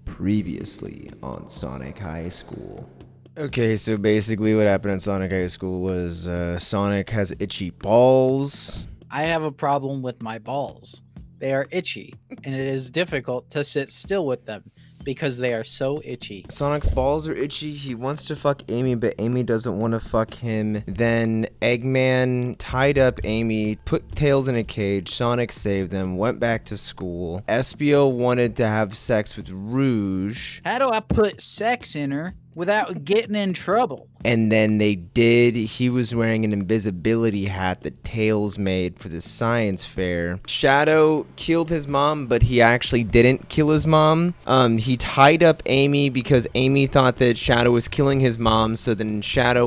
Previously on Sonic High School. Okay, so basically what happened in Sonic High School was Sonic has itchy balls. I have a problem with my balls. They are itchy, and it is difficult to sit still with them because they are so itchy. Sonic's balls are itchy. He wants to fuck Amy, but Amy doesn't want to fuck him. Then Eggman tied up Amy, put Tails in a cage. Sonic saved them, went back to school. Espio wanted to have sex with Rouge. How do I put sex in her? without getting in trouble. And then he was wearing an invisibility hat that Tails made for the science fair. Shadow killed his mom, but he actually didn't kill his mom. He tied up Amy because Amy thought that Shadow was killing his mom, so then Shadow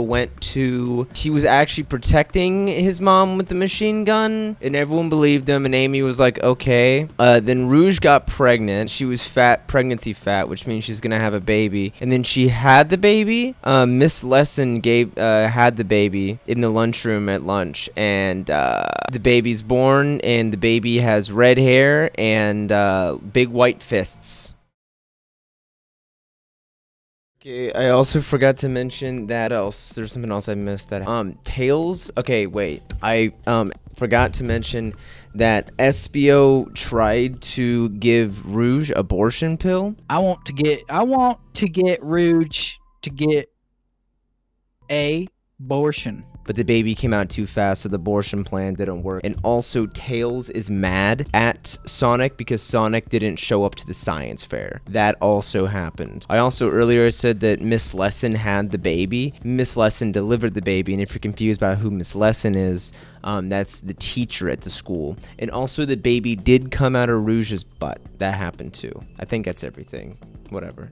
he was actually protecting his mom with the machine gun, and everyone believed him, and Amy was like, okay. Then Rouge got pregnant. She was pregnancy fat, which means she's gonna have a baby, and then she had the baby. Miss Lesson had the baby in the lunchroom at lunch, and the baby's born, and the baby has red hair and big white fists. Okay, I also forgot to mention that there's something else I missed that Tails. Okay, wait. I forgot to mention that SBO tried to give Rouge abortion pill. I want to get Rouge to get abortion. But the baby came out too fast, so the abortion plan didn't work. And also, Tails is mad at Sonic because Sonic didn't show up to the science fair. That also happened. I also earlier said that Miss Lesson had the baby. Miss Lesson delivered the baby, and if you're confused about who Miss Lesson is, that's the teacher at the school. And also, the baby did come out of Rouge's butt. That happened too. I think that's everything. Whatever.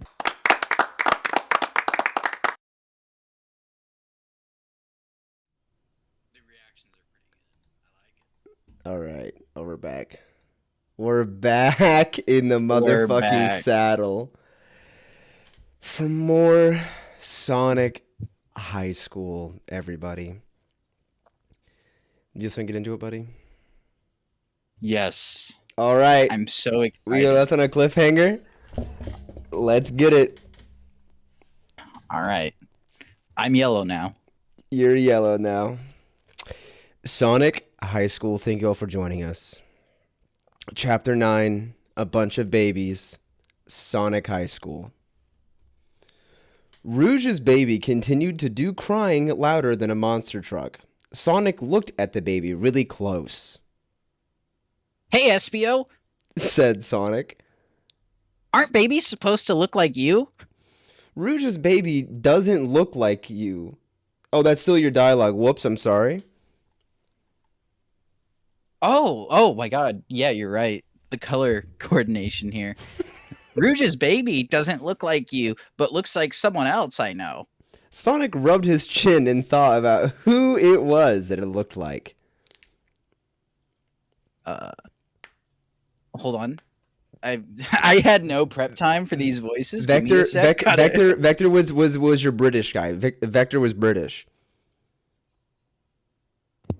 All right, we're back. We're back in the motherfucking saddle for more Sonic High School, everybody. You just want to get into it, buddy? Yes. All right. I'm so excited. We left on a cliffhanger. Let's get it. All right. I'm yellow now. You're yellow now. Sonic High School, thank you all for joining us. Chapter 9, A Bunch of Babies, Sonic High School. Rouge's baby continued to do crying louder than a monster truck. Sonic looked at the baby really close. Hey, SBO, said Sonic. Aren't babies supposed to look like you? Rouge's baby doesn't look like you. Oh, that's still your dialogue. Whoops, I'm sorry. Oh my god. Yeah, you're right. The color coordination here. Rouge's baby doesn't look like you, but looks like someone else I know. Sonic rubbed his chin and thought about who it was that it looked like. Hold on. I had no prep time for these voices. Vector was your British guy. Vector was British.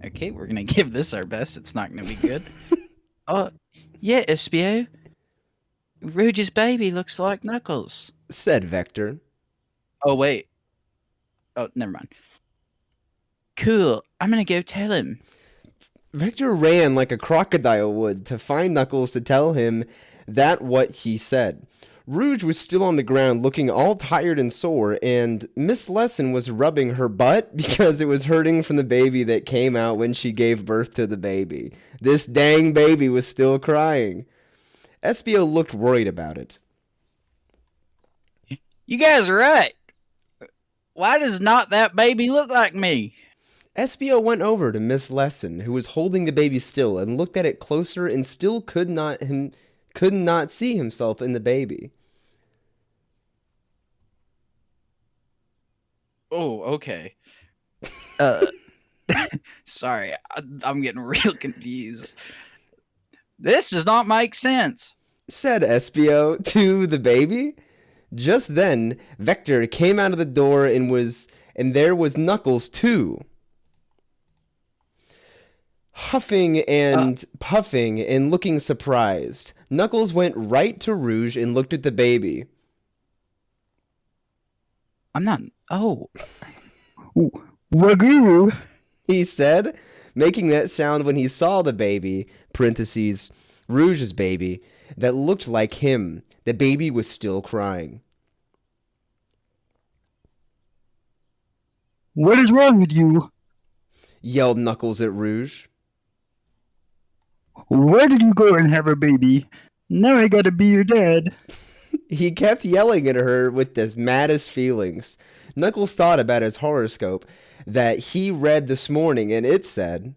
Okay, we're gonna give this our best. It's not gonna be good. Yeah, SBO. Rouge's baby looks like Knuckles, said Vector. Oh, wait. Oh, never mind. Cool. I'm gonna go tell him. Vector ran like a crocodile would to find Knuckles to tell him what he said. Rouge was still on the ground looking all tired and sore, and Miss Lesson was rubbing her butt because it was hurting from the baby that came out when she gave birth to the baby. This dang baby was still crying. SBO looked worried about it. You guys are right. Why does not that baby look like me? SBO went over to Miss Lesson, who was holding the baby still, and looked at it closer and still could not see himself in the baby. Oh, okay. Sorry, I'm getting real confused. This does not make sense, said SBO to the baby. Just then, Vector came out of the door and there was Knuckles too. Huffing and puffing and looking surprised. Knuckles went right to Rouge and looked at the baby. I'm not... Oh. Wagyu, he said, making that sound when he saw the baby, parentheses, Rouge's baby, that looked like him. The baby was still crying. What is wrong with you? Yelled Knuckles at Rouge. Where did you go and have a baby? Now I gotta be your dad. He kept yelling at her with the maddest feelings. Knuckles thought about his horoscope that he read this morning, and it said,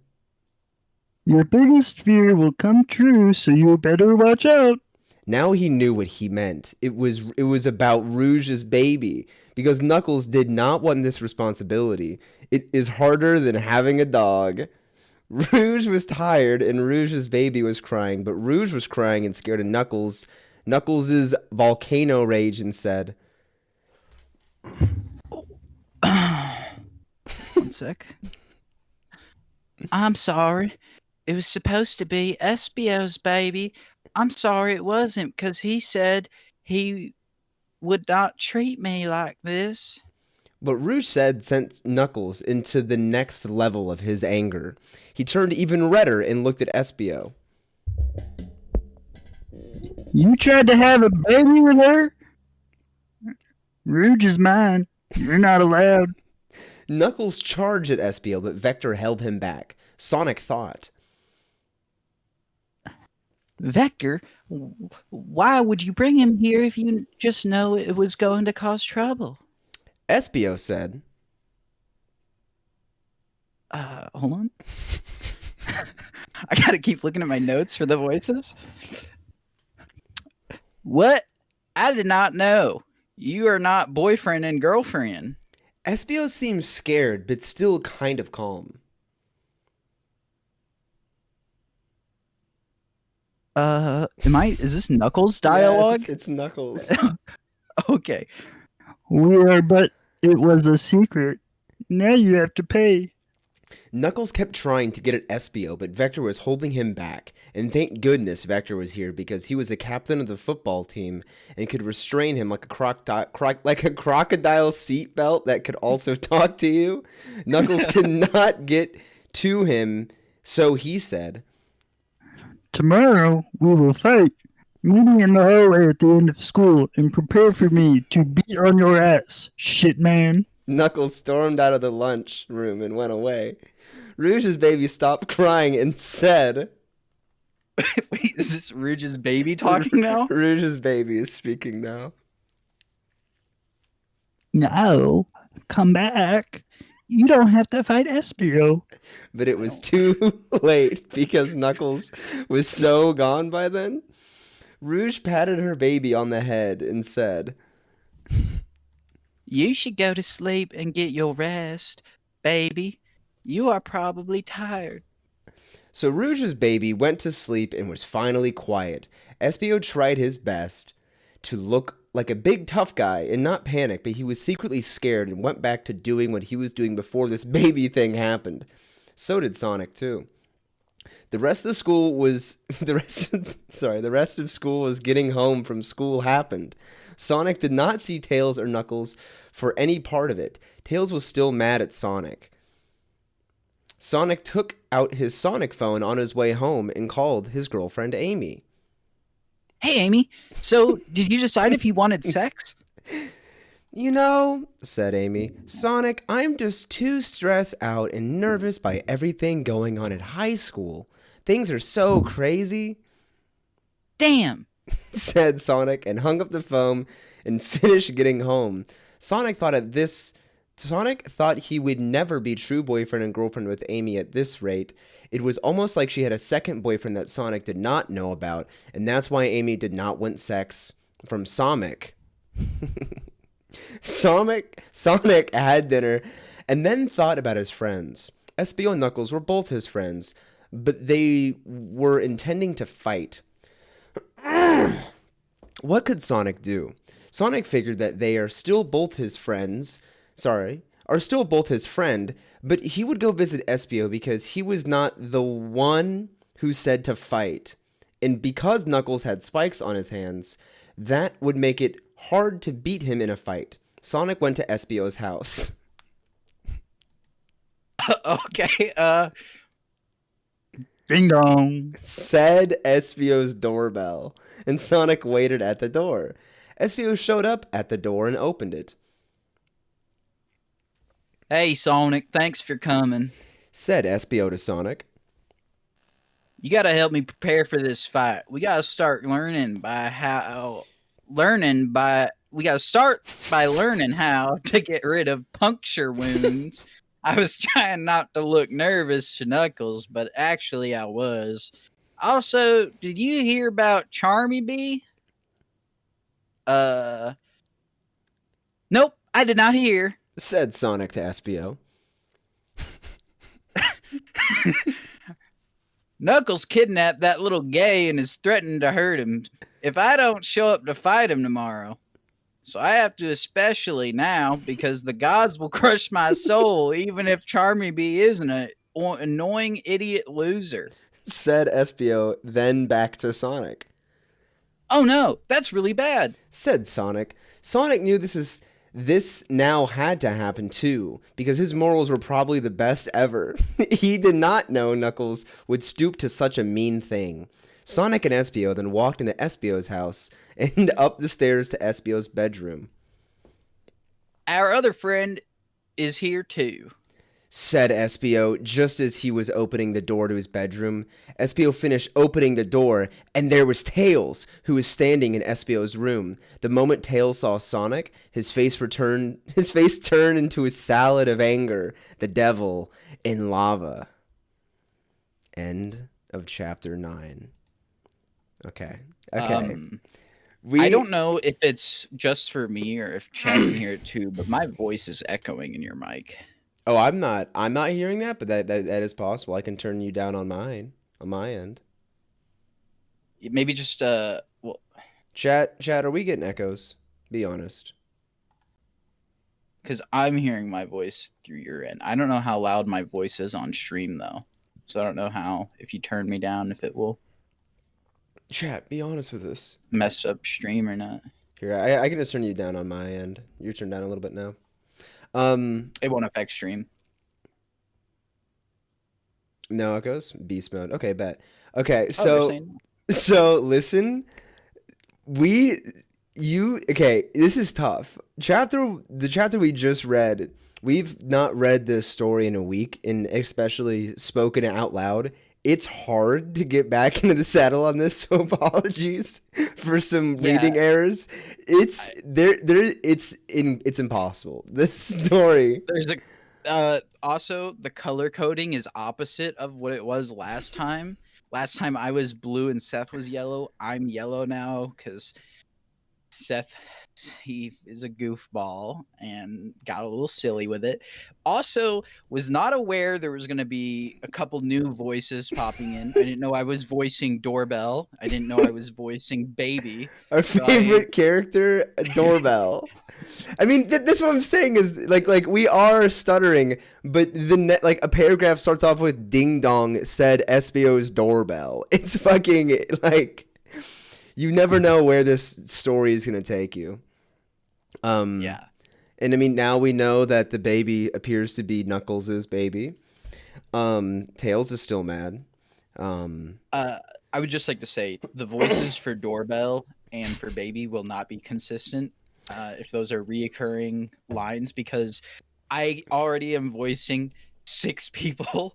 Your biggest fear will come true, so you better watch out. Now he knew what he meant. It was about Rouge's baby, because Knuckles did not want this responsibility. It is harder than having a dog. Rouge was tired, and Rouge's baby was crying, but Rouge was crying and scared of Knuckles' volcano rage, and said, One sec. I'm sorry. It was supposed to be Espio's baby. I'm sorry it wasn't, because he said he would not treat me like this. What Rouge said sent Knuckles into the next level of his anger. He turned even redder and looked at Espio. You tried to have a baby with her? Rouge is mine. You're not allowed. Knuckles charged at Espio, but Vector held him back. Sonic thought, Vector, why would you bring him here if you just know it was going to cause trouble? Espio said, Hold on. I gotta keep looking at my notes for the voices. What? I did not know. You are not boyfriend and girlfriend. Espio seemed scared, but still kind of calm. Is this Knuckles dialogue? Yeah, it's Knuckles. Okay. We are, but it was a secret. Now you have to pay. Knuckles kept trying to get at Espio, but Vector was holding him back. And thank goodness Vector was here, because he was the captain of the football team and could restrain him like a crocodile seatbelt that could also talk to you. Knuckles could not get to him, so he said, Tomorrow we will fight. Meeting in the hallway at the end of school, and prepare for me to beat on your ass, shit man. Knuckles stormed out of the lunch room and went away. Rouge's baby stopped crying and said, Wait, is this Rouge's baby talking now? Rouge's baby is speaking now. No, come back. You don't have to fight Espio. But it was too late because Knuckles was so gone by then. Rouge patted her baby on the head and said, You should go to sleep and get your rest, baby. You are probably tired. So Rouge's baby went to sleep and was finally quiet. Espio tried his best to look like a big tough guy and not panic, but he was secretly scared and went back to doing what he was doing before this baby thing happened. So did Sonic too. The rest of school was getting home from school happened. Sonic did not see Tails or Knuckles for any part of it. Tails was still mad at Sonic. Sonic took out his Sonic phone on his way home and called his girlfriend Amy. Hey, Amy. So, did you decide if you wanted sex? You know, said Amy, Sonic, I'm just too stressed out and nervous by everything going on at high school. Things are so crazy. Damn, said Sonic and hung up the phone and finished getting home. Sonic thought he would never be true boyfriend and girlfriend with Amy at this rate. It was almost like she had a second boyfriend that Sonic did not know about, and that's why Amy did not want sex from Sonic. Sonic had dinner and then thought about his friends. Espio and Knuckles were both his friends, but they were intending to fight. What could Sonic do? Sonic figured that they are still both his friend, but he would go visit Espio because he was not the one who said to fight. And because Knuckles had spikes on his hands, that would make it hard to beat him in a fight. Sonic went to Espio's house. Okay, Ding dong. Said Espio's doorbell, and Sonic waited at the door. Espio showed up at the door and opened it. Hey, Sonic, thanks for coming. Said Espio to Sonic. You gotta help me prepare for this fight. We gotta start learning by how start by learning how to get rid of puncture wounds. I was trying not to look nervous to Knuckles, but actually I was. Also, did you hear about Charmy Bee? Nope, I did not hear. Said Sonic to SBO. Knuckles kidnapped that little gay and is threatening to hurt him if I don't show up to fight him tomorrow. So I have to, especially now, because the gods will crush my soul, even if Charmy Bee is an annoying idiot loser. Said SBO, then back to Sonic. Oh no, that's really bad. Said Sonic. Sonic knew this now had to happen too, because his morals were probably the best ever. He did not know Knuckles would stoop to such a mean thing. Sonic and SBO then walked into SBO's house and up the stairs to SBO's bedroom. Our other friend is here too. Said SBO just as he was opening the door to his bedroom. SBO finished opening the door, and there was Tails, who was standing in SBO's room. The moment Tails saw Sonic, his face turned into a salad of anger, the devil in lava. End of chapter 9. Okay. I don't know if it's just for me or if Chad can hear it too, but my voice is echoing in your mic. Oh, I'm not hearing that, but that is possible. I can turn you down on my end. Maybe just well, Chat, are we getting echoes? Be honest. because I'm hearing my voice through your end. I don't know how loud my voice is on stream though, so I don't know how, if you turn me down, if it will Chat, be honest with us. mess up stream or not. Here, I can just turn you down on my end. You're turned down a little bit now. It won't affect stream. No echoes. Beast mode. Okay, bet. Okay, Oh, they're so saying listen, okay, this is tough. The chapter we just read, we've not read this story in a week, and especially spoken it out loud. It's hard to get back into the saddle on this, so apologies for some reading errors. It's it's impossible. This story. there's also the color coding is opposite of what it was last time. Last time I was blue and Seth was yellow. I'm yellow now because Seth, he is a goofball and got a little silly with it. Also, was not aware there was going to be a couple new voices popping in. I didn't know I was voicing Doorbell. I didn't know I was voicing Baby. Our favorite character, Doorbell. I mean, that's what I'm saying is like we are stuttering, but the a paragraph starts off with "Ding dong," said SBO's doorbell. It's fucking like. You never know where this story is going to take you. Yeah. And I mean, now we know that the baby appears to be Knuckles' baby. Tails is still mad. I would just like to say the voices for Doorbell and for Baby will not be consistent if those are reoccurring lines, because I already am voicing 6 people.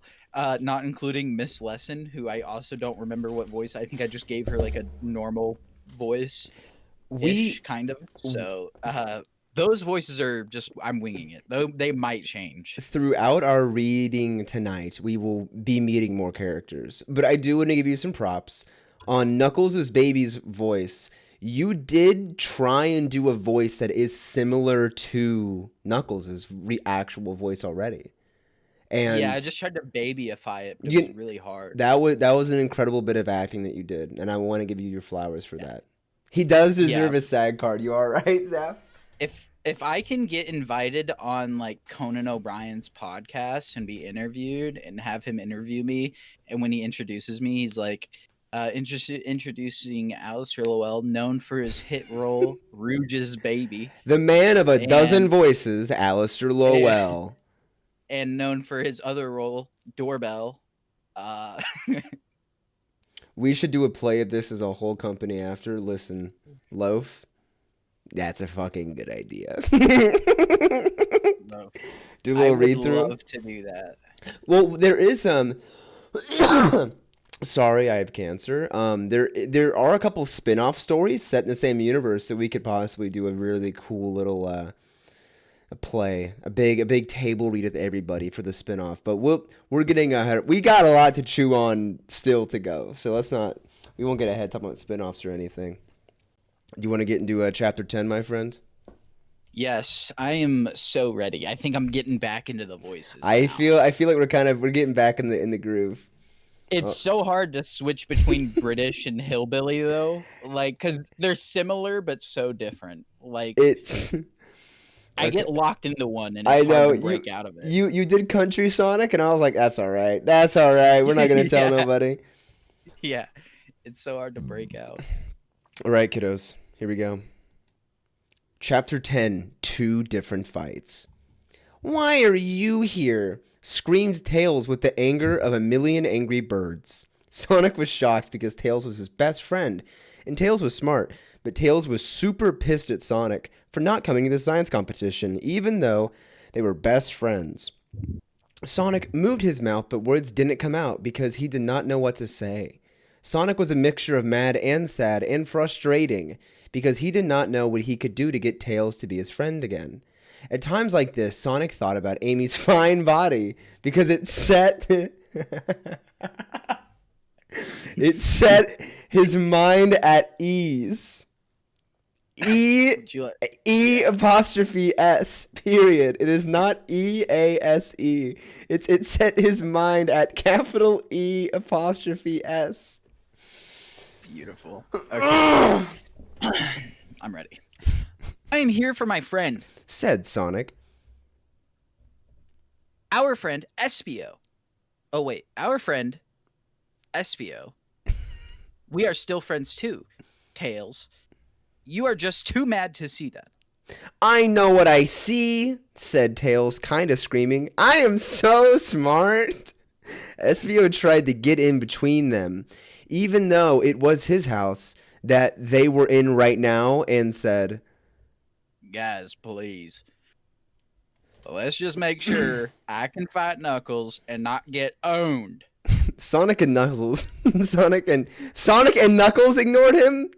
Not including Miss Lesson, who I also don't remember what voice. I think I just gave her like a normal voice, kind of. So those voices are just, I'm winging it. Though they might change. Throughout our reading tonight, we will be meeting more characters. But I do want to give you some props on Knuckles' baby's voice. You did try and do a voice that is similar to Knuckles' actual voice already. And yeah, I just tried to babyify it, but it was really hard. That was an incredible bit of acting that you did, and I want to give you your flowers for that. He does deserve a SAG card. You are right, Zap? If I can get invited on like Conan O'Brien's podcast and be interviewed and have him interview me, and when he introduces me, he's like, introducing Alastor Lowell, known for his hit role Rouge's Baby. The man of a dozen voices, Alastor Lowell. And known for his other role, Doorbell. We should do a play of this as a whole company after. Listen, Loaf, that's a fucking good idea. No. Do a little read through. I would love to do that. Well, there is Sorry, I have cancer. There are a couple spin-off stories set in the same universe that we could possibly do a really cool little a play, a big table read with everybody for the spin-off. But we're getting ahead. We got a lot to chew on still to go. So we won't get ahead talking about spin-offs or anything. Do you want to get into chapter 10, my friend? Yes, I am so ready. I think I'm getting back into the voices. I now. feel like we're getting back in the groove. It's so hard to switch between British and hillbilly though, like because they're similar but so different. Like It's I okay. get locked into one and I it's know hard to break out of it. you did Country Sonic, and I was like, that's all right. That's all right. We're not gonna tell Yeah. nobody. Yeah, it's so hard to break out. All right, kiddos. Here we go. Chapter 10, Two Different Fights. Why are you here? Screamed Tails with the anger of a million angry birds. Sonic was shocked because Tails was his best friend, and Tails was smart, but Tails was super pissed at Sonic for not coming to the science competition, even though they were best friends. Sonic moved his mouth, but words didn't come out because he did not know what to say. Sonic was a mixture of mad and sad and frustrating because he did not know what he could do to get Tails to be his friend again. At times like this, Sonic thought about Amy's fine body because it set it set his mind at ease. Would you like- E apostrophe S period. It is not EASE. It set his mind at capital E apostrophe S. Beautiful. Okay. I'm ready. I am here for my friend, Said Sonic. our friend Espio. Oh wait, our friend Espio. We are still friends too, Tails. You are just too mad to see that. I know what I see, said Tails, kind of screaming. I am so smart. Espio tried to get in between them, even though it was his house that they were in right now, and said, Guys, please. Let's just make sure I can fight Knuckles and not get owned. Sonic and Knuckles. Sonic and Knuckles ignored him.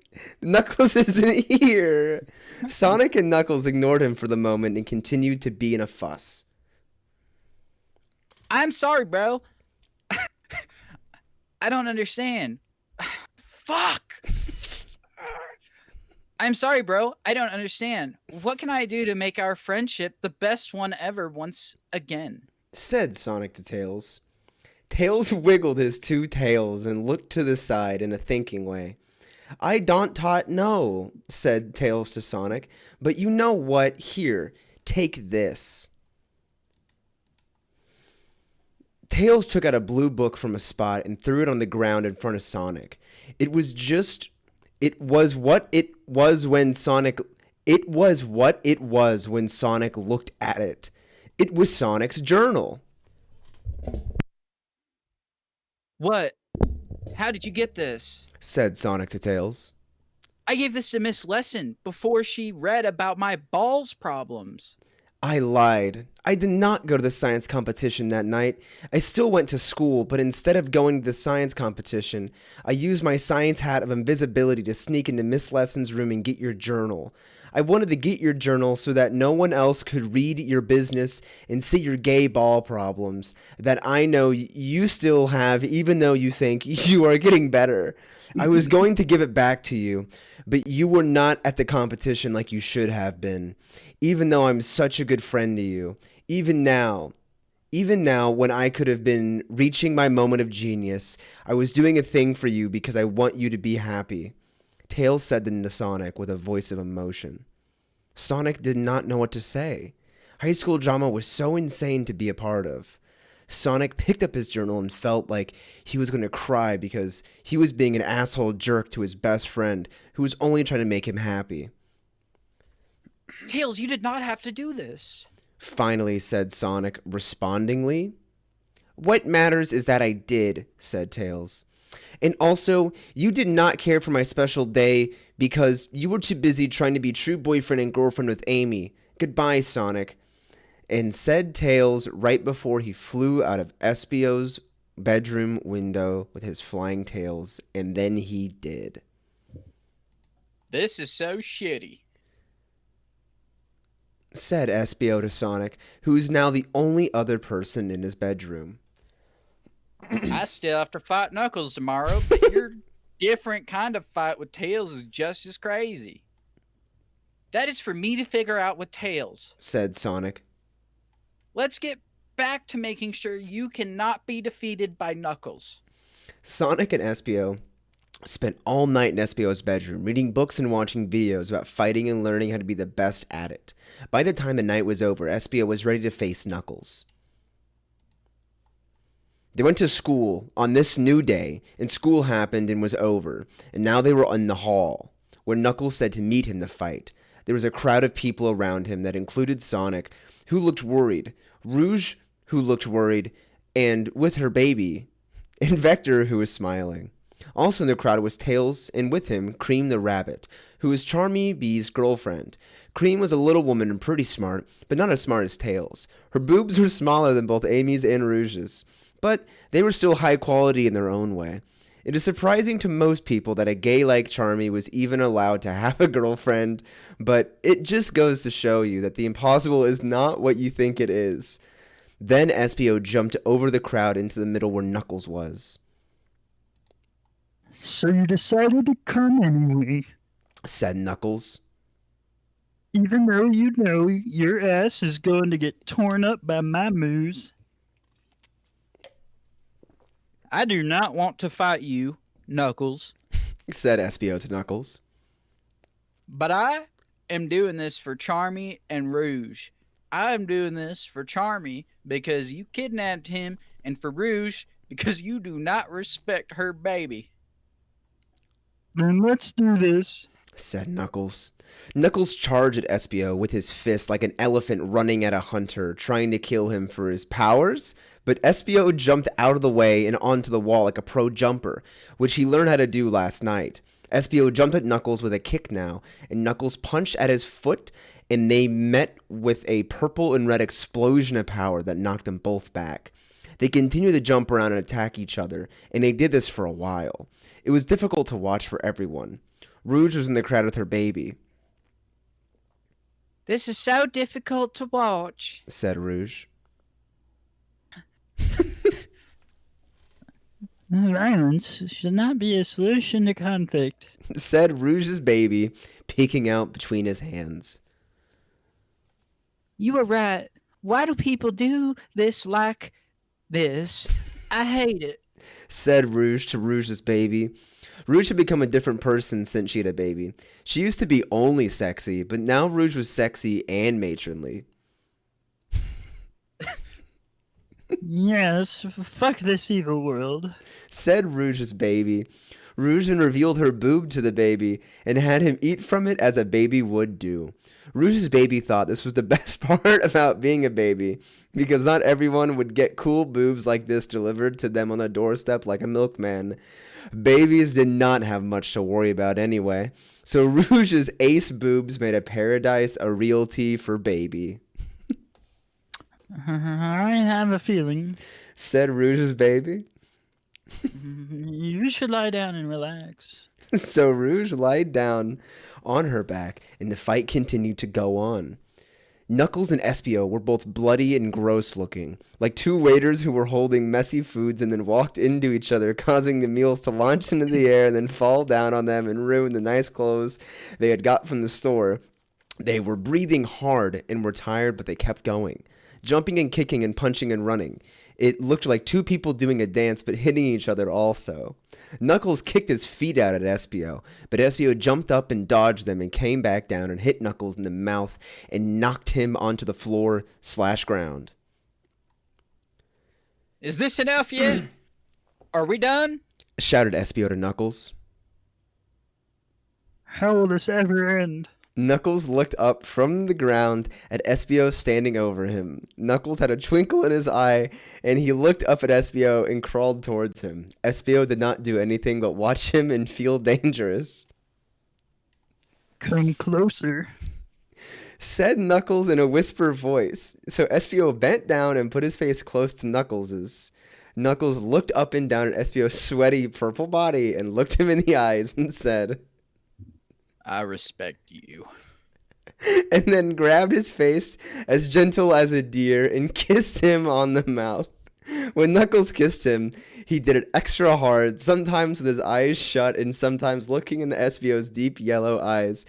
Knuckles isn't here. Sonic and Knuckles ignored him for the moment and continued to be in a fuss. I'm sorry, bro. I don't understand. Fuck. I'm sorry, bro. I don't understand. What can I do to make our friendship the best one ever once again? Said Sonic to Tails. Tails wiggled his two tails and looked to the side in a thinking way. I don't know, said Tails to Sonic, but you know what? Here, take this. Tails took out a blue book from a spot and threw it on the ground in front of Sonic. It was what it was when Sonic looked at it. It was Sonic's journal. What? How did you get this? Said Sonic to Tails. I gave this to Miss Lesson before she read about my balls problems. I lied. I did not go to the science competition that night. I still went to school, but instead of going to the science competition, I used my science hat of invisibility to sneak into Miss Lesson's room and get your journal. I wanted to get your journal so that no one else could read your business and see your gay ball problems that I know you still have, even though you think you are getting better. I was going to give it back to you, but you were not at the competition like you should have been. Even though I'm such a good friend to you, even now when I could have been reaching my moment of genius, I was doing a thing for you because I want you to be happy. Tails said to Sonic with a voice of emotion. Sonic did not know what to say. High school drama was so insane to be a part of. Sonic picked up his journal and felt like he was going to cry because he was being an asshole jerk to his best friend who was only trying to make him happy. Tails, you did not have to do this. Finally said Sonic respondingly. What matters is that I did, said Tails. And also, you did not care for my special day because you were too busy trying to be true boyfriend and girlfriend with Amy. Goodbye, Sonic. And said Tails right before he flew out of Espio's bedroom window with his flying tails, and then he did. This is so shitty. Said Espio to Sonic, who is now the only other person in his bedroom. I still have to fight Knuckles tomorrow, but your different kind of fight with Tails is just as crazy. That is for me to figure out with Tails. Said Sonic. Let's get back to making sure you cannot be defeated by Knuckles. Sonic and Espio spent all night in Espio's bedroom, reading books and watching videos about fighting and learning how to be the best at it. By the time the night was over, Espio was ready to face Knuckles. They went to school on this new day, and school happened and was over, and now they were in the hall, where Knuckles said to meet him to fight. There was a crowd of people around him that included Sonic, who looked worried, Rouge, who looked worried, and with her baby, and Vector, who was smiling. Also in the crowd was Tails, and with him, Cream the Rabbit, who was Charmy Bee's girlfriend. Cream was a little woman and pretty smart, but not as smart as Tails. Her boobs were smaller than both Amy's and Rouge's, but they were still high quality in their own way. It is surprising to most people that a gay like Charmy was even allowed to have a girlfriend, but it just goes to show you that the impossible is not what you think it is. Then Espio jumped over the crowd into the middle where Knuckles was. So you decided to come anyway, Said Knuckles. even though you know your ass is going to get torn up by my moves. I do not want to fight you, Knuckles, Said Espio to Knuckles. but I am doing this for Charmy and Rouge. I am doing this for Charmy because you kidnapped him, and for Rouge because you do not respect her baby. Then let's do this. Said Knuckles. Knuckles charged at Espio with his fist like an elephant running at a hunter, trying to kill him for his powers, but Espio jumped out of the way and onto the wall like a pro jumper, which he learned how to do last night. Espio jumped at Knuckles with a kick now, and Knuckles punched at his foot, and they met with a purple and red explosion of power that knocked them both back. They continued to jump around and attack each other, and they did this for a while. It was difficult to watch for everyone. Rouge was in the crowd with her baby. This is so difficult to watch, Said Rouge. Violence should not be a solution to conflict. Said Rouge's baby, peeking out between his hands. You are right. Why do people do this like this? I hate it. Said Rouge to Rouge's baby. Rouge had become a different person since she had a baby. She used to be only sexy, but now Rouge was sexy and matronly. Yes, fuck this evil world. Said Rouge's baby. Rouge then revealed her boob to the baby and had him eat from it as a baby would do. Rouge's baby thought this was the best part about being a baby, because not everyone would get cool boobs like this delivered to them on the doorstep like a milkman. Babies did not have much to worry about anyway, so Rouge's ace boobs made a paradise a realty for baby. I have a feeling. Said Rouge's baby. You should lie down and relax. So Rouge lied down on her back, and the fight continued to go on. Knuckles and Espio were both bloody and gross looking, like two waiters who were holding messy foods and then walked into each other, causing the meals to launch into the air and then fall down on them and ruin the nice clothes they had got from the store. They were breathing hard and were tired, but they kept going, jumping and kicking and punching and running. It looked like two people doing a dance, but hitting each other also. Knuckles kicked his feet out at Espio, but Espio jumped up and dodged them and came back down and hit Knuckles in the mouth and knocked him onto the floor/ground. Is this enough yet? Are we done? Shouted Espio to Knuckles. How will this ever end? Knuckles looked up from the ground at Espio standing over him. Knuckles had a twinkle in his eye, and he looked up at Espio and crawled towards him. Espio did not do anything but watch him and feel dangerous. Come closer. Said Knuckles in a whisper voice. So Espio bent down and put his face close to Knuckles's. Knuckles looked up and down at SBO's sweaty purple body and looked him in the eyes and said, I respect you. and then grabbed his face as gentle as a deer and kissed him on the mouth. When Knuckles kissed him, he did it extra hard, sometimes with his eyes shut and sometimes looking in the SBO's deep yellow eyes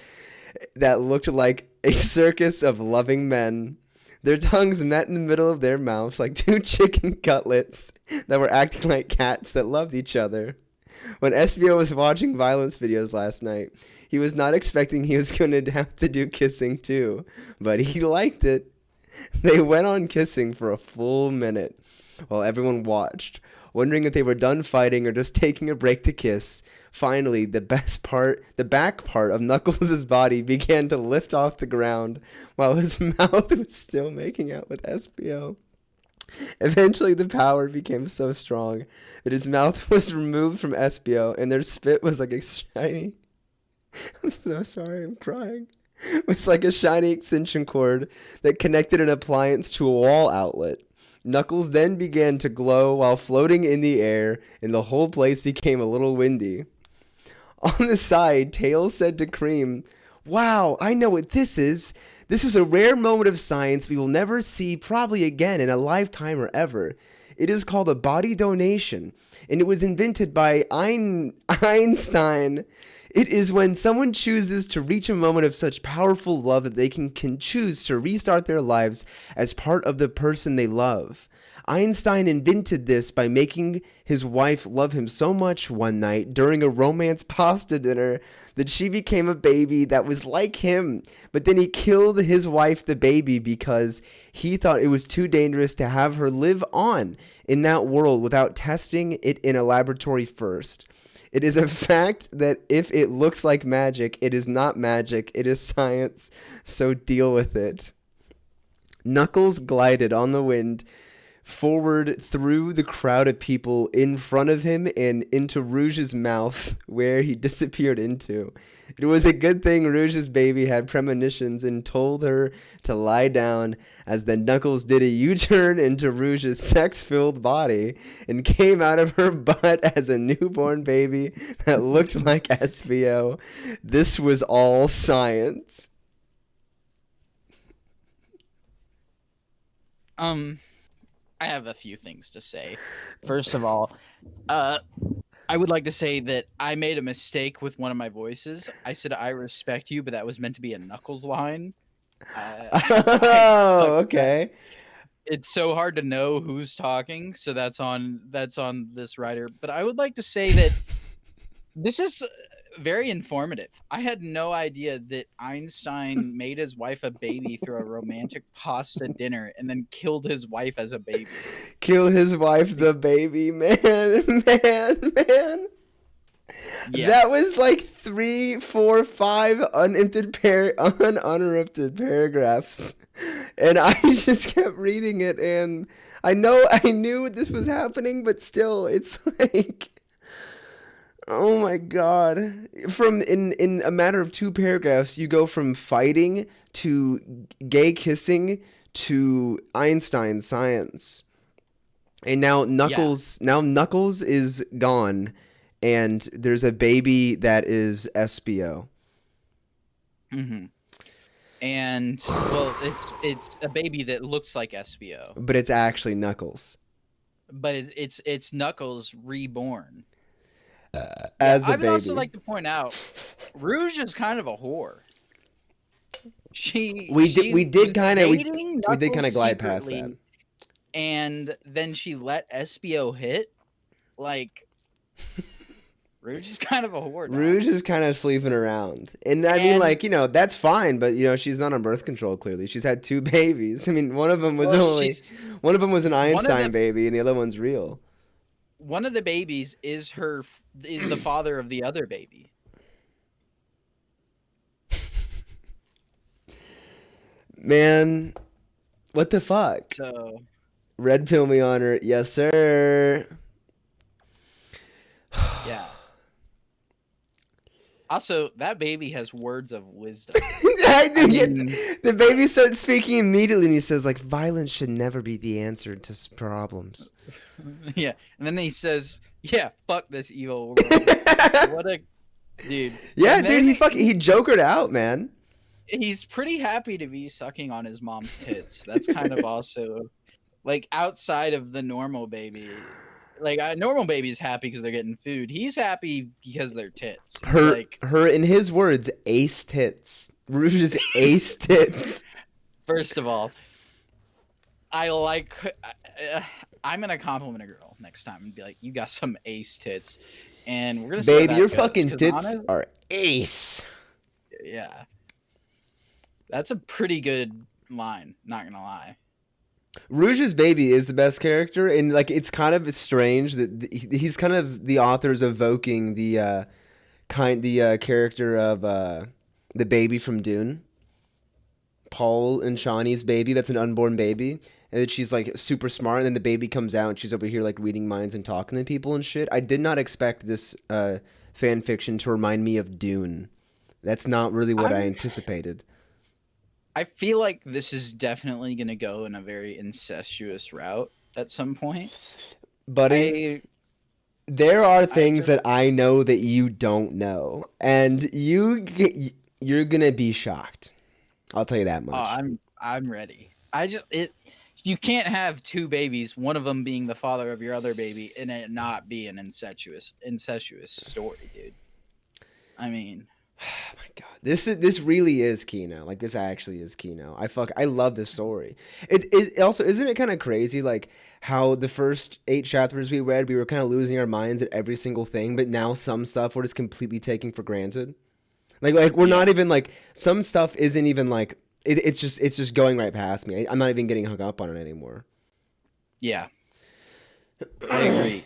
that looked like a circus of loving men. Their tongues met in the middle of their mouths like two chicken cutlets that were acting like cats that loved each other. When SBO was watching violence videos last night, he was not expecting he was going to have to do kissing too, but he liked it. They went on kissing for a full minute while everyone watched, wondering if they were done fighting or just taking a break to kiss. Finally, the back part of Knuckles' body began to lift off the ground while his mouth was still making out with SBO. Eventually, the power became so strong that his mouth was removed from SBO and their spit was like a shiny... I'm so sorry, I'm crying. It was like a shiny extension cord that connected an appliance to a wall outlet. Knuckles then began to glow while floating in the air, and the whole place became a little windy. On the side, Tails said to Cream, "Wow, I know what this is. This is a rare moment of science we will never see probably again in a lifetime or ever. It is called a body donation, and it was invented by Einstein. It is when someone chooses to reach a moment of such powerful love that they can choose to restart their lives as part of the person they love. Einstein invented this by making his wife love him so much one night during a romance pasta dinner that she became a baby that was like him. But then he killed his wife, the baby, because he thought it was too dangerous to have her live on in that world without testing it in a laboratory first. It is a fact that if it looks like magic, it is not magic, it is science, so deal with it." Knuckles glided on the wind forward through the crowd of people in front of him and into Rouge's mouth, where he disappeared into. It was a good thing Rouge's baby had premonitions and told her to lie down, as then Knuckles did a U-turn into Rouge's sex-filled body and came out of her butt as a newborn baby that looked like SBO. This was all science. I have a few things to say. First of all, I would like to say that I made a mistake with one of my voices. I said I respect you, but that was meant to be a Knuckles line. Okay. It's so hard to know who's talking, so that's on this writer. But I would like to say that this is very informative. I had no idea that Einstein made his wife a baby through a romantic pasta dinner and then killed his wife as a baby. Kill his wife, the baby, man. Yeah. That was like 3, 4, 5 uninterrupted paragraphs. And I just kept reading it, and I knew this was happening, but still, it's like... Oh my god. From in a matter of 2 paragraphs, you go from fighting to gay kissing to Einstein science. And now Knuckles is gone and there's a baby that is SBO. Mm-hmm. And well, it's a baby that looks like SBO. But it's actually Knuckles. But it's Knuckles reborn. As a I would baby. also like to point out, Rouge is kind of a whore. We did kind of glide past that. And then she let SBO hit. Like, Rouge is kind of a whore. Rouge is kind of sleeping around. And I mean, like, you know, that's fine, but, you know, she's not on birth control, clearly. She's had 2 babies. I mean, one of them was an Einstein baby, and the other one's real. One of the babies is the father of the other baby. Man, what the fuck? So, Red pill me on her. Yes, sir. yeah. Also, that baby has words of wisdom. The baby starts speaking immediately, and he says, like, violence should never be the answer to problems. Yeah, and then he says, "Yeah, fuck this evil world." What a dude. Yeah, dude, he jokered out, man. He's pretty happy to be sucking on his mom's tits. That's kind of also like outside of the normal baby. Like a normal baby's happy because they're getting food. He's happy because they're tits. Her, in his words, ace tits. Rouge's ace tits. First of all, I'm gonna compliment a girl next time and be like, "You got some ace tits," and we're gonna. Baby, your fucking tits are ace. Yeah, that's a pretty good line. Not gonna lie. Rouge's baby is the best character, and like it's kind of strange that he's kind of the authors evoking the character of the baby from Dune, Paul and Shawnee's baby. That's an unborn baby. And then she's like super smart, and then the baby comes out, and she's over here like reading minds and talking to people and shit. I did not expect this fan fiction to remind me of Dune. That's not really what I anticipated. I feel like this is definitely gonna go in a very incestuous route at some point. Buddy, there are things that I know that you don't know, and you're gonna be shocked. I'll tell you that much. Oh, I'm ready. You can't have two babies, one of them being the father of your other baby, and it not be an incestuous story, dude. I mean, oh my god, this really is Kino. Like this actually is Kino. I love this story. It also, isn't it kind of crazy like how the first 8 chapters we read, we were kind of losing our minds at every single thing, but now some stuff we're just completely taking for granted. Like we're not even like, some stuff isn't even like. It's just going right past me. I'm not even getting hung up on it anymore. Yeah, I agree.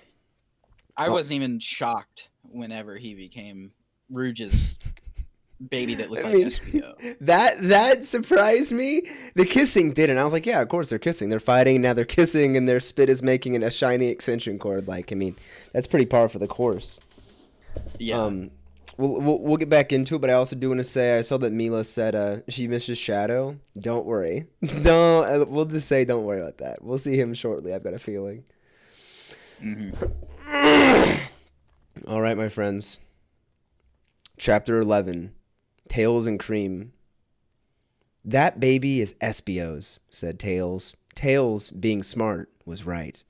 I wasn't even shocked whenever he became Rouge's baby that looked like SBO. That surprised me. The kissing didn't. I was like, yeah, of course they're kissing. They're fighting, now they're kissing, and their spit is making a shiny extension cord. Like, I mean, that's pretty par for the course. Yeah. We'll get back into it, but I also do want to say I saw that Mila said she misses Shadow. Don't worry. We'll just say don't worry about that. We'll see him shortly, I've got a feeling. Mm-hmm. All right, my friends. Chapter 11. Tails and Cream. That baby is Espio's, said Tails. Tails, being smart, was right.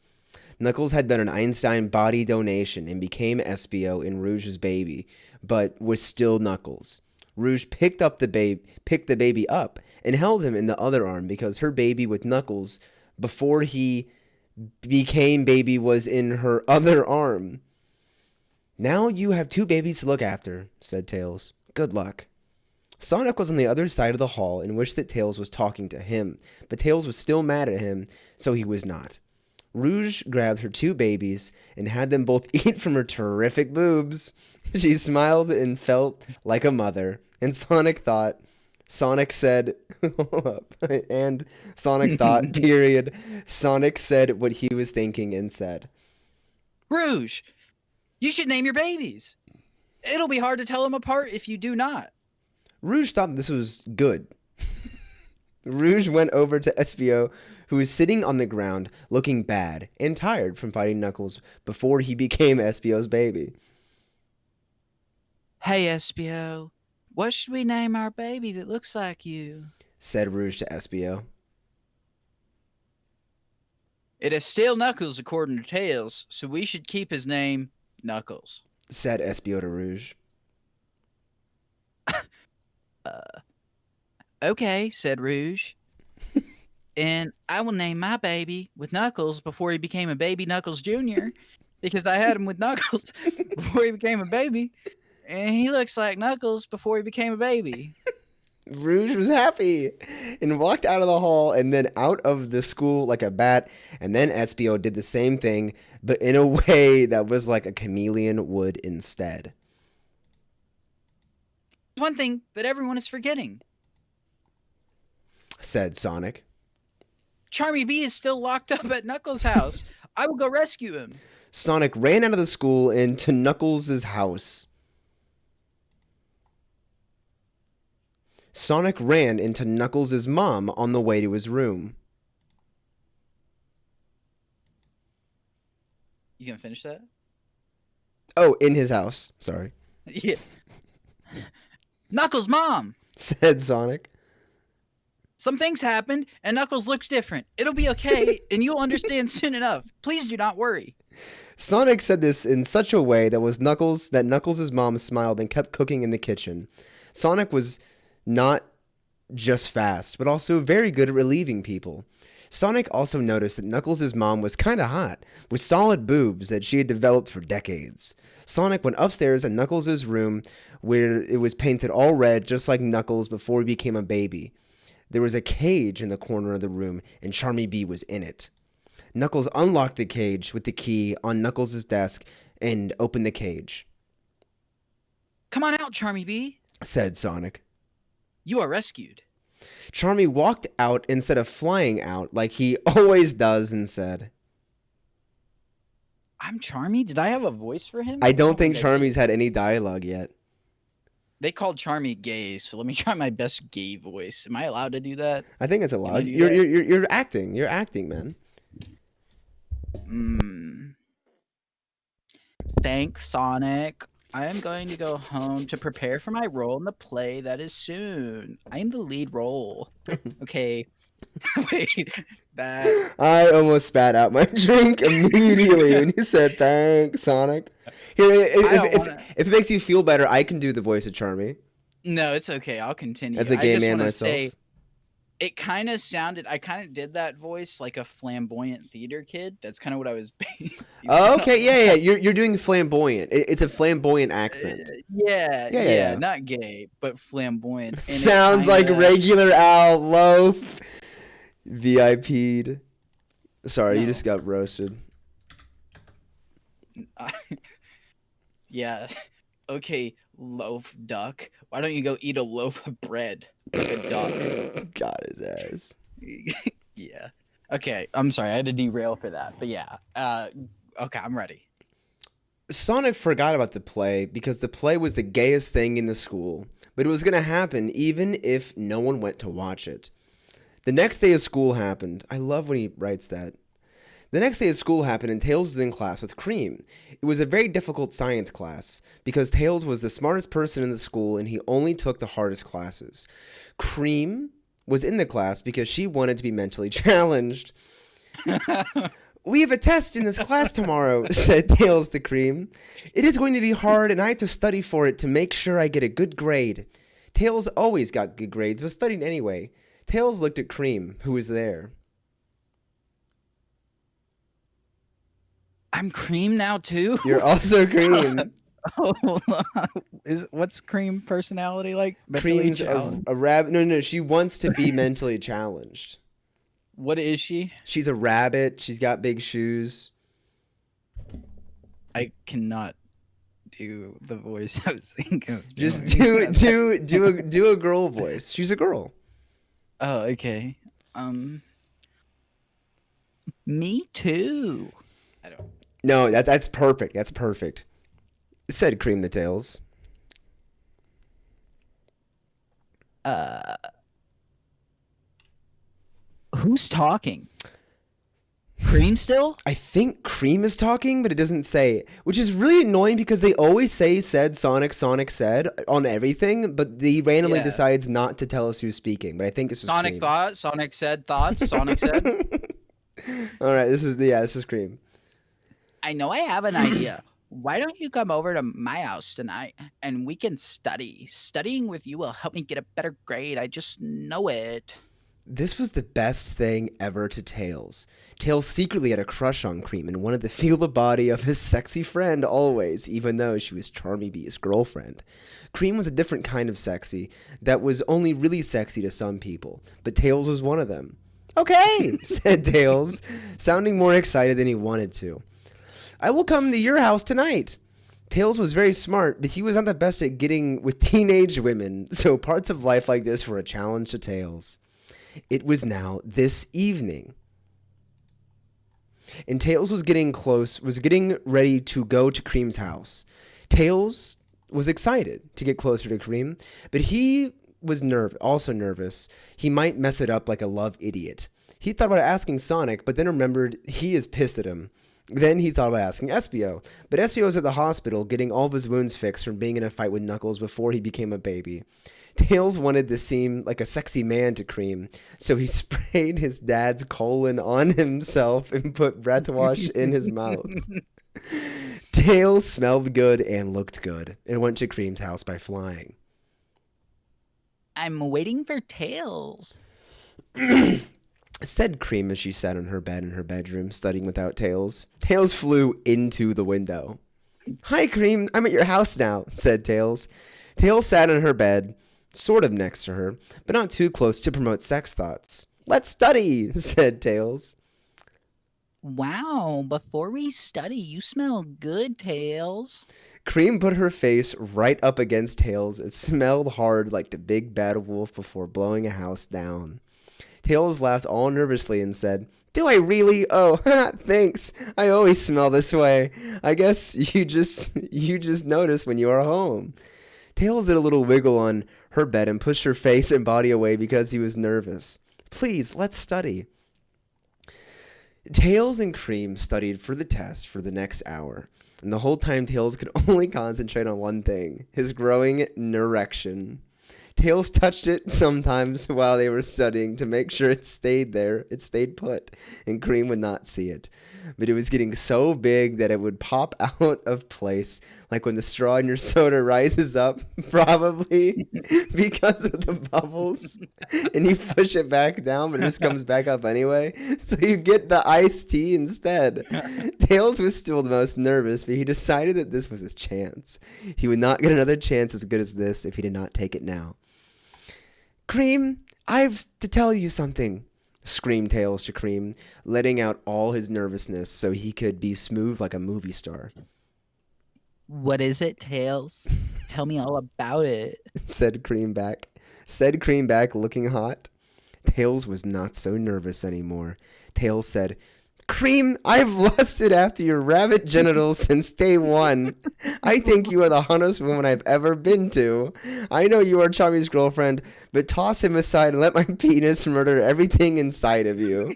Knuckles had done an Einstein body donation and became Espio in Rouge's baby, but was still Knuckles. Rouge picked the baby up and held him in the other arm because her baby with Knuckles before he became baby was in her other arm. Now you have 2 babies to look after, said Tails. Good luck. Sonic was on the other side of the hall and wished that Tails was talking to him, but Tails was still mad at him, so he was not. Rouge grabbed her 2 babies and had them both eat from her terrific boobs. She smiled and felt like a mother. And Sonic said, and Sonic thought, period. Sonic said what he was thinking and said, Rouge, you should name your babies. It'll be hard to tell them apart if you do not. Rouge thought this was good. Rouge went over to Espio, who was sitting on the ground looking bad and tired from fighting Knuckles before he became Espio's baby. Hey, Espio, what should we name our baby that looks like you? Said Rouge to Espio. It is still Knuckles according to Tails, so we should keep his name Knuckles. Said Espio to Rouge. Okay, said Rouge. And I will name my baby with Knuckles before he became a baby Knuckles Jr. because I had him with Knuckles before he became a baby. And he looks like Knuckles before he became a baby. Rouge was happy and walked out of the hall and then out of the school like a bat. And then Espio did the same thing, but in a way that was like a chameleon would instead. One thing that everyone is forgetting, said Sonic. Charmy B is still locked up at Knuckles' house. I will go rescue him. Sonic ran out of the school into Knuckles' house. Sonic ran into Knuckles' mom on the way to his room. You gonna finish that? Oh, in his house. Sorry. Yeah. Knuckles' mom. Said Sonic. Some things happened, and Knuckles looks different. It'll be okay, and you'll understand soon enough. Please do not worry. Sonic said this in such a way that Knuckles' mom smiled and kept cooking in the kitchen. Sonic was not just fast, but also very good at relieving people. Sonic also noticed that Knuckles' mom was kinda hot, with solid boobs that she had developed for decades. Sonic went upstairs in Knuckles' room, where it was painted all red just like Knuckles before he became a baby. There was a cage in the corner of the room, and Charmy Bee was in it. Knuckles unlocked the cage with the key on Knuckles' desk and opened the cage. Come on out, Charmy Bee. Said Sonic. You are rescued. Charmy walked out instead of flying out like he always does and said, I'm Charmy? Did I have a voice for him? I don't think I Charmy's had any dialogue yet. They called Charmy gay, so let me try my best gay voice. Am I allowed to do that? I think it's I allowed. do You're acting. You're acting, man. Thanks, Sonic. I am going to go home to prepare for my role in the play that is soon. I am the lead role. Okay. Wait, that. I almost spat out my drink immediately when you said thanks, Sonic. Here, if it makes you feel better, I can do the voice of Charmy. No, it's okay. I'll continue. As a gay I just man wanna myself. say, it kind of sounded. I kind of did that voice like a flamboyant theater kid. That's kind of what I was. Oh, okay, yeah. You're doing flamboyant. It's a flamboyant accent. Yeah. Not gay, but flamboyant. And it Sounds like kinda- regular Al Loaf. VIP'd. Sorry, you No. just got roasted. Yeah. Okay, loaf duck. Why don't you go eat a loaf of bread like a duck? Got his ass. Yeah. Okay, I'm sorry. I had to derail for that. But yeah. Okay, I'm ready. Sonic forgot about the play because the play was the gayest thing in the school, but it was going to happen even if no one went to watch it. The next day of school happened. I love when he writes that. The next day of school happened and Tails was in class with Cream. It was a very difficult science class because Tails was the smartest person in the school and he only took the hardest classes. Cream was in the class because she wanted to be mentally challenged. We have a test in this class tomorrow, said Tails to Cream. It is going to be hard and I have to study for it to make sure I get a good grade. Tails always got good grades but studied anyway. Tails looked at Cream, who was there. I'm Cream now too. You're also Cream. What's Cream personality like? Mentally Cream's challenged? a rabbit. No, she wants to be mentally challenged. What is she? She's a rabbit. She's got big shoes. I cannot do the voice I was thinking of Just doing. do a girl voice. She's a girl. Oh, okay. Me too. I don't. No, that's perfect. That's perfect. Said Cream the Tails. Who's talking? Cream still? I think Cream is talking, but it doesn't say, which is really annoying because they always say said Sonic said on everything, but he randomly Yeah. decides not to tell us who's speaking. But I think this is Sonic Cream. thought. Sonic said thoughts. Sonic said. All right, this is Cream. I know I have an idea. Why don't you come over to my house tonight and we can study? Studying with you will help me get a better grade. I just know it. This was the best thing ever to Tails. Tails secretly had a crush on Cream and wanted to feel the body of his sexy friend always, even though she was Charmy Bee's girlfriend. Cream was a different kind of sexy that was only really sexy to some people, but Tails was one of them. Okay, said Tails, sounding more excited than he wanted to. I will come to your house tonight. Tails was very smart, but he was not the best at getting with teenage women, so parts of life like this were a challenge to Tails. It was now this evening. And Tails was getting ready to go to Cream's house. Tails was excited to get closer to Cream, but he was also nervous. He might mess it up like a love idiot. He thought about asking Sonic, but then remembered he is pissed at him. Then he thought about asking Espio, but Espio was at the hospital getting all of his wounds fixed from being in a fight with Knuckles before he became a baby. Tails wanted to seem like a sexy man to Cream, so he sprayed his dad's colon on himself and put breath wash in his mouth. Tails smelled good and looked good, and went to Cream's house by flying. I'm waiting for Tails. Said Cream as she sat on her bed in her bedroom, studying without Tails. Tails flew into the window. Hi, Cream. I'm at your house now, said Tails. Tails sat on her bed, sort of next to her, but not too close to promote sex thoughts. Let's study, said Tails. Wow, before we study, you smell good, Tails. Cream put her face right up against Tails. It smelled hard like the big bad wolf before blowing a house down. Tails laughed all nervously and said, Do I really? Oh, thanks. I always smell this way. I guess you just notice when you are home. Tails did a little wiggle on her bed and pushed her face and body away because he was nervous. Please, let's study. Tails and Cream studied for the test for the next hour, and the whole time Tails could only concentrate on one thing, his growing erection. Tails touched it sometimes while they were studying to make sure it stayed there. It stayed put, and Cream would not see it. But it was getting so big that it would pop out of place, like when the straw in your soda rises up, probably because of the bubbles, and you push it back down, but it just comes back up anyway. So you get the iced tea instead. Tails was still the most nervous, but he decided that this was his chance. He would not get another chance as good as this if he did not take it now. Cream, I've to tell you something, screamed Tails to Cream, letting out all his nervousness so he could be smooth like a movie star. What is it, Tails? Tell me all about it. Said Cream back, looking hot. Tails was not so nervous anymore. Tails said, Cream, I've lusted after your rabbit genitals since day one. I think you are the hottest woman I've ever been to. I know you are Charmy's girlfriend, but toss him aside and let my penis murder everything inside of you.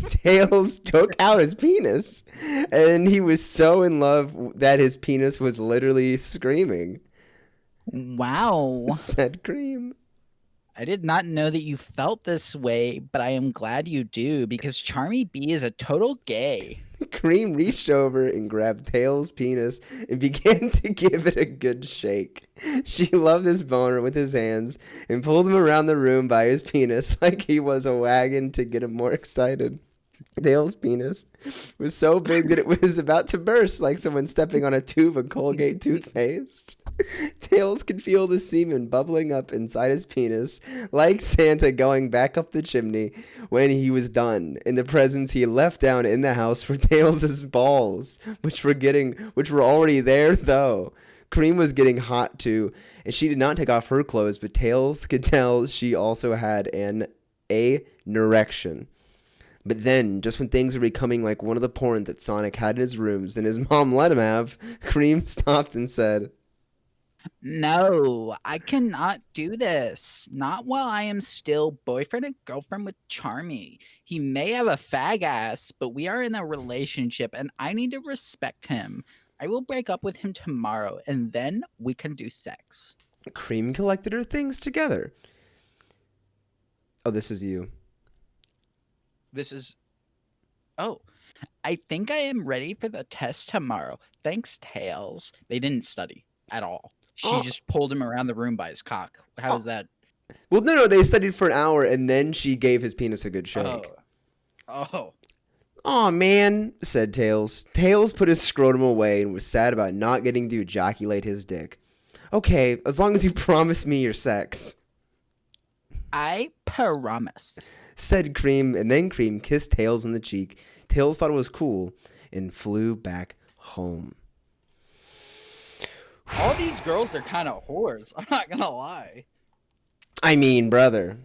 Tails took out his penis, and he was so in love that his penis was literally screaming. Wow. Said Cream. I did not know that you felt this way, but I am glad you do, because Charmy B is a total gay. Cream reached over and grabbed Tails' penis and began to give it a good shake. She loved his boner with his hands and pulled him around the room by his penis like he was a wagon to get him more excited. Tails' penis was so big that it was about to burst like someone stepping on a tube of Colgate toothpaste. Tails could feel the semen bubbling up inside his penis, like Santa going back up the chimney when he was done. And the presents he left down in the house were Tails' balls, which were already there though. Cream was getting hot too, and she did not take off her clothes, but Tails could tell she also had an erection. But then, just when things were becoming like one of the porns that Sonic had in his rooms and his mom let him have, Cream stopped and said, No, I cannot do this. Not while I am still boyfriend and girlfriend with Charmy. He may have a fag ass, but we are in a relationship and I need to respect him. I will break up with him tomorrow and then we can do sex. Cream collected her things together. Oh, this is you. Oh, I think I am ready for the test tomorrow. Thanks, Tails. They didn't study at all. She just pulled him around the room by his cock. How is that? Well, no, they studied for an hour, and then she gave his penis a good shake. Oh. Aw, man, said Tails. Tails put his scrotum away and was sad about not getting to ejaculate his dick. Okay, as long as you promise me your sex. I promise. Said Cream, and then Cream kissed Tails on the cheek. Tails thought it was cool and flew back home. All these girls are kind of whores. I'm not gonna lie. I mean, brother.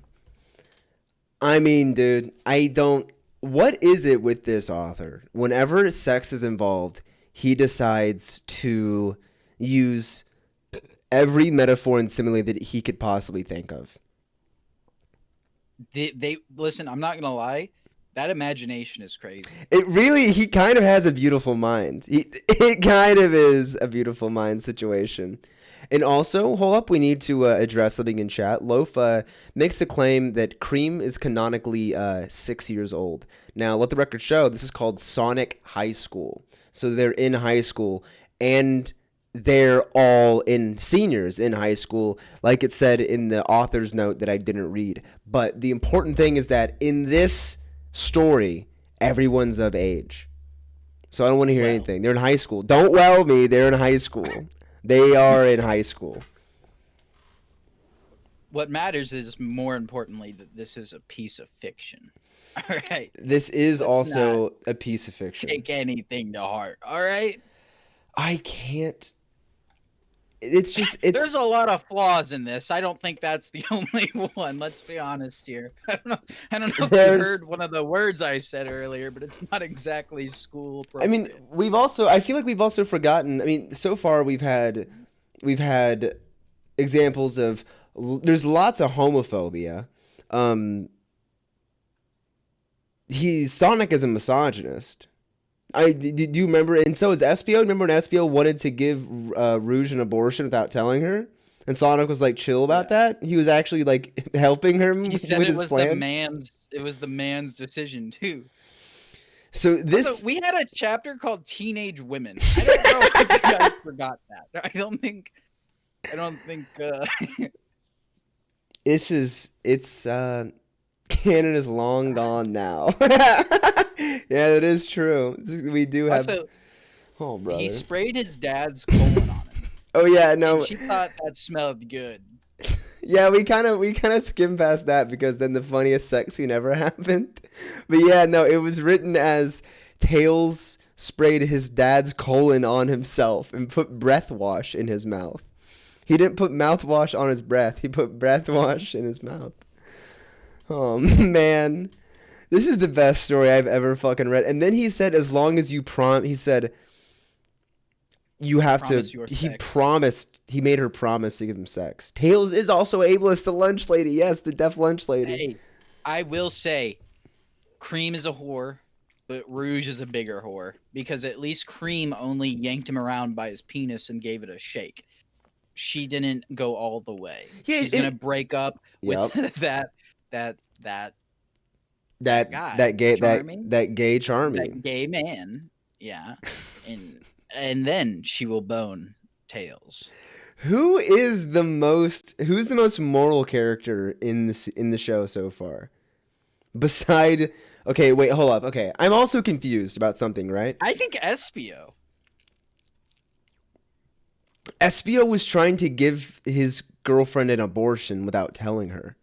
I mean, dude, what is it with this author? Whenever sex is involved, he decides to use every metaphor and simile that he could possibly think of. They listen. I'm not gonna lie. That imagination is crazy. He kind of has a beautiful mind. It kind of is a beautiful mind situation. And also, hold up, we need to address something in chat. Loaf makes the claim that Cream is canonically 6 years old. Now, let the record show, this is called Sonic High School. So they're in high school, and they're all seniors in high school, like it said in the author's note that I didn't read. But the important thing is that in this story, everyone's of age. So I don't want to hear anything. They're in high school. Don't well me, they're in high school. They are in high school. What matters is, more importantly, that this is a piece of fiction. All right. This is also a piece of fiction. Take anything to heart. All right. I can't. It's There's a lot of flaws in this. I don't think that's the only one. Let's be honest here. I don't know if you heard one of the words I said earlier, but it's not exactly school appropriate. I mean, I feel like we've also forgotten. I mean, so far we've had examples of, there's lots of homophobia. Sonic is a misogynist. Do you remember? And so is Espio. Remember when Espio wanted to give Rouge an abortion without telling her, and Sonic was like chill about that. He was actually like helping her with his plan. It was the man's decision too. So we had a chapter called Teenage Women. I don't know if you guys forgot that. I don't think. It's canon is long gone now. Yeah, that is true. We do have. Also, oh, brother. He sprayed his dad's colon on him. Oh yeah, no. And she thought that smelled good. Yeah, we kind of skimmed past that because then the funniest sex scene ever happened. But yeah, no, it was written as Tails sprayed his dad's colon on himself and put breath wash in his mouth. He didn't put mouthwash on his breath. He put breath wash in his mouth. Oh man. This is the best story I've ever fucking read. And then he said, as long as you he said, you have he made her promise to give him sex. Tails is also ableist, the lunch lady. Yes, the deaf lunch lady. Hey, I will say, Cream is a whore, but Rouge is a bigger whore. Because at least Cream only yanked him around by his penis and gave it a shake. She didn't go all the way. Yeah, she's gonna break up with that gay charming. That gay man. Yeah. And then she will bone Tails. Who's the most moral character in the show so far? Okay, wait, hold up. Okay, I'm also confused about something, right? I think Espio. Espio was trying to give his girlfriend an abortion without telling her.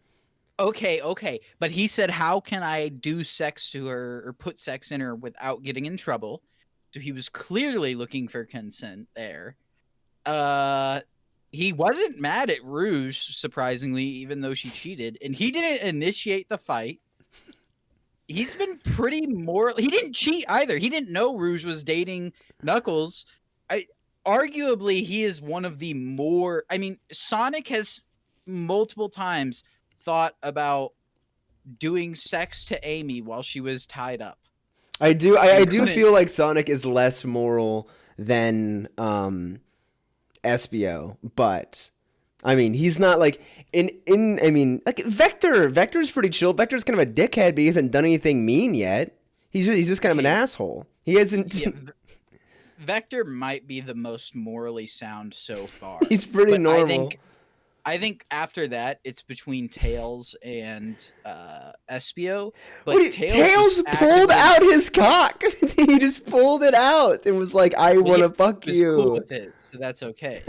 Okay, but he said, how can I do sex to her or put sex in her without getting in trouble? So he was clearly looking for consent there. He wasn't mad at Rouge, surprisingly, even though she cheated, and he didn't initiate the fight. He's been pretty moral. He didn't cheat either. He didn't know Rouge was dating Knuckles. Arguably, he is one of the more... I mean, Sonic has multiple times thought about doing sex to Amy while she was tied up. I do feel like Sonic is less moral than Espio, but I mean, he's not like I mean, like Vector's pretty chill. Vector's kind of a dickhead, but he hasn't done anything mean yet. He's just kind of an asshole. He hasn't. Yeah, Vector might be the most morally sound so far. He's pretty normal. I think after that, it's between Tails and Espio. But Tails pulled out his cock. He just pulled it out and was like, "I want to fuck you." Cool with it, so that's okay.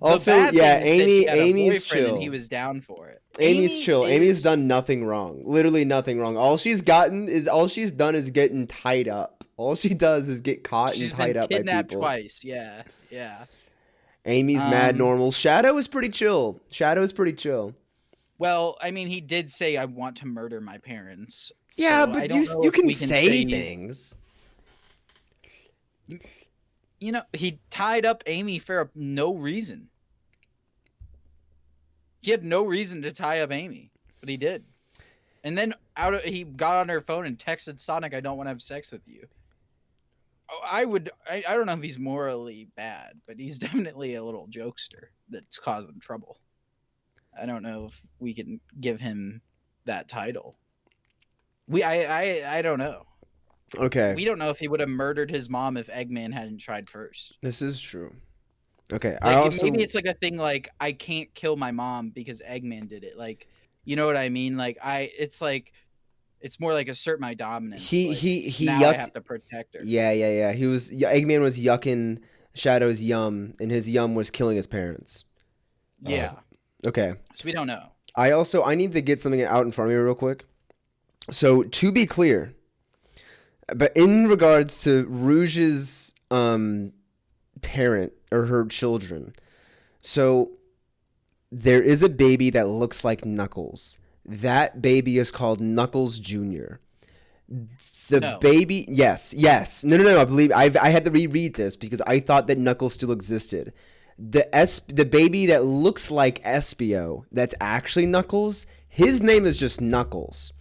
Also, yeah, Amy's chill. And he was down for it. Amy's chill. Amy's done nothing wrong. Literally nothing wrong. All she's done is getting tied up. All she does is get caught and tied up by people. She's been kidnapped twice. Yeah. Amy's mad normal. Shadow is pretty chill. Well, I mean, he did say, "I want to murder my parents." Yeah, so but you can say things. he tied up Amy for no reason. He had no reason to tie up Amy, but he did. And then he got on her phone and texted Sonic, "I don't want to have sex with you." Oh, I don't know if he's morally bad, but he's definitely a little jokester that's causing trouble. I don't know if we can give him that title. I don't know. Okay. We don't know if he would have murdered his mom if Eggman hadn't tried first. This is true. Okay. Like, maybe it's like a thing like, I can't kill my mom because Eggman did it. Like, you know what I mean? Like, it's more like assert my dominance. He now yucked. I have to protect her. Yeah. Eggman was yucking Shadow's yum, and his yum was killing his parents. Yeah. Okay. So we don't know. I need to get something out in front of me real quick. So to be clear, but in regards to Rouge's parent or her children, so there is a baby that looks like Knuckles. That baby is called Knuckles Jr. No. Baby, yes. No. I believe I had to reread this because I thought that Knuckles still existed. The baby that looks like Espio, that's actually Knuckles. His name is just Knuckles.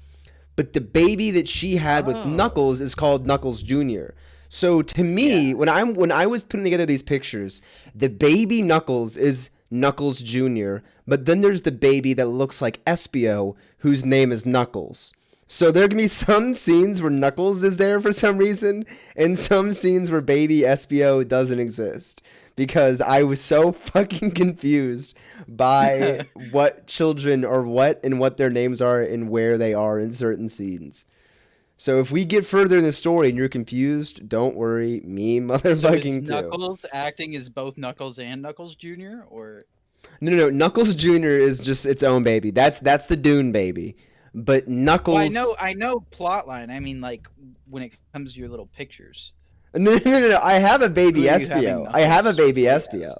But the baby that she had with Knuckles is called Knuckles Jr. So to me, when I was putting together these pictures, the baby Knuckles is Knuckles Jr., but then there's the baby that looks like Espio, whose name is Knuckles. So there can be some scenes where Knuckles is there for some reason, and some scenes where baby Espio doesn't exist. Because I was so fucking confused by what children or what their names are and where they are in certain scenes. So if we get further in the story and you're confused, don't worry, me motherfucking So is too. Knuckles acting as both Knuckles and Knuckles Jr. or No. Knuckles Jr. is just its own baby. That's the Dune baby. But Knuckles. Well, I know plotline. I mean, like when it comes to your little pictures. No. I have a baby Who are you having Espio. I have a Knuckles baby play Espio. as?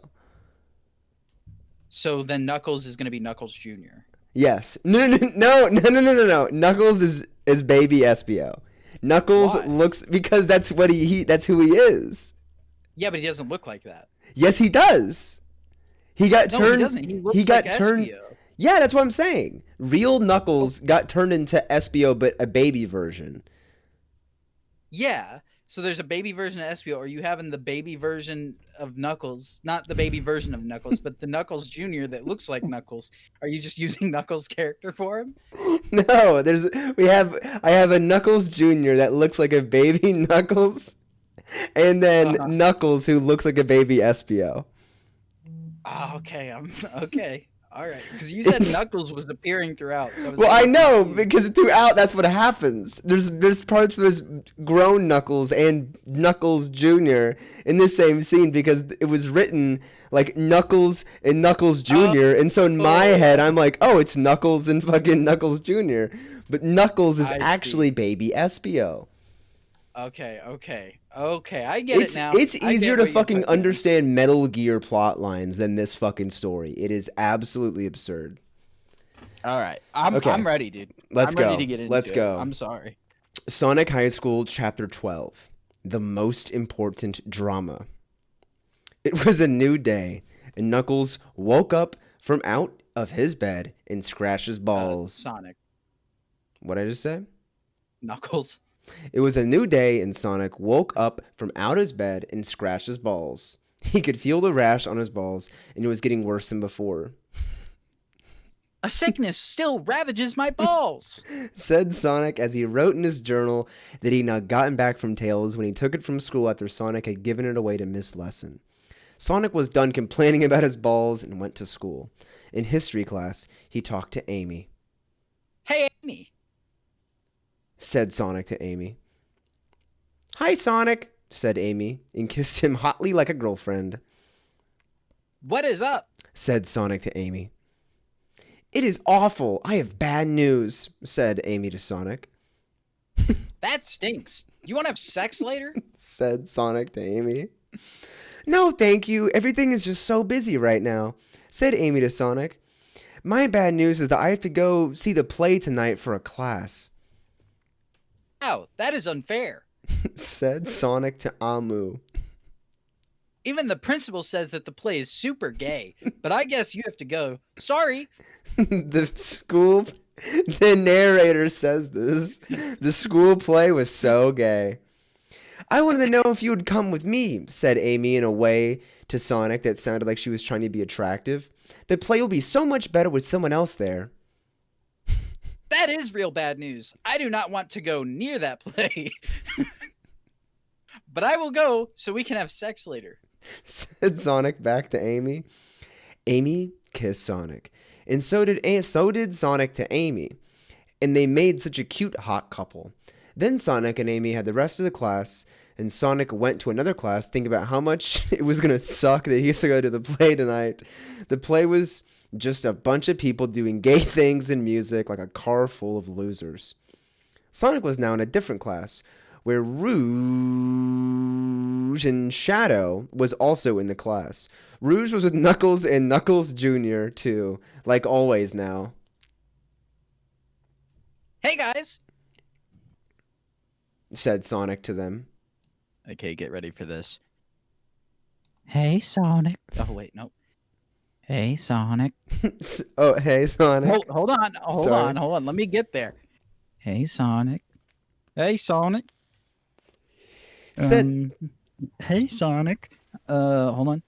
So then Knuckles is gonna be Knuckles Jr. Yes. No. Knuckles is baby Espio. Knuckles Why? looks because that's what that's who he is. Yeah, but he doesn't look like that. Yes, he does. He got No, turned. he doesn't. He looks got like turned. Espio. Yeah, that's what I'm saying. Real Knuckles got turned into Espio, but a baby version. Yeah. So there's a baby version of Espio. Are you having the baby version of Knuckles? Not the baby version of Knuckles, but the Knuckles Jr. that looks like Knuckles. Are you just using Knuckles' character for him? No, I have a Knuckles Jr. that looks like a baby Knuckles, and then Knuckles who looks like a baby Espio. Ah, okay. Okay. All right. Because you said Knuckles was appearing throughout. So Well, I know because throughout that's what happens. There's parts where there's grown Knuckles and Knuckles Jr. in the same scene because it was written like Knuckles and Knuckles Jr. And so in my head I'm like, oh, it's Knuckles and fucking Knuckles Jr. But Knuckles is actually baby Espio. Okay. I get it now. It's I get easier what to you're fucking putting understand Metal Gear plot lines than this fucking story. It is absolutely absurd. All right. I'm ready, dude. Let's I'm ready go. to get into Let's it. go. I'm sorry. Sonic High School Chapter 12. The most important drama. It was a new day, and Knuckles woke up from out of his bed and scratched his balls. Sonic. What'd I just say? Knuckles. It was a new day, and Sonic woke up from out his bed and scratched his balls. He could feel the rash on his balls, and it was getting worse than before. A sickness still ravages my balls. Said Sonic as he wrote in his journal that he'd not gotten back from Tails when he took it from school after Sonic had given it away to Miss Lesson. Sonic was done complaining about his balls and went to school. In history class, he talked to Amy. Hey, Amy. Said Sonic to Amy. Hi, Sonic, said Amy, and kissed him hotly like a girlfriend. What is up? Said Sonic to Amy. It is awful. I have bad news, said Amy to Sonic. That stinks. You want to have sex later? Said Sonic to Amy. No, thank you. Everything is just so busy right now, said Amy to Sonic. My bad news is that I have to go see the play tonight for a class. Wow, that is unfair. Said Sonic to Amu. Even the principal says that the play is super gay, but I guess you have to go. Sorry. The narrator says this. The school play was so gay. I wanted to know if you would come with me, said Amy in a way to Sonic that sounded like she was trying to be attractive. The play will be so much better with someone else there. That is real bad news. I do not want to go near that play. But I will go so we can have sex later, said Sonic back to Amy. Amy kissed Sonic, and so did Sonic to Amy, and they made such a cute hot couple. Then Sonic and Amy had the rest of the class, and Sonic went to another class thinking about how much it was going to suck that he used to go to the play tonight. The play was just a bunch of people doing gay things and music like a car full of losers. Sonic was now in a different class, where Rouge and Shadow was also in the class. Rouge was with Knuckles and Knuckles Jr. too, like always now. Hey guys. Said Sonic to them. Okay, get ready for this. Hey Sonic. Oh wait, no. Hey Sonic. Oh, hey Sonic. Hold on. Hold on. Let me get there. Hey Sonic. Hey Sonic. Said, Hey, Sonic. Hold on.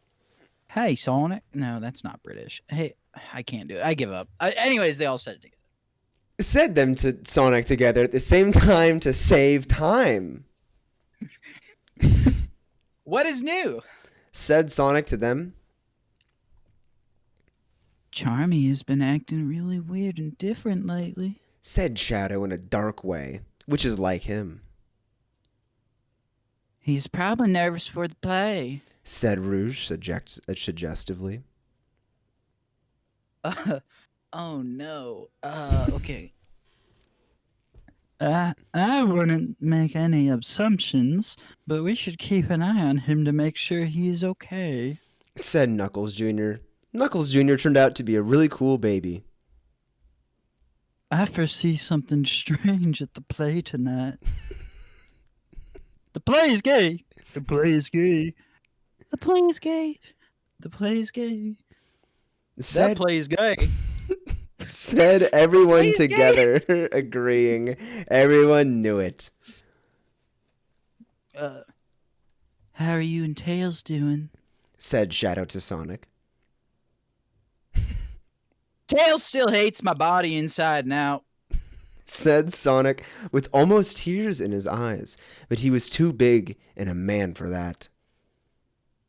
Hey Sonic. No, that's not British. Hey, I can't do it. I give up. Anyways, they all said it together. said them to Sonic together at the same time to save time. What is new? Said Sonic to them. Charmy has been acting really weird and different lately. Said Shadow in a dark way, which is like him. He's probably nervous for the play. Said Rouge suggestively. Oh no. Okay. I wouldn't make any assumptions, but we should keep an eye on him to make sure he is okay. Said Knuckles Jr. Knuckles Jr. turned out to be a really cool baby. I foresee something strange at the play tonight. The play is gay. The play is gay. The play is gay. The play is gay. Said, That play is gay. said everyone Please, together, agreeing. Everyone knew it. How are you and Tails doing? Said Shadow to Sonic. Tails still hates my body inside and out. Said Sonic with almost tears in his eyes, but he was too big and a man for that.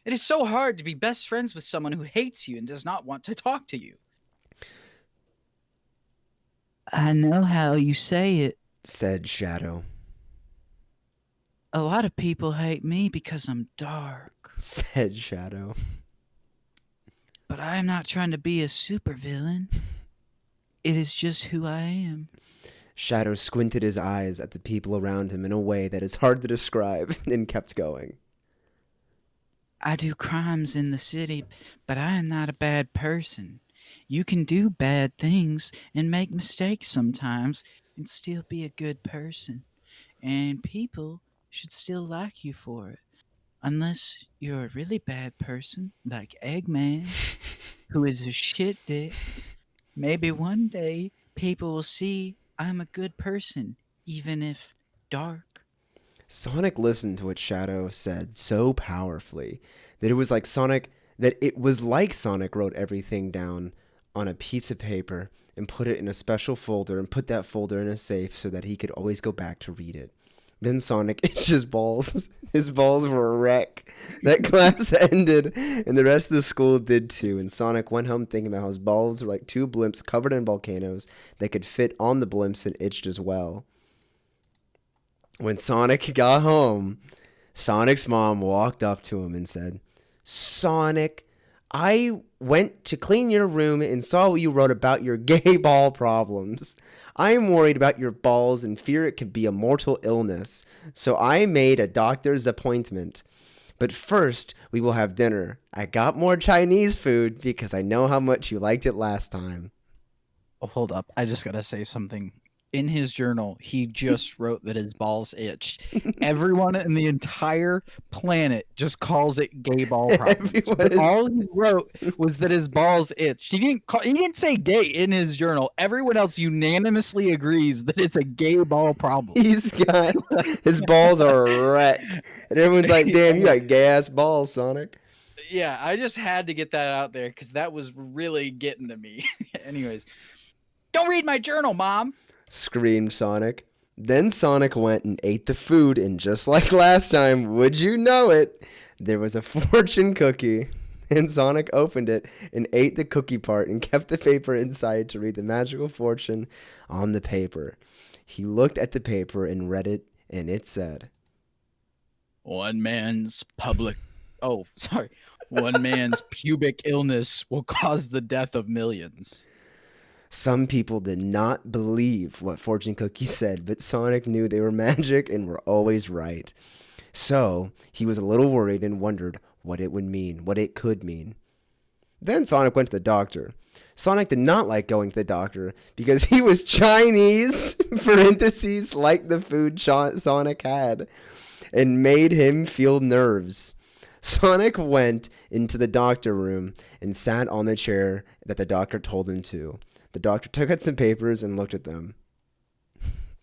It is so hard to be best friends with someone who hates you and does not want to talk to you. I know how you say it. Said Shadow. A lot of people hate me because I'm dark. Said Shadow. But I am not trying to be a supervillain. It is just who I am. Shadow squinted his eyes at the people around him in a way that is hard to describe and kept going. I do crimes in the city, but I am not a bad person. You can do bad things and make mistakes sometimes and still be a good person. And people should still like you for it. Unless you're a really bad person, like Eggman, who is a shit dick. Maybe one day people will see I'm a good person, even if dark. Sonic listened to what Shadow said so powerfully that it was like Sonic wrote everything down on a piece of paper and put it in a special folder and put that folder in a safe so that he could always go back to read it. Then Sonic itched his balls. His balls were a wreck. That class ended, and the rest of the school did too. And Sonic went home thinking about how his balls were like two blimps covered in volcanoes that could fit on the blimps and itched as well. When Sonic got home, Sonic's mom walked up to him and said, Sonic, I went to clean your room and saw what you wrote about your gay ball problems. I am worried about your balls and fear it could be a mortal illness, so I made a doctor's appointment. But first, we will have dinner. I got more Chinese food because I know how much you liked it last time. Oh, hold up. I just gotta say something in his journal, he just wrote that his balls itch. Everyone in the entire planet just calls it gay ball problems. Everyone But is- all he wrote was that his balls itch. He didn't say gay in his journal. Everyone else unanimously agrees that it's a gay ball problem. He's got his balls are a wreck, and everyone's like, "Damn, you got gay ass balls, Sonic." Yeah, I just had to get that out there because that was really getting to me. Anyways, don't read my journal, Mom. Screamed Sonic. Then Sonic went and ate the food, and just like last time, would you know it, there was a fortune cookie. And Sonic opened it and ate the cookie part and kept the paper inside to read the magical fortune on the paper. He looked at the paper and read it, and it said, One man's pubic illness will cause the death of millions. Some people did not believe what fortune cookie said, but Sonic knew they were magic and were always right. So he was a little worried and wondered what it would mean, what it could mean. Then Sonic went to the doctor. Sonic did not like going to the doctor because he was Chinese, parentheses, like the food Sonic had, and made him feel nerves. Sonic went into the doctor room and sat on the chair that the doctor told him to. The doctor took out some papers and looked at them.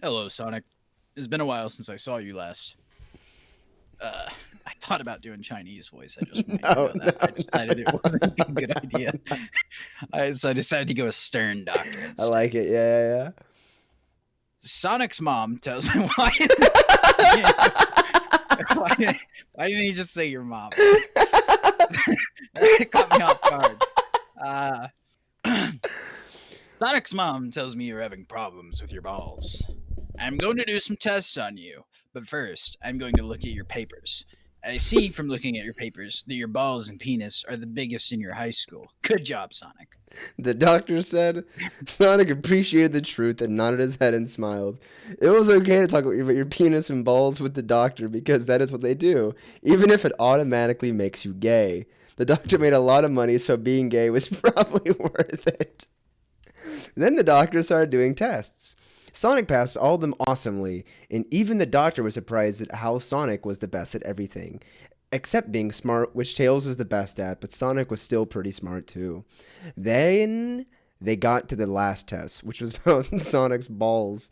Hello, Sonic. It's been a while since I saw you last. I thought about doing Chinese voice. I just wanted you to know that. I decided it wasn't a good idea. So I decided to go a stern doctor. I like it. Yeah. Sonic's mom tells me why didn't he just say your mom? It caught me off guard. Sonic's mom tells me you're having problems with your balls. I'm going to do some tests on you, but first, I'm going to look at your papers. I see from looking at your papers that your balls and penis are the biggest in your high school. Good job, Sonic. The doctor said. Sonic appreciated the truth and nodded his head and smiled. It was okay to talk about your penis and balls with the doctor because that is what they do, even if it automatically makes you gay. The doctor made a lot of money, so being gay was probably worth it. Then the doctor started doing tests. Sonic passed all of them awesomely, and even the doctor was surprised at how Sonic was the best at everything, except being smart, which Tails was the best at, but Sonic was still pretty smart too. Then they got to the last test, which was about Sonic's balls.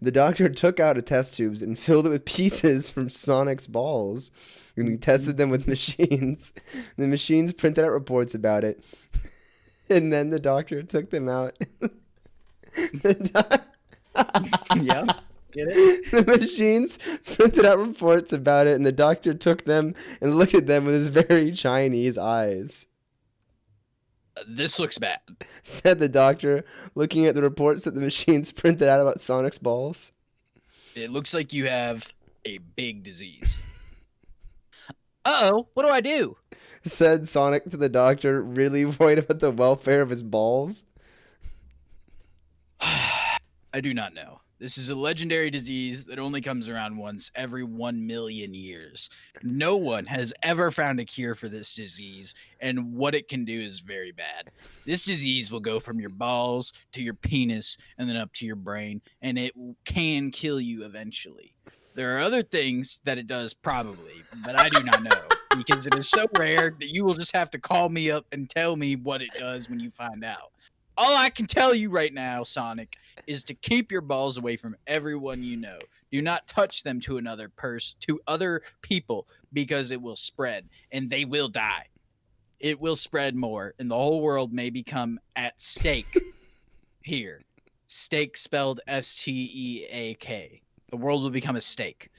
The doctor took out a test tubes and filled it with pieces from Sonic's balls, and he tested them with machines. The machines printed out reports about it, and then the doctor took them out. Yeah, get it? The machines printed out reports about it, and the doctor took them and looked at them with his very Chinese eyes. This looks bad. Said the doctor, looking at the reports that the machines printed out about Sonic's balls. It looks like you have a big disease. Uh-oh, what do I do? Said Sonic to the doctor, really worried about the welfare of his balls. I do not know. This is a legendary disease that only comes around once every 1 million years. No one has ever found a cure for this disease, and what it can do is very bad. This disease will go from your balls to your penis and then up to your brain, and it can kill you eventually. There are other things that it does probably, but I do not know because it is so rare that you will just have to call me up and tell me what it does when you find out. All I can tell you right now, Sonic, is to keep your balls away from everyone you know. Do not touch them to other people, because it will spread and they will die. It will spread more, and the whole world may become at stake. Here, steak spelled S-T-E-A-K. The world will become a steak.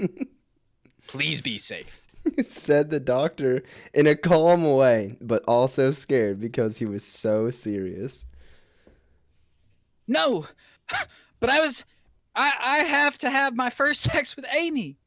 Please be safe. Said the doctor in a calm way, but also scared because he was so serious. No, but I have to have my first sex with Amy.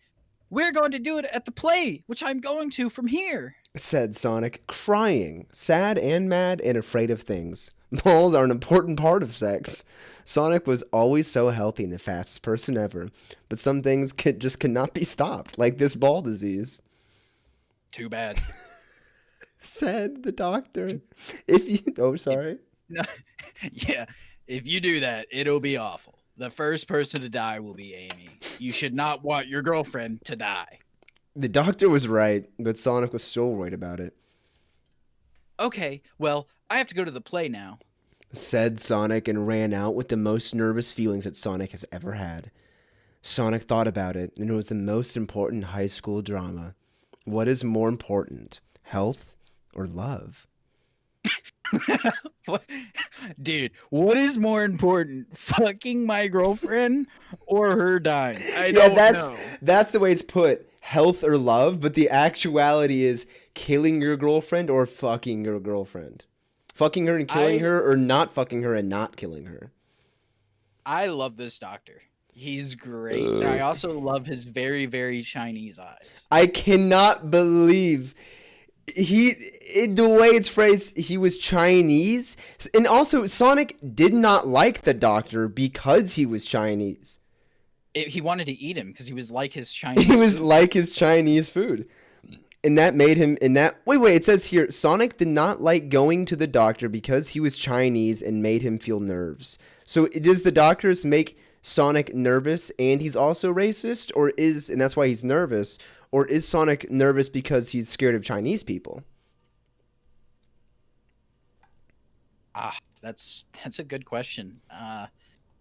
We're going to do it at the play, which I'm going to from here. Said Sonic, crying, sad and mad and afraid of things. Balls are an important part of sex. Sonic was always so healthy and the fastest person ever, but some things just cannot be stopped, like this ball disease. Too bad. Said the doctor. Sorry. No, yeah, if you do that, it'll be awful. The first person to die will be Amy. You should not want your girlfriend to die. The doctor was right, but Sonic was still right about it. Okay, well, I have to go to the play now. Said Sonic and ran out with the most nervous feelings that Sonic has ever had. Sonic thought about it, and it was the most important high school drama. What is more important, health or love? What? Dude, what is more important, fucking my girlfriend or her dying? I don't know. That's the way it's put, health or love, but the actuality is killing your girlfriend or fucking your girlfriend. Fucking her and killing her, or not fucking her and not killing her. I love this doctor. He's great. And I also love his very, very Chinese eyes. I cannot believe the way it's phrased, he was Chinese. And also, Sonic did not like the doctor because he was Chinese. He wanted to eat him because he was like his Chinese He was food. like his Chinese food. And that made him, wait, it says here, Sonic did not like going to the doctor because he was Chinese and made him feel nerves. So does the doctors make Sonic nervous and he's also racist, and that's why he's nervous, or is Sonic nervous because he's scared of Chinese people? That's a good question.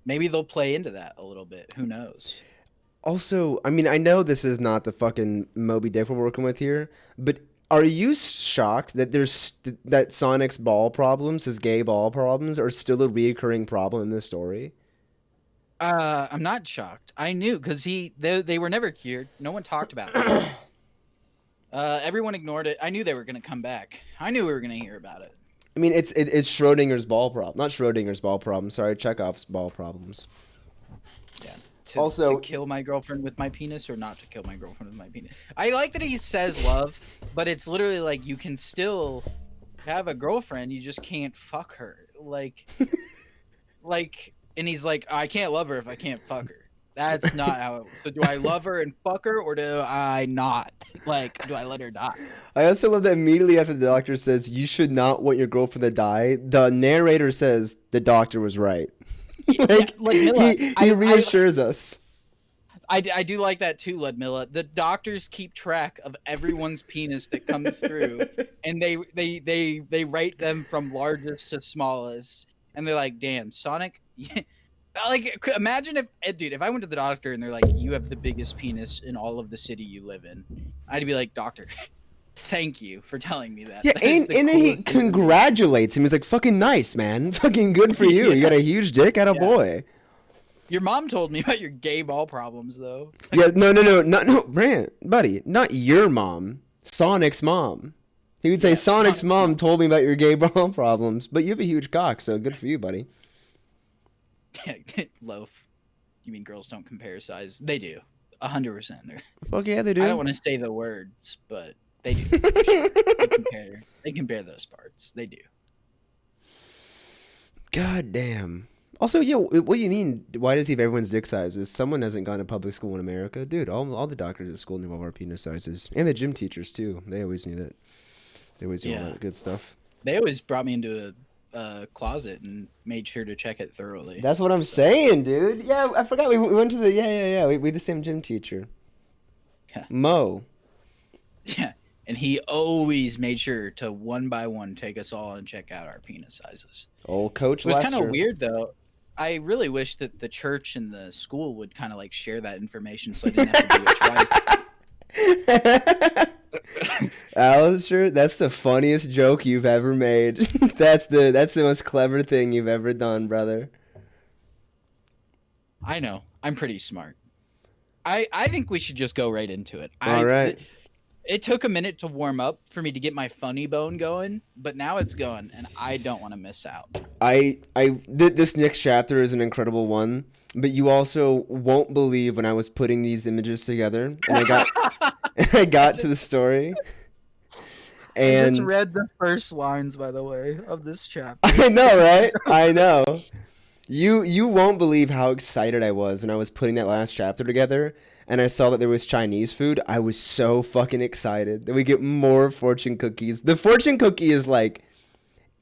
Maybe they'll play into that a little bit. Who knows? Also, I mean, I know this is not the fucking Moby Dick we're working with here, but are you shocked that that Sonic's ball problems, his gay ball problems, are still a reoccurring problem in this story? I'm not shocked. I knew because they were never cured. No one talked about it. Everyone ignored it. I knew they were gonna come back. I knew we were gonna hear about it. I mean, it's Schrodinger's ball problem, not Schrodinger's ball problem. Sorry, Chekhov's ball problems. Yeah. To kill my girlfriend with my penis or not to kill my girlfriend with my penis. I like that he says love, but it's literally like you can still have a girlfriend, you just can't fuck her. Like, and he's like, I can't love her if I can't fuck her. That's not how it works. So do I love her and fuck her, or do I not? Like, do I let her die? I also love that immediately after the doctor says, you should not want your girlfriend to die, the narrator says the doctor was right. He reassures us. I do like that too, Ludmilla. The doctors keep track of everyone's penis that comes through, and they rate them from largest to smallest. And they're like, "Damn, Sonic." Like, imagine if I went to the doctor and they're like, "You have the biggest penis in all of the city you live in," I'd be like, "Doctor, thank you for telling me that." Yeah, That is and the then he coolest thing. congratulates him. He's like, "Fucking nice, man. Fucking good for you. You got a huge dick, attaboy." Your mom told me about your gay ball problems, though. Yeah, no, Brant, buddy, not your mom, Sonic's mom. He would say, Sonic's mom told me about your gay ball problems, but you have a huge cock, so good for you, buddy. Loaf. You mean girls don't compare size? They do. 100%. Fuck yeah, they do. I don't want to say the words, but they do. They compare those parts. They do. God damn. Also, what do you mean? Why does he have everyone's dick sizes? Someone hasn't gone to public school in America. Dude, all the doctors at school knew all our penis sizes. And the gym teachers, too. They always knew that. They always knew all that good stuff. They always brought me into a closet and made sure to check it thoroughly. That's what I'm saying, dude. Yeah, I forgot. We went to the... Yeah. We had the same gym teacher. Yeah. Mo. Yeah. And he always made sure to one by one take us all and check out our penis sizes. Old Coach It was Lester. kind of weird, though. I really wish that the church and the school would kind of like share that information so I didn't have to do it twice. Alastor, that's the funniest joke you've ever made. That's the most clever thing you've ever done, brother. I know. I'm pretty smart. I think we should just go right into it. All right. It took a minute to warm up for me to get my funny bone going, but now it's going, and I don't want to miss out. This next chapter is an incredible one, but you also won't believe when I was putting these images together, and I got to the story. And I just read the first lines, by the way, of this chapter. I know, right? I know. You won't believe how excited I was when I was putting that last chapter together. And I saw that there was Chinese food. I was so fucking excited that we get more fortune cookies. The fortune cookie is like,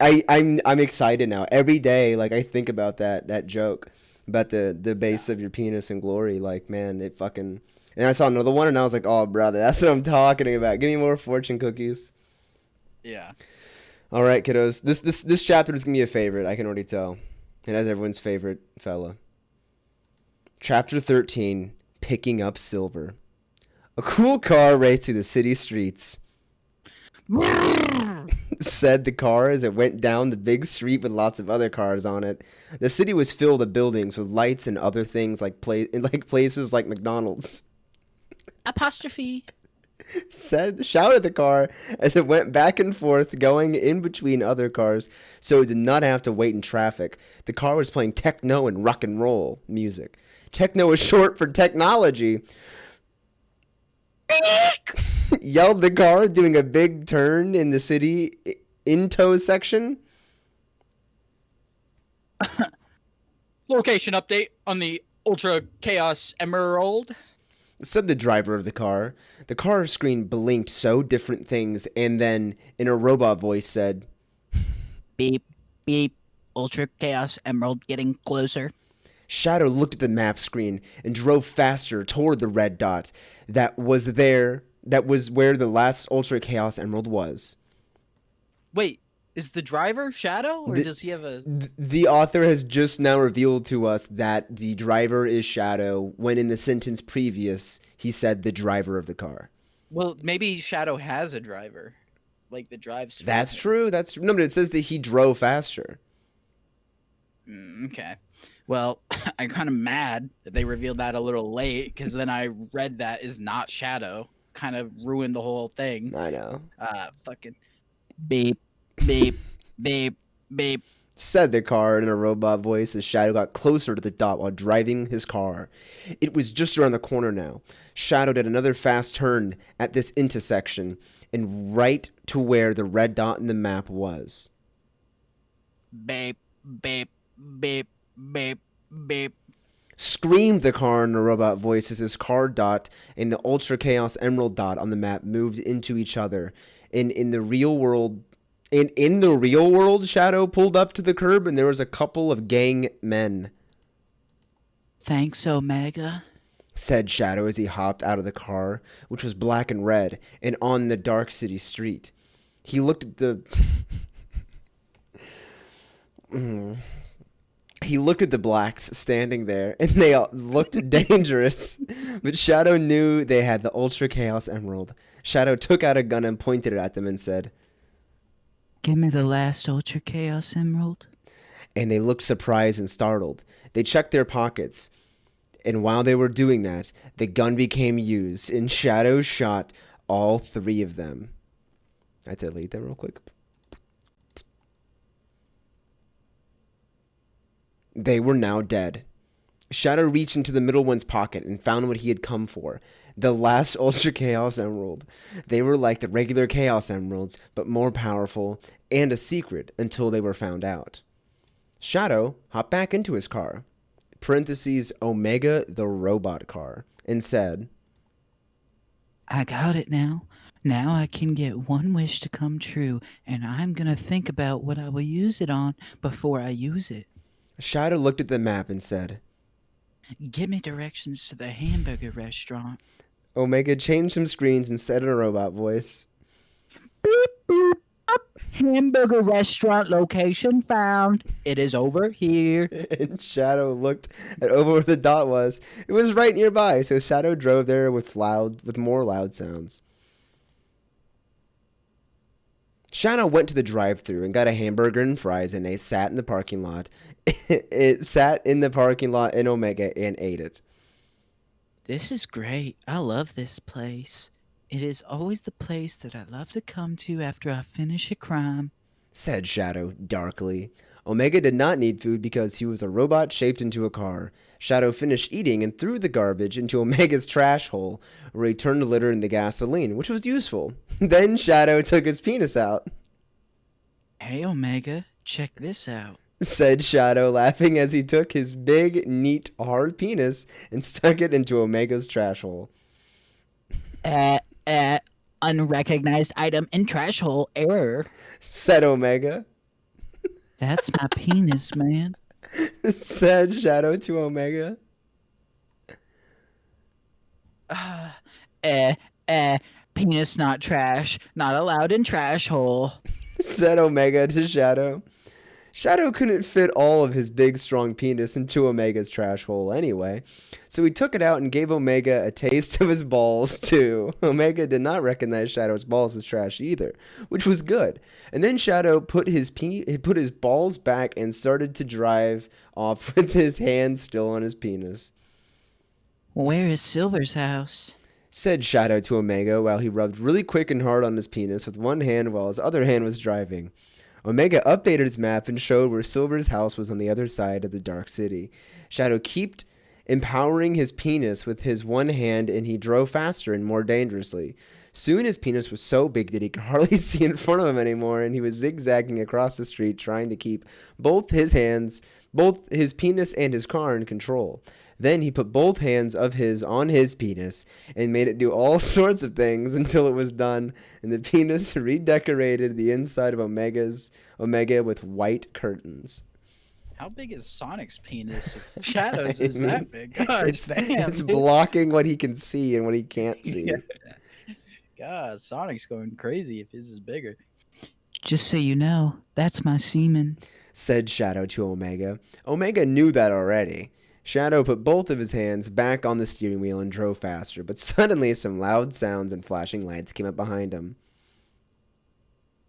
I'm excited now. Every day, like I think about that joke. about the base of your penis and glory. Like, man, it fucking. And I saw another one, and I was like, oh, brother, that's what I'm talking about. Give me more fortune cookies. Yeah. All right, kiddos. This chapter is gonna be a favorite. I can already tell. It has everyone's favorite fella. Chapter 13: Picking Up Silver. A cool car raced through the city streets. Said the car as it went down the big street with lots of other cars on it. The city was filled with buildings with lights and other things like places like McDonald's. Apostrophe. Shouted the car as it went back and forth, going in between other cars, so it did not have to wait in traffic. The car was playing techno and rock and roll music. Techno is short for technology. Yelled the car, doing a big turn in the city in tow section. Location update on the Ultra Chaos Emerald. Said the driver of the car. The car screen blinked so different things, and then, in a robot voice, said, Beep, beep. Ultra Chaos Emerald getting closer. Shadow looked at the map screen and drove faster toward the red dot that was where the last Ultra Chaos Emerald was. Wait, is the driver Shadow, or does he have a... The author has just now revealed to us that the driver is Shadow, when in the sentence previous, he said the driver of the car. Well, maybe Shadow has a driver. Like, the drives... That's true, that's true. No, but it says that he drove faster. Okay. Well, I'm kind of mad that they revealed that a little late, because then I read that is not Shadow. Kind of ruined the whole thing. I know. Fucking... Beep, beep, beep, beep. Said the car in a robot voice as Shadow got closer to the dot while driving his car. It was just around the corner now. Shadow did another fast turn at this intersection and right to where the red dot in the map was. Beep, beep, beep, beep, beep. Screamed the car in a robot voice as his car dot and the Ultra Chaos Emerald dot on the map moved into each other. In the real world, Shadow pulled up to the curb and there was a couple of gang men. Thanks, Omega. Said Shadow as he hopped out of the car, which was black and red, and on the dark city street. He looked at the... He looked at the blacks standing there, and they all looked dangerous. But Shadow knew they had the Ultra Chaos Emerald. Shadow took out a gun and pointed it at them and said, Give me the last Ultra Chaos Emerald. And they looked surprised and startled. They checked their pockets. And while they were doing that, the gun became used, and Shadow shot all three of them. I had to delete them real quick. They were now dead. Shadow reached into the middle one's pocket and found what he had come for. The last Ultra Chaos Emerald. They were like the regular Chaos Emeralds, but more powerful and a secret until they were found out. Shadow hopped back into his car, parentheses Omega the robot car, and said, I got it now. Now I can get one wish to come true, and I'm gonna think about what I will use it on before I use it. Shadow looked at the map and said, Give me directions to the hamburger restaurant. Omega changed some screens and said in a robot voice, Beep, boop, up. Hamburger restaurant location found. It is over here. and Shadow looked at over where the dot was. It was right nearby, so Shadow drove there with more loud sounds. Shadow went to the drive-thru and got a hamburger and fries, and they sat in the parking lot. It sat in the parking lot in Omega and ate it. This is great. I love this place. It is always the place that I love to come to after I finish a crime, said Shadow darkly. Omega did not need food because he was a robot shaped into a car. Shadow finished eating and threw the garbage into Omega's trash hole, where he turned the litter into gasoline, which was useful. Then Shadow took his penis out. Hey, Omega, check this out. Said Shadow, laughing as he took his big, neat, hard penis and stuck it into Omega's trash hole. Unrecognized item in trash hole error. Said Omega. That's my penis, man. said Shadow to Omega. Eh, eh, penis not trash, not allowed in trash hole. Said Omega to Shadow. Shadow couldn't fit all of his big, strong penis into Omega's trash hole anyway, so he took it out and gave Omega a taste of his balls, too. Omega did not recognize Shadow's balls as trash either, which was good. And then Shadow put his balls back and started to drive off with his hand still on his penis. Where is Silver's house? Said Shadow to Omega while he rubbed really quick and hard on his penis with one hand while his other hand was driving. Omega updated his map and showed where Silver's house was on the other side of the Dark City. Shadow kept empowering his penis with his one hand, and he drove faster and more dangerously. Soon his penis was so big that he could hardly see in front of him anymore, and he was zigzagging across the street trying to keep both his penis and his car in control. Then he put both hands of his on his penis and made it do all sorts of things until it was done, and the penis redecorated the inside of Omega with white curtains. How big is Sonic's penis? If Shadow's is that big. God damn. It's blocking what he can see and what he can't see. God, Sonic's going crazy if his is bigger. Just so you know, that's my semen. Said Shadow to Omega. Omega knew that already. Shadow put both of his hands back on the steering wheel and drove faster, but suddenly some loud sounds and flashing lights came up behind him.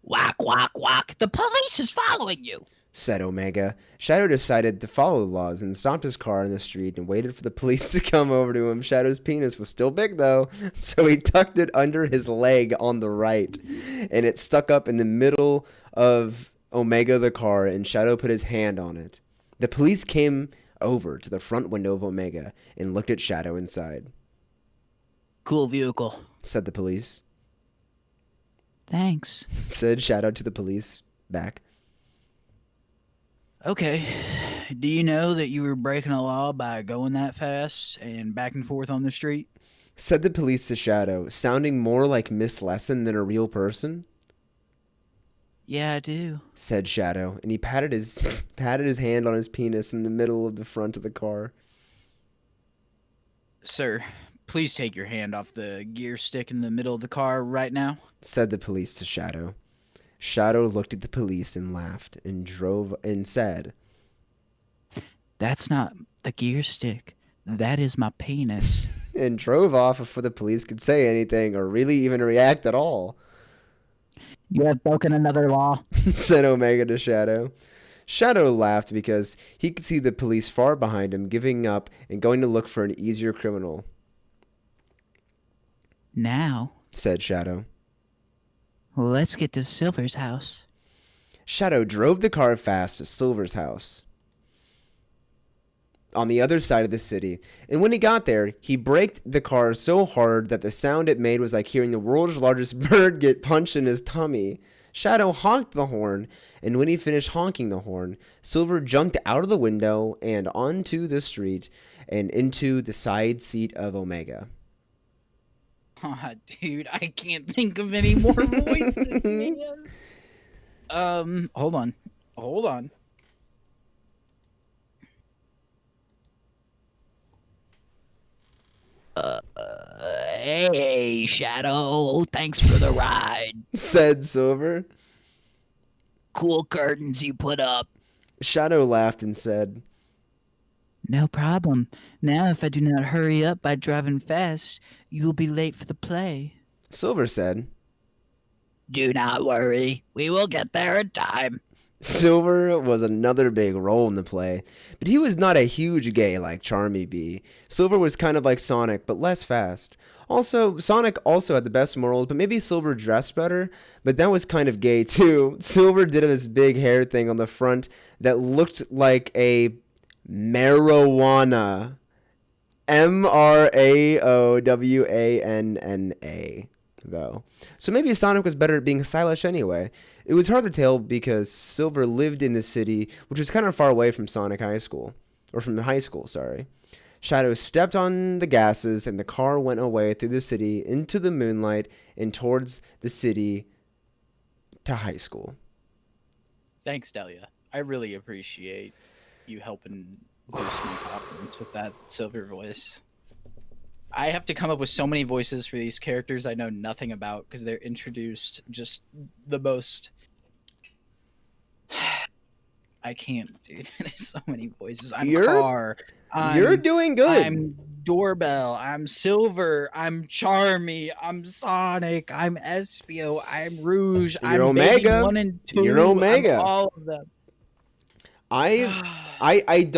Whack, whack, whack. The police is following you. Said Omega. Shadow decided to follow the laws and stopped his car in the street and waited for the police to come over to him. Shadow's penis was still big, though, so he tucked it under his leg on the right, and it stuck up in the middle of Omega the car, and Shadow put his hand on it. The police came over to the front window of Omega and looked at Shadow inside. Cool vehicle. Said the police. Thanks. Said Shadow to the police back. Okay. Do you know that you were breaking a law by going that fast and back and forth on the street? Said the police to Shadow, sounding more like Miss Lesson than a real person. Yeah, I do. Said Shadow, and he patted his hand on his penis in the middle of the front of the car. Sir, please take your hand off the gear stick in the middle of the car right now. Said the police to Shadow. Shadow looked at the police and laughed and said, That's not the gear stick. That is my penis. and drove off before the police could say anything or really even react at all. You have broken another law. Said Omega to Shadow. Shadow laughed because he could see the police far behind him, giving up and going to look for an easier criminal. Now, Said Shadow. let's get to Silver's house. Shadow drove the car fast to Silver's house on the other side of the city, and when he got there, he braked the car so hard that the sound it made was like hearing the world's largest bird get punched in his tummy. Shadow honked the horn, and when he finished honking the horn, Silver jumped out of the window and onto the street and into the side seat of Omega. Aw, dude, I can't think of any more voices, man. Hold on. Hey, Shadow. Thanks for the ride. Said Silver. Cool curtains you put up. Shadow laughed and said, No problem. Now, if I do not hurry up by driving fast, you will be late for the play. Silver said. Do not worry. We will get there in time. Silver was another big role in the play, but he was not a huge gay like Charmy B. Silver was kind of like Sonic, but less fast. Also, Sonic also had the best morals, but maybe Silver dressed better, but that was kind of gay too. Silver did this big hair thing on the front that looked like a marijuana. MRAOWANNA, though. So maybe Sonic was better at being stylish anyway. It was hard to tell because Silver lived in the city, which was kind of far away from Sonic High School. Or from the high school, sorry. Shadow stepped on the gases, and the car went away through the city, into the moonlight, and towards the city to high school. Thanks, Delia. I really appreciate you helping boost my confidence with that silver voice. I have to come up with so many voices for these characters I know nothing about because they're introduced just the most. I can't, dude. There's so many voices. I'm Car. You're doing good. I'm Doorbell. I'm Silver. I'm Charmy. I'm Sonic. I'm Espio. I'm Rouge. You're I'm Omega. Baby 1 and 2. You're Omega. I'm all of them. I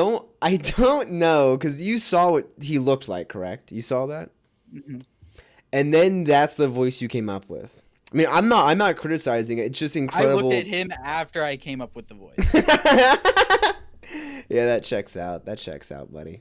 don't know, because you saw what he looked like, correct? You saw that? Mhm. And then that's the voice you came up with. I mean, I'm not criticizing it. It's just incredible. I looked at him after I came up with the voice. Yeah, that checks out. That checks out, buddy.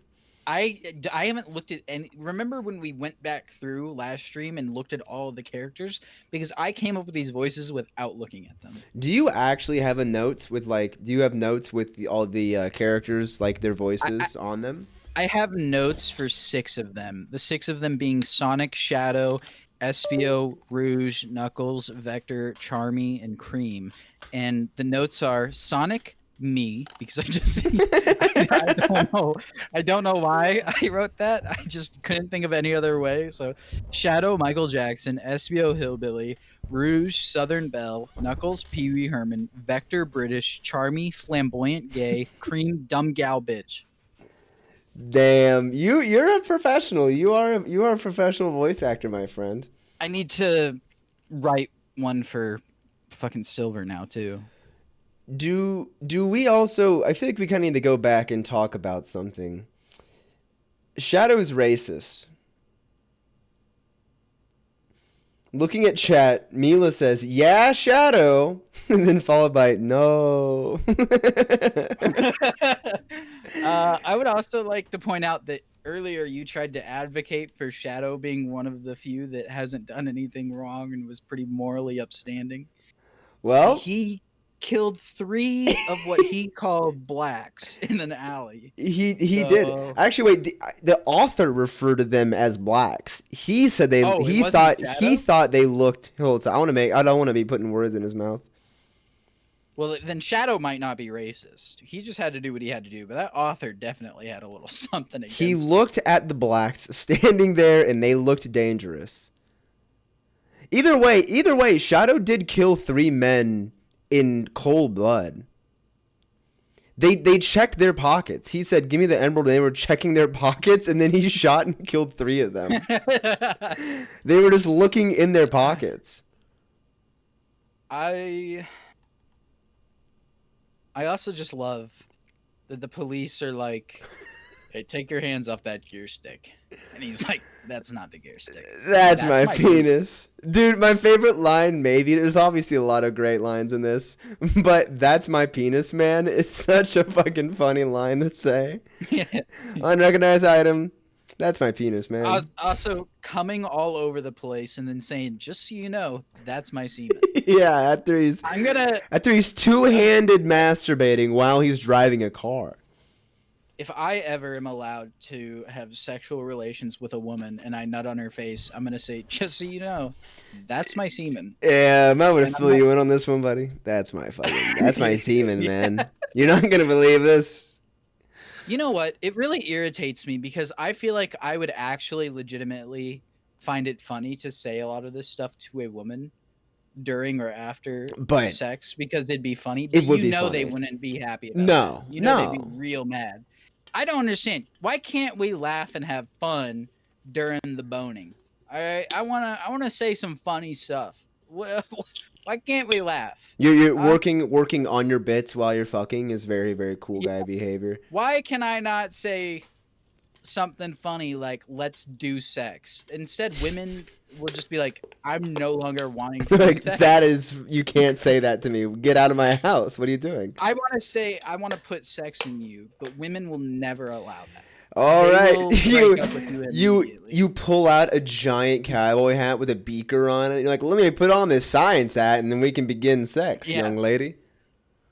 I haven't looked at any. Remember when we went back through last stream and looked at all of the characters? Because I came up with these voices without looking at them. Do you actually have notes with all the characters, like their voices on them? I have notes for 6 of them. The 6 of them being Sonic, Shadow, Espio, Rouge, Knuckles, Vector, Charmy, and Cream. And the notes are Sonic, me, because I just I don't know. I don't know why I wrote that. I just couldn't think of any other way. So Shadow, Michael Jackson, Espio, Hillbilly, Rouge, Southern Belle, Knuckles, Pee Wee Herman, Vector, British, Charmy, Flamboyant, Gay, Cream, Dumb Gal Bitch. Damn, you're a professional. You are a professional voice actor, my friend. I need to write one for fucking Silver now too. Do we also? I feel like we kind of need to go back and talk about something. Shadow's racist. Looking at chat, Mila says, "Yeah, Shadow," and then followed by "No." I would also like to point out that earlier you tried to advocate for Shadow being one of the few that hasn't done anything wrong and was pretty morally upstanding. Well, He killed 3 of what he called blacks in an alley. he did. Actually, wait. The author referred to them as blacks. He said they. Oh, it he wasn't thought Shadow? they looked. Hold on, I don't want to be putting words in his mouth. Well, then Shadow might not be racist. He just had to do what he had to do, but that author definitely had a little something against He him. looked at the blacks standing there, and they looked dangerous. Either way, Shadow did kill 3 men in cold blood. They checked their pockets. He said, "Give me the emerald," and they were checking their pockets, and then he shot and killed 3 of them. They were just looking in their pockets. I also just love that the police are like, "Hey, take your hands off that gear stick," and he's like, "That's not the gear stick. That's my penis." Dude, my favorite line, maybe, there's obviously a lot of great lines in this, but "That's my penis, man," is such a fucking funny line to say. Unrecognized item. That's my penis, man. Also, coming all over the place and then saying, "Just so you know, that's my semen." Yeah, after he's two-handed masturbating while he's driving a car. If I ever am allowed to have sexual relations with a woman and I nut on her face, I'm gonna say, "Just so you know, that's my semen." Yeah, I'm gonna fill you in on this one, buddy. That's my semen, man. You're not gonna believe this. You know what? It really irritates me because I feel like I would actually legitimately find it funny to say a lot of this stuff to a woman during or after sex because it'd be funny. But they wouldn't be happy about it. They'd be real mad. I don't understand. Why can't we laugh and have fun during the boning? All right, I wanna say some funny stuff. Well, why can't we laugh? You're working on your bits while you're fucking is very, very cool guy behavior. Why can I not say something funny like "let's do sex"? Instead, women will just be like, "I'm no longer wanting to do sex." That is, you can't say that to me. Get out of my house. What are you doing? I want to say I want to put sex in you, but women will never allow that. All right, you pull out a giant cowboy hat with a beaker on it. You're like, "Let me put on this science hat, and then we can begin sex, young lady."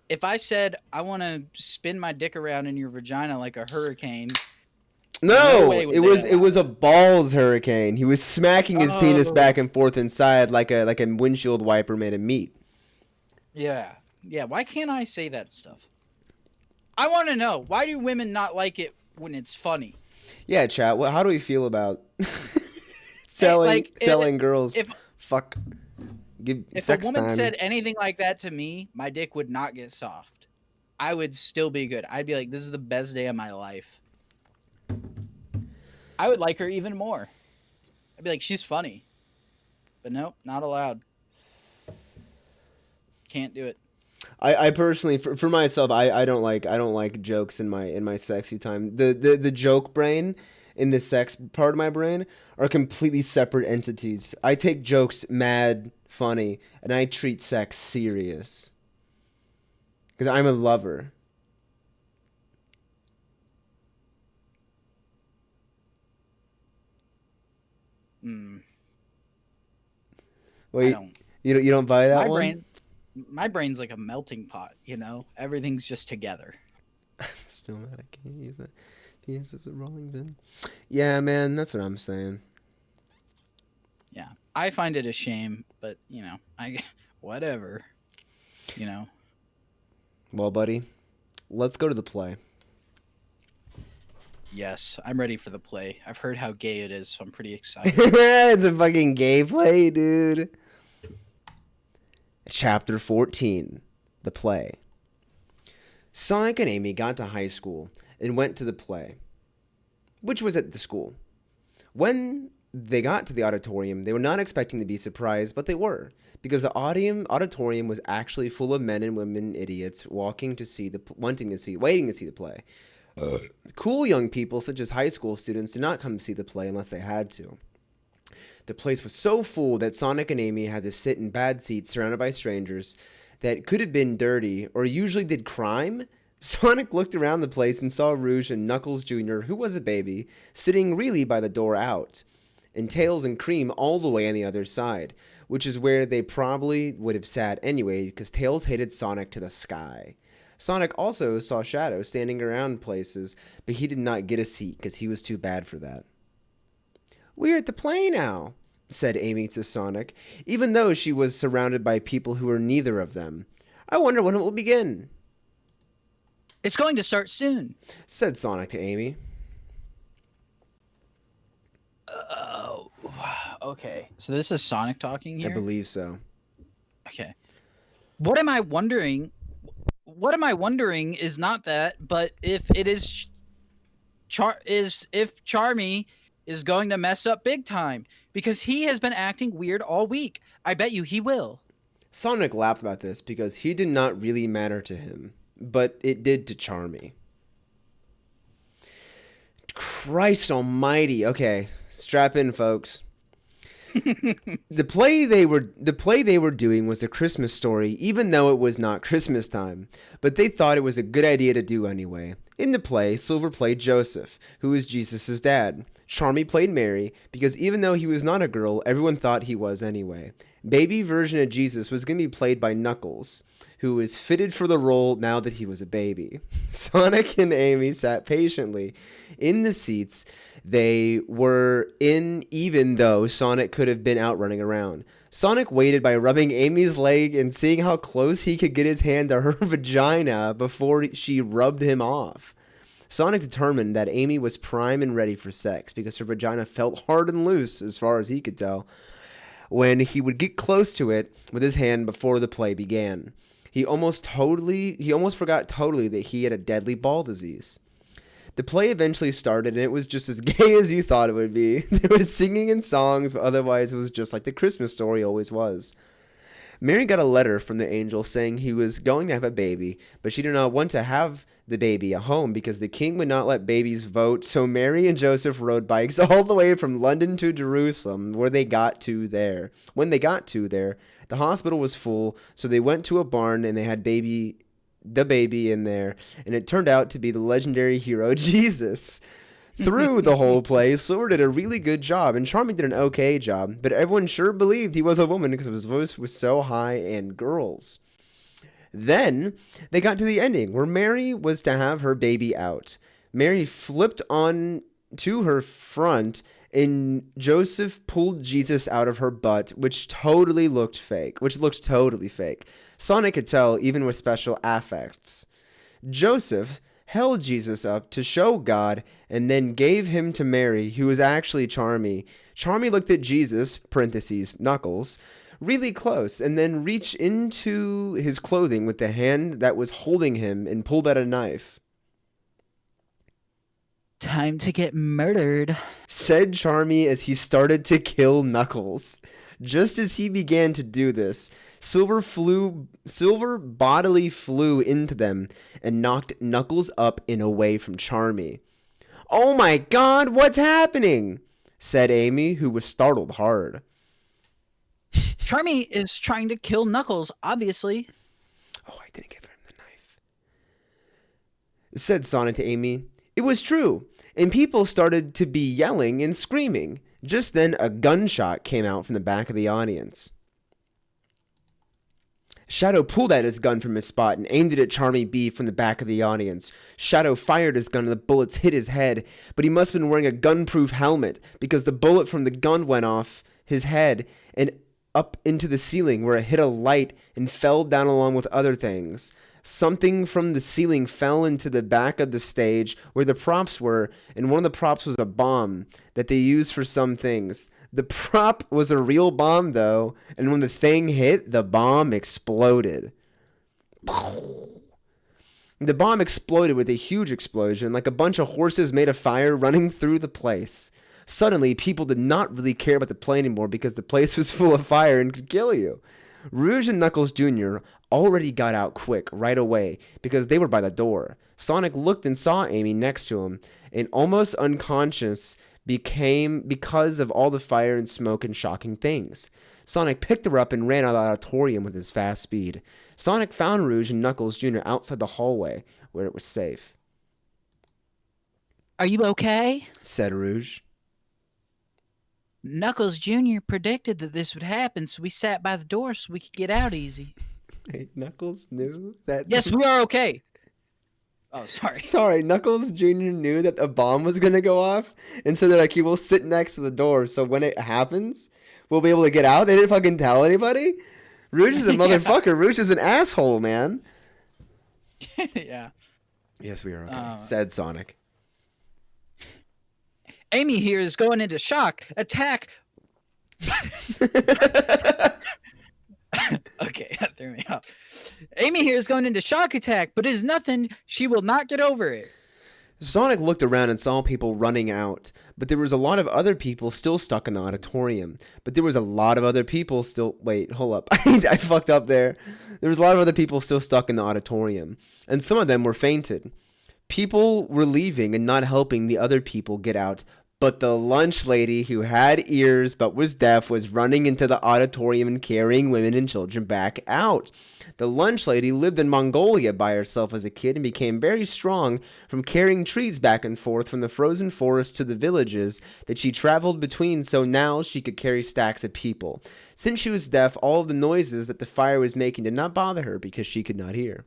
If I said I want to spin my dick around in your vagina like a hurricane, no, it was a balls hurricane. He was smacking his penis back and forth inside like a windshield wiper made of meat. Yeah. Why can't I say that stuff? I want to know, why do women not like it when it's funny? Yeah, chat. How do we feel about telling girls if fuck? Give if sex a woman time. said anything like that to me, my dick would not get soft. I would still be good. I'd be like, this is the best day of my life. I would like her even more. I'd be like, she's funny. But nope, not allowed. Can't do it. I personally, for myself, I don't like jokes in my sexy time. The joke brain and the sex part of my brain are completely separate entities. I take jokes mad funny, and I treat sex serious. Because I'm a lover. Wait, you don't buy that one? My brain's like a melting pot, you know? Everything's just together. Still mad I can't use that. Penis is a rolling pin. Yeah, man, that's what I'm saying. Yeah. I find it a shame, but, you know, whatever. You know. Well, buddy, let's go to the play. Yes, I'm ready for the play. I've heard how gay it is, so I'm pretty excited. It's a fucking gay play, dude. Chapter 14, the play. Sonic and Amy got to high school and went to the play, which was at the school. When they got to the auditorium, they were not expecting to be surprised, but they were, because the auditorium was actually full of men and women idiots waiting to see the play. Cool young people, such as high school students, did not come to see the play unless they had to. The place was so full that Sonic and Amy had to sit in bad seats surrounded by strangers that could have been dirty or usually did crime. Sonic looked around the place and saw Rouge and Knuckles Jr., who was a baby, sitting really by the door out, and Tails and Cream all the way on the other side, which is where they probably would have sat anyway because Tails hated Sonic to the sky. Sonic also saw Shadow standing around places, but he did not get a seat because he was too bad for that. "We're at the play now," said Amy to Sonic, even though she was surrounded by people who were neither of them. "I wonder when it will begin." It's going to start soon, said Sonic to Amy. Oh, okay. So this is Sonic talking here? I believe so. Okay. What am I wondering is not that, but if it is if Charmy is going to mess up big time, because he has been acting weird all week. I bet you he will. Sonic laughed about this because he did not really matter to him, but it did to Charmy. Christ almighty. Okay, strap in, folks. The play they were doing was a Christmas story, even though it was not Christmas time. But they thought it was a good idea to do anyway. In the play, Silver played Joseph, who was Jesus' dad. Charmy played Mary, because even though he was not a girl, everyone thought he was anyway. Baby version of Jesus was going to be played by Knuckles, who was fitted for the role now that he was a baby. Sonic and Amy sat patiently in the seats they were in, even though Sonic could have been out running around. Sonic waited by rubbing Amy's leg and seeing how close he could get his hand to her vagina before she rubbed him off. Sonic determined that Amy was prime and ready for sex because her vagina felt hard and loose, as far as he could tell, when he would get close to it with his hand before the play began. He almost forgot totally that he had a deadly ball disease. The play eventually started, and it was just as gay as you thought it would be. There was singing and songs, but otherwise it was just like the Christmas story always was. Mary got a letter from the angel saying he was going to have a baby, but she did not want to have the baby at home because the king would not let babies vote, so Mary and Joseph rode bikes all the way from London to Jerusalem when they got to there, the hospital was full, so they went to a barn and they had the baby in there, and it turned out to be the legendary hero Jesus. Through the whole play, Silver did a really good job, and Charmy did an okay job, but everyone sure believed he was a woman because his voice was so high and girls. Then they got to the ending, where Mary was to have her baby out. Mary flipped on to her front, and Joseph pulled Jesus out of her butt, which looked totally fake. Sonic could tell, even with special affects. Joseph held Jesus up to show God and then gave him to Mary, who was actually Charmy. Charmy looked at Jesus, parentheses, Knuckles, really close and then reached into his clothing with the hand that was holding him and pulled out a knife. Time to get murdered. Said Charmy as he started to kill Knuckles. Just as he began to do this, Silver bodily flew into them and knocked Knuckles up and away from Charmy. "Oh my God, what's happening?" said Amy, who was startled hard. Charmy is trying to kill Knuckles, obviously. "Oh, I didn't give him the knife," said Sonic to Amy. It was true, and people started to be yelling and screaming. Just then, a gunshot came out from the back of the audience. Shadow pulled out his gun from his spot and aimed it at Charmy B from the back of the audience. Shadow fired his gun and the bullets hit his head, but he must have been wearing a gun-proof helmet because the bullet from the gun went off his head and up into the ceiling where it hit a light and fell down along with other things. Something from the ceiling fell into the back of the stage where the props were, and one of the props was a bomb that they used for some things. The prop was a real bomb, though, and when the thing hit, the bomb exploded. The bomb exploded with a huge explosion, like a bunch of horses made of fire running through the place. Suddenly, people did not really care about the play anymore because the place was full of fire and could kill you. Rouge and Knuckles Jr. already got out quick right away because they were by the door. Sonic looked and saw Amy next to him, and almost unconscious became because of all the fire and smoke and shocking things. Sonic picked her up and ran out of the auditorium with his fast speed. Sonic found Rouge and Knuckles Jr. outside the hallway where it was safe. Are you okay? Said Rouge. Knuckles Jr. predicted that this would happen, so we sat by the door so we could get out easy. Hey, Knuckles knew that. Yes, we are okay. Oh, sorry. Sorry, Knuckles Jr. knew that a bomb was gonna go off, and so they're like, he will sit next to the door, so when it happens, we'll be able to get out. They didn't fucking tell anybody. Rouge is a motherfucker. Rouge is an asshole, man. Yeah. Yes, we are okay. Said Sonic. Amy here is going into shock. Attack. Okay, that threw me off. Amy here is going into shock attack, but it is nothing. She will not get over it. Sonic looked around and saw people running out, but there was a lot of other people still stuck in the auditorium. Wait, hold up. I fucked up there. There was a lot of other people still stuck in the auditorium, and some of them were fainted. People were leaving and not helping the other people get out, but the lunch lady who had ears but was deaf was running into the auditorium and carrying women and children back out. The lunch lady lived in Mongolia by herself as a kid and became very strong from carrying trees back and forth from the frozen forest to the villages that she traveled between, so now she could carry stacks of people. Since she was deaf, all of the noises that the fire was making did not bother her because she could not hear.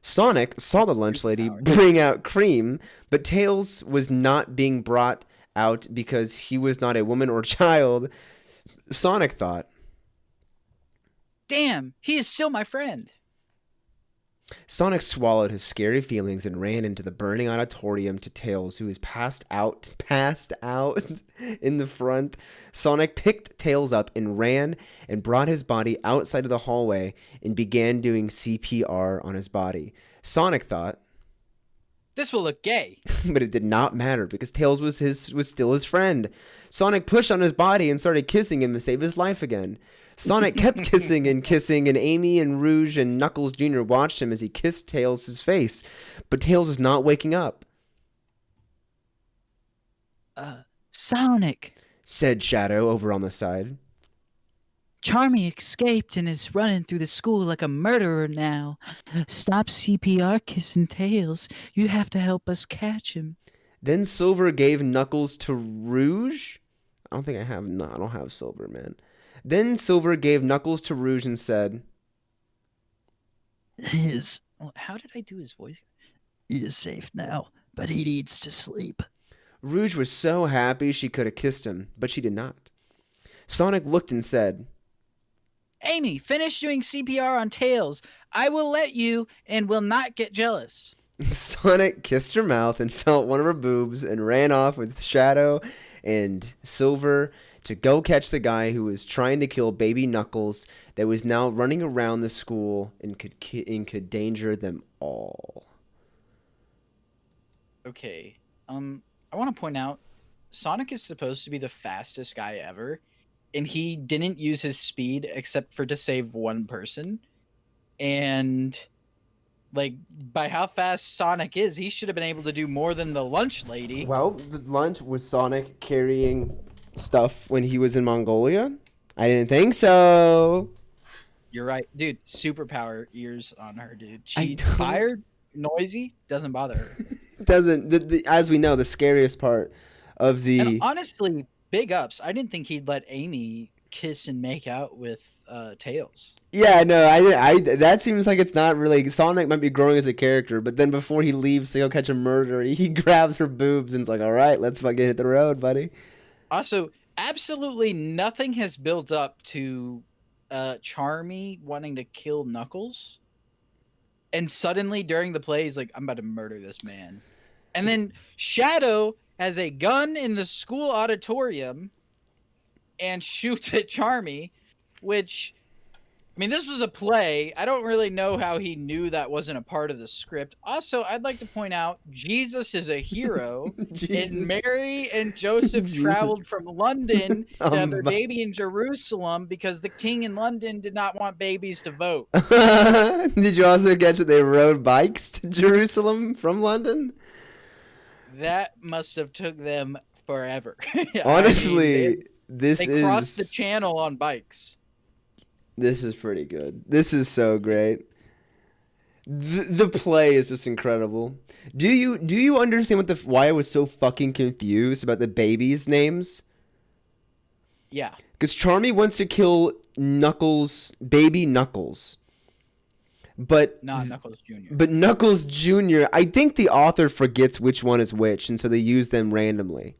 Sonic saw the lunch lady bring out cream, but Tails was not being brought out because he was not a woman or child. Sonic thought, Damn, he is still my friend. Sonic swallowed his scary feelings and ran into the burning auditorium to Tails, who was passed out in the front. Sonic picked Tails up and ran and brought his body outside of the hallway and began doing CPR on his body. Sonic thought, This will look gay. but it did not matter because Tails was still his friend. Sonic pushed on his body and started kissing him to save his life again. Sonic kept kissing, and Amy and Rouge and Knuckles Jr. watched him as he kissed Tails' face, but Tails was not waking up. Sonic. Said Shadow over on the side. Charmy escaped and is running through the school like a murderer now. Stop CPR kissing Tails. You have to help us catch him. Then Silver gave Knuckles to Rouge? I don't have Silver, man. Then Silver gave Knuckles to Rouge and said, How did I do his voice? He is safe now, but he needs to sleep. Rouge was so happy she could have kissed him, but she did not. Sonic looked and said, Amy, finish doing CPR on Tails. I will let you and will not get jealous. Sonic kissed her mouth and felt one of her boobs and ran off with Shadow and Silver to go catch the guy who was trying to kill baby Knuckles that was now running around the school and could danger them all. Okay. I want to point out Sonic is supposed to be the fastest guy ever, and he didn't use his speed except for to save one person. And like, by how fast Sonic is, he should have been able to do more than the lunch lady. Well, the lunch was Sonic carrying stuff when he was in Mongolia? I didn't think so. You're right. Dude, superpower ears on her, dude. I She don't- fired, noisy, doesn't bother her. Doesn't as we know, the scariest part of the And honestly, big ups. I didn't think he'd let Amy kiss and make out with Tails. Yeah, no, I that seems like it's not really. Sonic might be growing as a character, but then before he leaves to go catch a murderer, he grabs her boobs and is like, "All right, let's fucking hit the road, buddy." Also, absolutely nothing has built up to Charmy wanting to kill Knuckles. And suddenly during the play, he's like, I'm about to murder this man. And then Shadow has a gun in the school auditorium and shoots at Charmy, which, I mean, this was a play. I don't really know how he knew that wasn't a part of the script. Also, I'd like to point out Jesus is a hero. Jesus. And Mary and Joseph Jesus. traveled from London to have their my- baby in Jerusalem because the king in London did not want babies to vote. Did you also catch that they rode bikes to Jerusalem from London? That must have took them forever. I mean, Honestly, this they is crossed the channel on bikes. This is pretty good. This is so great. The play is just incredible. Do you understand why I was so fucking confused about the babies' names? Yeah. Because Charmy wants to kill Knuckles, baby Knuckles, but Not Knuckles Jr. but Knuckles Jr. I think the author forgets which one is which, and so they use them randomly.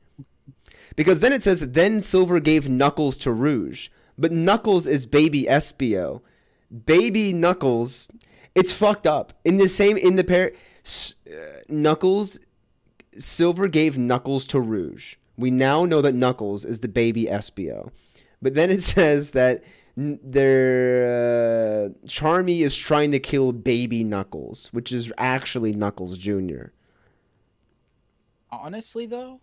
Because then it says then Silver gave Knuckles to Rouge, but Knuckles is baby Espio. Baby Knuckles, it's fucked up. Knuckles, Silver gave Knuckles to Rouge. We now know that Knuckles is the baby Espio. But then it says that Charmy is trying to kill baby Knuckles, which is actually Knuckles Jr. Honestly, though,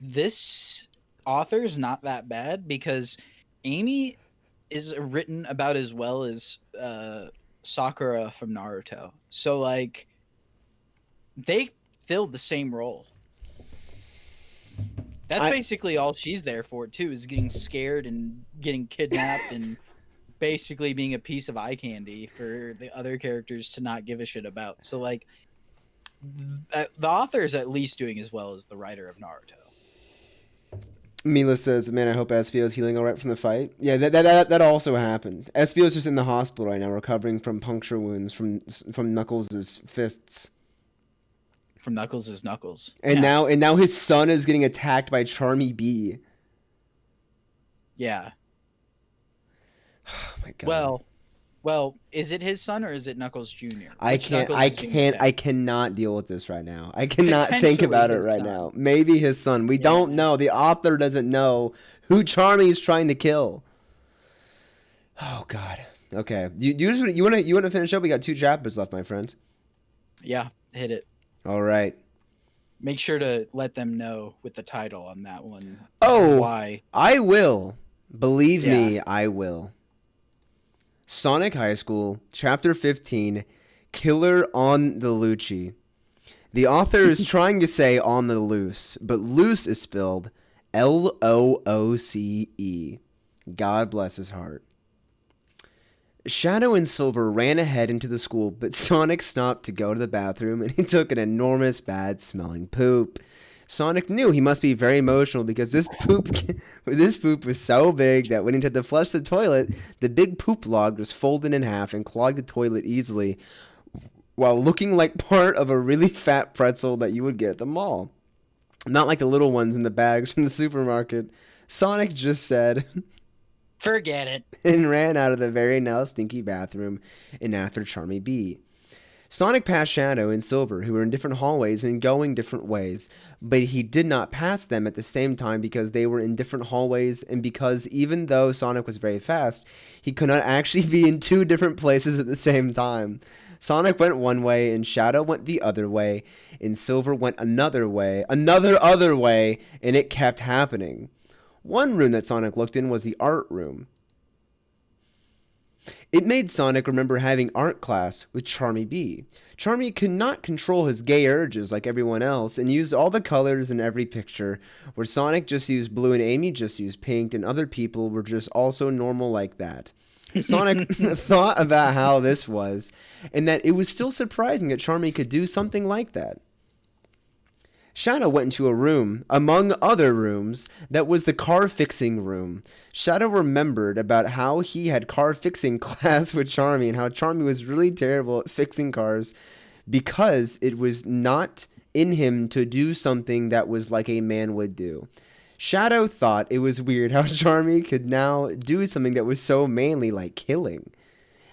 this author's not that bad because Amy is written about as well as Sakura from Naruto. So, like, they filled the same role. That's basically all she's there for, too, is getting scared and getting kidnapped and basically being a piece of eye candy for the other characters to not give a shit about. So, like, the author is at least doing as well as the writer of Naruto. Mila says, "Man, I hope Espio is healing all right from the fight." Yeah, that also happened. Espio is just in the hospital right now, recovering from puncture wounds from Knuckles' fists. From Knuckles is Knuckles. And Yeah. now his son is getting attacked by Charmy B. Yeah. Oh my god. Well, is it his son or is it Knuckles Jr.? I Which Knuckles is being attacked? I cannot deal with this right now. I cannot think about it Potentially his right son. now. Maybe his son. We don't know. The author doesn't know who Charmy is trying to kill. Oh god. Okay. You want to finish up? We got 2 chapters left, my friend. Yeah, hit it. All right. Make sure to let them know with the title on that one. Oh, Why? I will. Believe me, Yeah. I will. Sonic High School, Chapter 15, Killer on the Lucci. The author is trying to say on the loose, but loose is spelled Looce. God bless his heart. Shadow and Silver ran ahead into the school, but Sonic stopped to go to the bathroom and he took an enormous bad-smelling poop. Sonic knew he must be very emotional because this poop was so big that when he tried to flush the toilet, the big poop log was folded in half and clogged the toilet easily, while looking like part of a really fat pretzel that you would get at the mall. Not like the little ones in the bags from the supermarket. Sonic just said, Forget it. and ran out of the very now stinky bathroom and after Charmy B. Sonic passed Shadow and Silver, who were in different hallways and going different ways, but he did not pass them at the same time because they were in different hallways and because even though Sonic was very fast, he could not actually be in two different places at the same time. Sonic went one way and Shadow went the other way and Silver went another way, other way, and it kept happening. One room that Sonic looked in was the art room. It made Sonic remember having art class with Charmy B. Charmy could not control his gay urges like everyone else and used all the colors in every picture, where Sonic just used blue and Amy just used pink and other people were just also normal like that. Sonic thought about how this was and that it was still surprising that Charmy could do something like that. Shadow went into a room, among other rooms, that was the car fixing room. Shadow remembered about how he had car fixing class with Charmy and how Charmy was really terrible at fixing cars because it was not in him to do something that was like a man would do. Shadow thought it was weird how Charmy could now do something that was so manly like killing.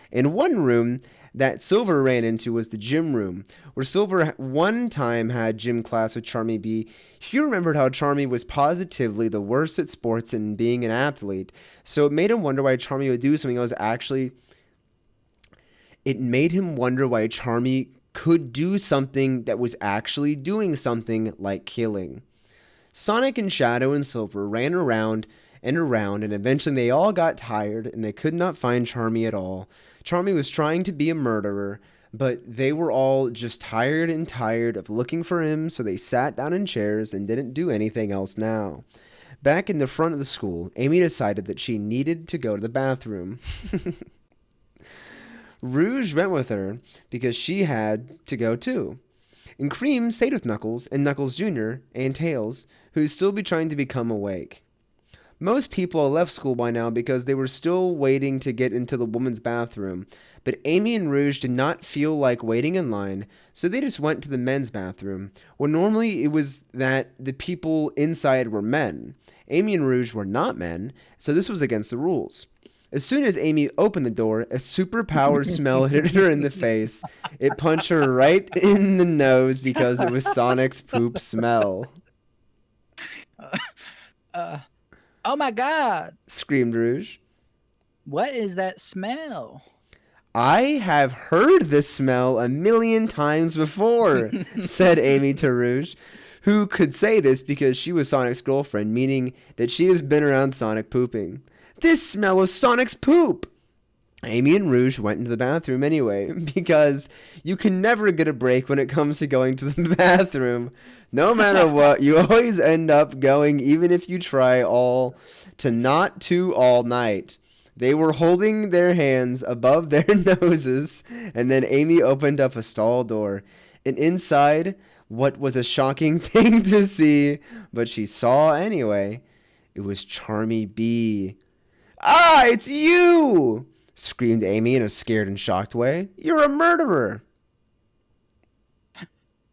In one room that Silver ran into was the gym room, where Silver one time had gym class with Charmy B. He remembered how Charmy was positively the worst at sports and being an athlete, so it made him wonder why Charmy would do something that was actually... It made him wonder why Charmy could do something that was actually doing something like killing. Sonic and Shadow and Silver ran around and around, and eventually they all got tired and they could not find Charmy at all. Charmy was trying to be a murderer, but they were all just tired of looking for him, so they sat down in chairs and didn't do anything else now. Back in the front of the school, Amy decided that she needed to go to the bathroom. Rouge went with her because she had to go too. And Cream stayed with Knuckles and Knuckles Jr. and Tails, who would still be trying to become awake. Most people had left school by now because they were still waiting to get into the women's bathroom, but Amy and Rouge did not feel like waiting in line, so they just went to the men's bathroom, where normally it was that the people inside were men. Amy and Rouge were not men, so this was against the rules. As soon as Amy opened the door, a superpowered smell hit her in the face. It punched her right in the nose because it was Sonic's poop smell. Oh my God. Screamed Rouge. What is that smell? I have heard this smell a million times before, said Amy to Rouge, who could say this because she was Sonic's girlfriend, meaning that she has been around Sonic pooping. This smell was Sonic's poop. Amy and Rouge went into the bathroom anyway, because you can never get a break when it comes to going to the bathroom. No matter what, you always end up going, even if you try all night. They were holding their hands above their noses, and then Amy opened up a stall door. And inside, what was a shocking thing to see, but she saw anyway, it was Charmy B. "Ah, it's you!" screamed Amy in a scared and shocked way. "You're a murderer!"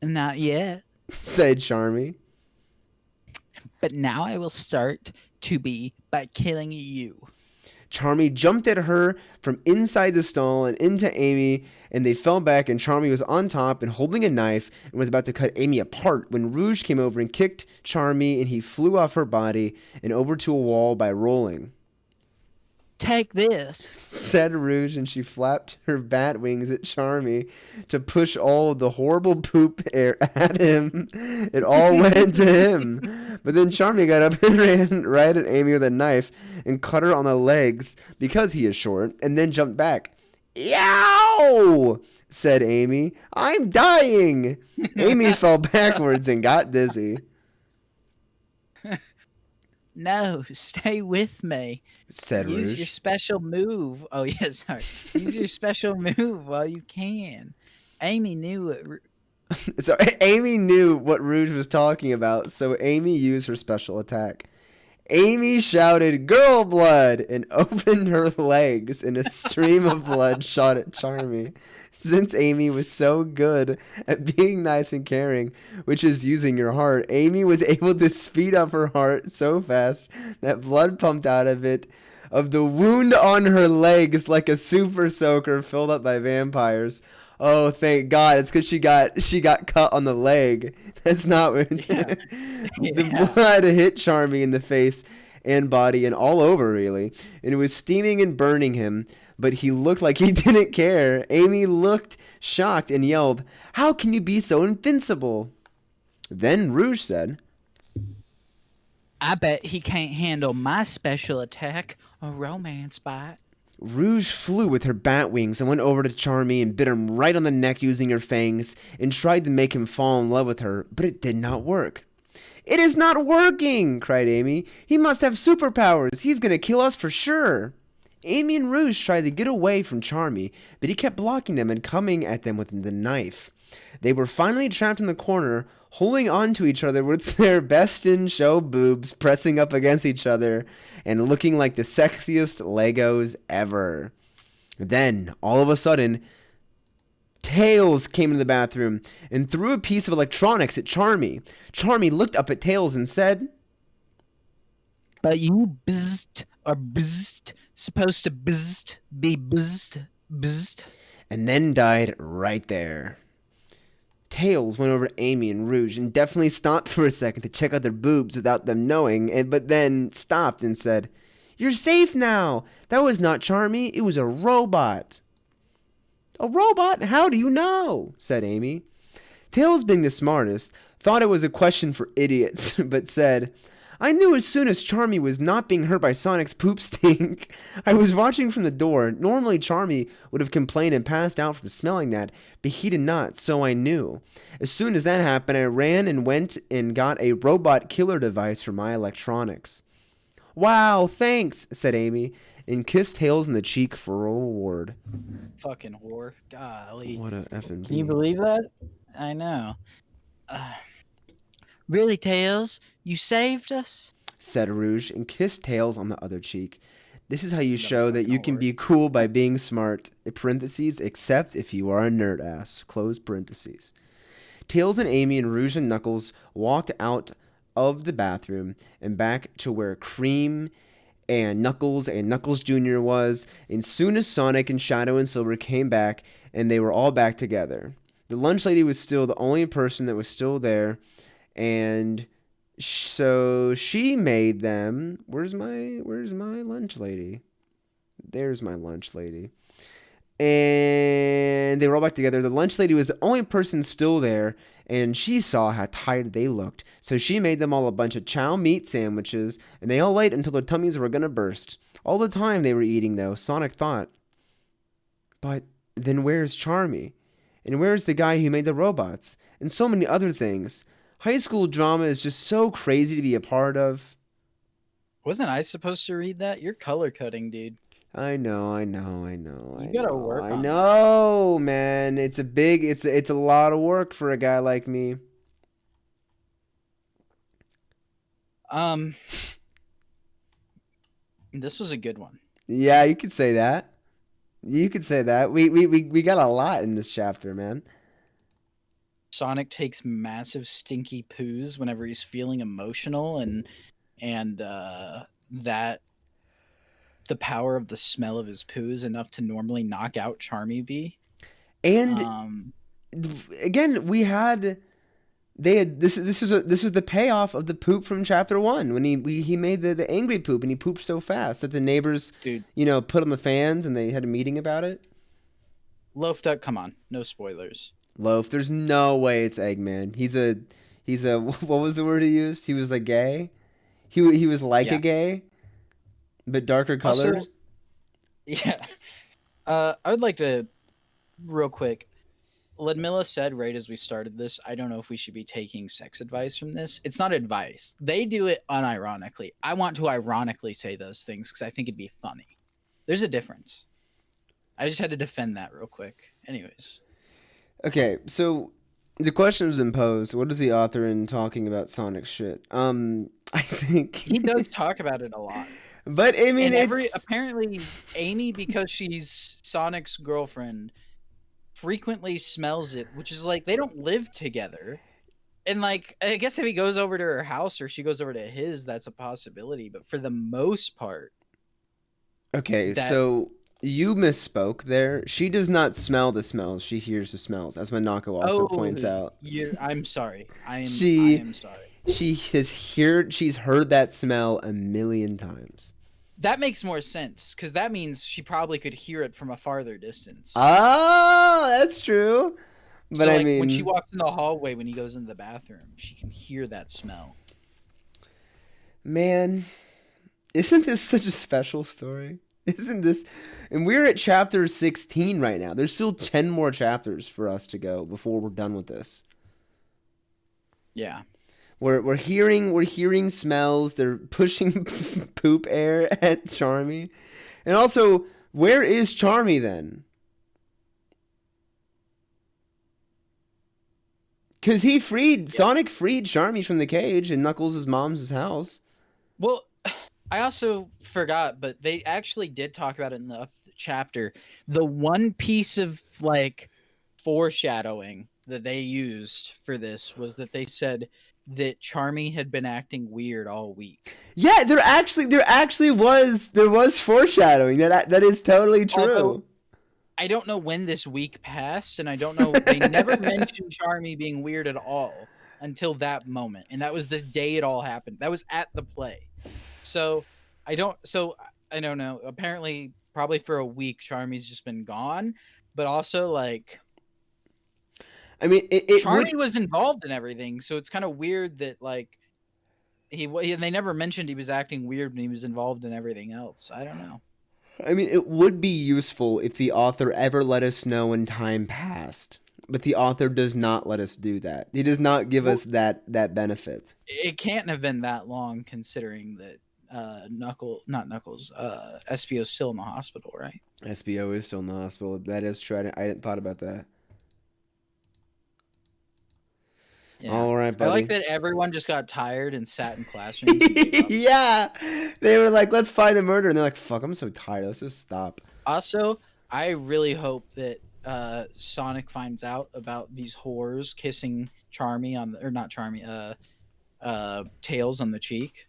Not yet. said Charmy. But now I will start to be by killing you. Charmy jumped at her from inside the stall and into Amy, and they fell back, and Charmy was on top and holding a knife and was about to cut Amy apart when Rouge came over and kicked Charmy, and he flew off her body and over to a wall by rolling. Take this, said Rouge, and she flapped her bat wings at Charmy to push all of the horrible poop air at him. It all went to him. But then Charmy got up and ran right at Amy with a knife and cut her on the legs because he is short, and then jumped back. "Yow!" said Amy. "I'm dying!" Amy fell backwards and got dizzy. No, stay with me. Said Use Rouge. your special move. Oh, yeah, sorry. Use your special move while you can. Amy knew it. So Amy knew what Rouge was talking about, so Amy used her special attack. Amy shouted, "Girl blood!" and opened her legs, and a stream of blood shot at Charmy. Since Amy was so good at being nice and caring, which is using your heart, Amy was able to speed up her heart so fast that blood pumped out of it of the wound on her legs like a super soaker filled up by vampires. Oh, thank God! It's because she got cut on the leg. That's not what Yeah. the blood hit Charmy in the face and body and all over really, and it was steaming and burning him. But he looked like he didn't care. Amy looked shocked and yelled, "How can you be so invincible?" Then Rouge said, I bet he can't handle my special attack, a romance bite. Rouge flew with her bat wings and went over to Charmy and bit him right on the neck using her fangs and tried to make him fall in love with her, but it did not work. "It is not working!" cried Amy. "He must have superpowers. He's going to kill us for sure." Amy and Rouge tried to get away from Charmy, but he kept blocking them and coming at them with the knife. They were finally trapped in the corner, holding on to each other with their best-in-show boobs pressing up against each other and looking like the sexiest Legos ever. Then, all of a sudden, Tails came into the bathroom and threw a piece of electronics at Charmy. Charmy looked up at Tails and said, But you bzzzt or bzzzt, supposed to bzzzt, be bzzzt, bzzzt. and then died right there. Tails went over to Amy and Rouge and definitely stopped for a second to check out their boobs without them knowing, but then stopped and said, "You're safe now. That was not Charmy. It was a robot." "A robot? How do you know?" said Amy. Tails, being the smartest, thought it was a question for idiots, but said, "I knew as soon as Charmy was not being hurt by Sonic's poop stink. I was watching from the door. Normally Charmy would have complained and passed out from smelling that, but he did not, so I knew. As soon as that happened, I ran and went and got a robot killer device for my electronics." "Wow, thanks," said Amy, and kissed Tails in the cheek for a reward. Fucking whore. Golly. What a effing Can you believe that? I know. Really, Tails? You saved us? said Rouge, and kissed Tails on the other cheek. "This is how you show that you can be cool by being smart. In parentheses, except if you are a nerd ass. Close parentheses. Tails and Amy and Rouge and Knuckles walked out of the bathroom and back to where Cream and Knuckles Jr. was, and soon as Sonic and Shadow and Silver came back, and they were all back together. The lunch lady was still the only person that was still there, and so she made them. Where's my lunch lady? There's my lunch lady. And they were all back together. The lunch lady was the only person still there, and she saw how tired they looked. So she made them all a bunch of chow meat sandwiches, and they all ate until their tummies were gonna burst. All the time they were eating, though, Sonic thought, "But then where's Charmy? And where's the guy who made the robots? And so many other things. High school drama is just so crazy to be a part of." Wasn't I supposed to read that? You're color coding, dude. I know. You gotta work I on know, man. It's a lot of work for a guy like me. This was a good one. Yeah, you could say that. You could say that. We got a lot in this chapter, man. Sonic takes massive stinky poos whenever he's feeling emotional, and that the power of the smell of his poo is enough to normally knock out Charmy Bee. And again, this was the payoff of the poop from chapter 1 when he made the angry poop, and he pooped so fast that the neighbors, dude, put on the fans and they had a meeting about it. Loaf Duck, come on, no spoilers. Loaf, there's no way it's Eggman. He's a what was the word he used? He was like gay. He was like a gay, but darker colors. Also, yeah. I would like to, real quick. Ludmilla said right as we started this, I don't know if we should be taking sex advice from this. It's not advice. They do it unironically. I want to ironically say those things because I think it'd be funny. There's a difference. I just had to defend that real quick. Anyways. Okay, so the question was imposed. What is the author in talking about Sonic shit? I think he does talk about it a lot. But I mean, apparently Amy, because she's Sonic's girlfriend, frequently smells it, which is like they don't live together. And like, I guess if he goes over to her house or she goes over to his, that's a possibility. But for the most part, Okay, That- so you misspoke there. She does not smell the smells. She hears the smells, as Manako also points out. I'm sorry. I She- am sorry. She's heard that smell a million times. That makes more sense because that means she probably could hear it from a farther distance. Oh, that's true. But So, I like, mean, when she walks in the hallway when he goes into the bathroom, she can hear that smell. man, isn't this such a special story? Isn't this? And we're at chapter 16 right now. There's still 10 more chapters for us to go before we're done with this. Yeah. We're hearing smells. They're pushing poop air at Charmy. And also, where is Charmy then? Cuz Sonic freed Charmy from the cage in Knuckles' mom's house. Well, I also forgot, but they actually did talk about it in the chapter. The one piece of like foreshadowing that they used for this was that they said that Charmy had been acting weird all week. Yeah, there actually was foreshadowing. That is totally true. Although, I don't know when this week passed, and I don't know. They never mentioned Charmy being weird at all until that moment, and that was the day it all happened. That was at the play. So I don't know. Apparently, probably for a week, Charmy's just been gone. But also, like, I mean, Charmy was involved in everything, so it's kind of weird that like they never mentioned he was acting weird when he was involved in everything else. I don't know. I mean, it would be useful if the author ever let us know when time passed, but the author does not let us do that. He does not give us that benefit. It can't have been that long, considering that SBO's still in the hospital, right? SBO is still in the hospital. That is true. I hadn't thought about that. Yeah. All right, buddy. I like that everyone just got tired and sat in classrooms. And gave up. Yeah, they were like, "Let's find the murder," and they're like, "Fuck, I'm so tired. Let's just stop." Also, I really hope that Sonic finds out about these whores kissing Charmy or not Charmy, Tails on the cheek.